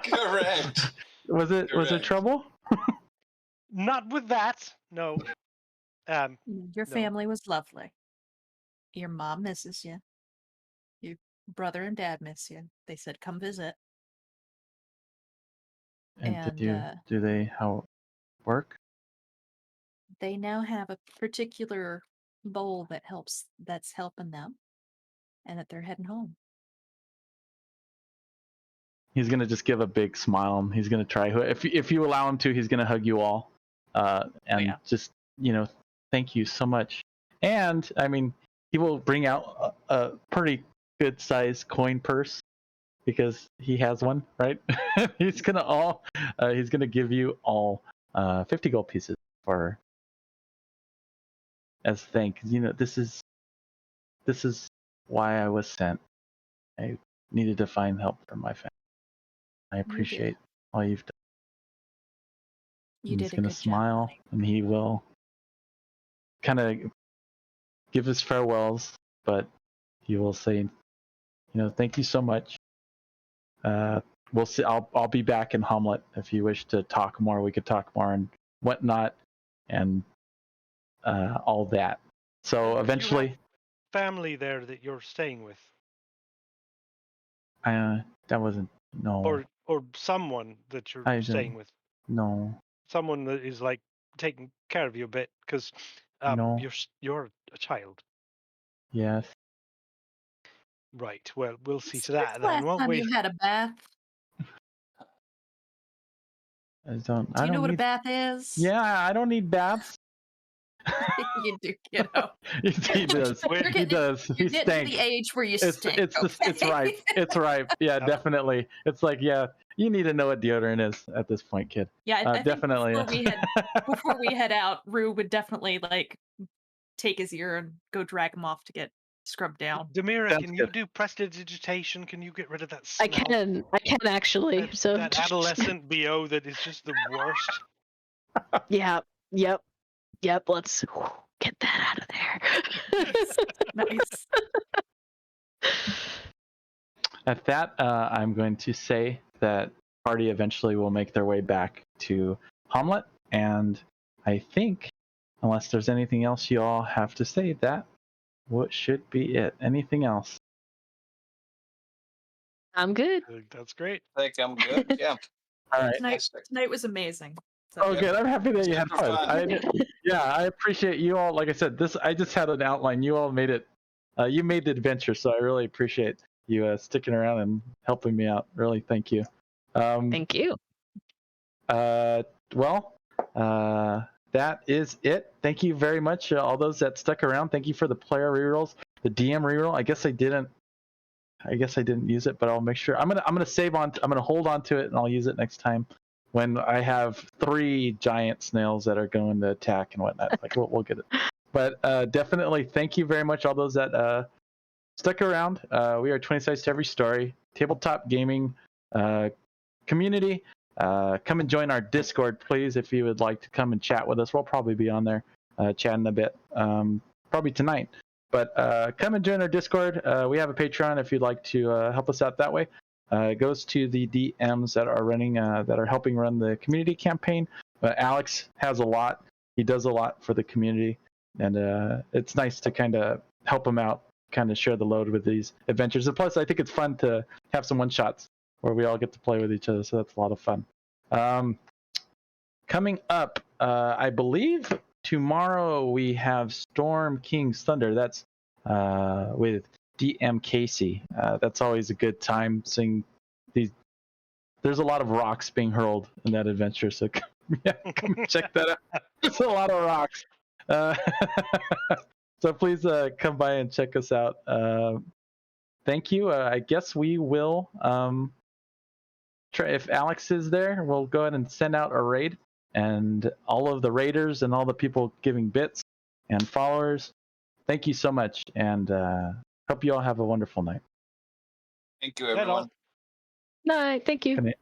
correct. Was there Correct. trouble? Not with that. No. Your No. family was lovely. Your mom misses you. Your brother and dad miss you. They said, come visit. And And, do they how work? They now have a particular bowl that's helping them, and that they're heading home. He's gonna just give a big smile. And he's gonna try. If you allow him to, he's gonna hug you all, and yeah. just thank you so much. And I mean, he will bring out a pretty good sized coin purse because he has one, right? He's gonna give you all 50 gold pieces for as thanks. This is why I was sent. I needed to find help for my family. I appreciate all you've done. You And did he's a gonna good smile, job. and he will kind of give his farewells, but he will say, thank you so much. We'll see. I'll be back in Hommlet if you wish to talk more. We could talk more and whatnot, and all that. So You eventually, have family there that you're staying with, that wasn't no. or someone that you're I staying don't- with, No, someone that is like taking care of you a bit, because No. you're a child, yes. right? Well, we'll see to When's that the then, last won't time we? you had a bath? I don't. Do you know what need, a bath is? Yeah, I don't need baths. You do, kiddo. He does. You're He getting- does. You're He getting to stinks. the age where you It's stink. it's okay? ripe. It's ripe. Yeah, Yep. definitely. It's like, yeah, you need to know what deodorant is at this point, kid. Yeah, I think Definitely. before we head out, Rue would definitely take his ear and go drag him off to get scrubbed down. Demira, Sounds can you good. do prestidigitation? Can you get rid of that I smell? can actually. So That adolescent BO that is just the worst. yeah, yep. Let's get that out of there. Nice. At that, I'm going to say that party eventually will make their way back to Hommlet, and I think, unless there's anything else you all have to say, that what should be it. Anything else? I'm good. That's great. I think I'm good. Yeah. All right. Tonight was amazing. So Oh, good. I'm happy that you had Super fun. fun. I appreciate you all. Like I said, I just had an outline. You all made it. You made the adventure, so I really appreciate you sticking around and helping me out. Really, thank you. Thank you. Well, that is it. Thank you very much, all those that stuck around. Thank you for the player rerolls, the DM reroll. I guess I didn't use it, but I'll make sure. I'm gonna save on. I'm gonna hold on to it, and I'll use it next time when I have 3 giant snails that are going to attack and whatnot. Like we'll get it. But definitely, thank you very much, all those that stuck around. We are 20 sides to every story, tabletop gaming community come and join our Discord, please, if you would like to come and chat with us. We'll probably be on there chatting a bit, probably tonight. But come and join our Discord. We have a Patreon if you'd like to help us out that way. It goes to the DMs that are running, that are helping run the community campaign. Alex has a lot. He does a lot for the community, and it's nice to kind of help him out, kind of share the load with these adventures. And plus, I think it's fun to have some one-shots where we all get to play with each other, so that's a lot of fun. Coming up, I believe tomorrow we have Storm King's Thunder. That's with DM Casey. That's always a good time seeing these. There's a lot of rocks being hurled in that adventure, so come check that out. There's a lot of rocks. So please come by and check us out. Thank you. I guess we will try, if Alex is there, we'll go ahead and send out a raid, and all of the raiders and all the people giving bits and followers, thank you so much, and hope you all have a wonderful night. Thank you, Night all. everyone. Night. Thank you. Good night.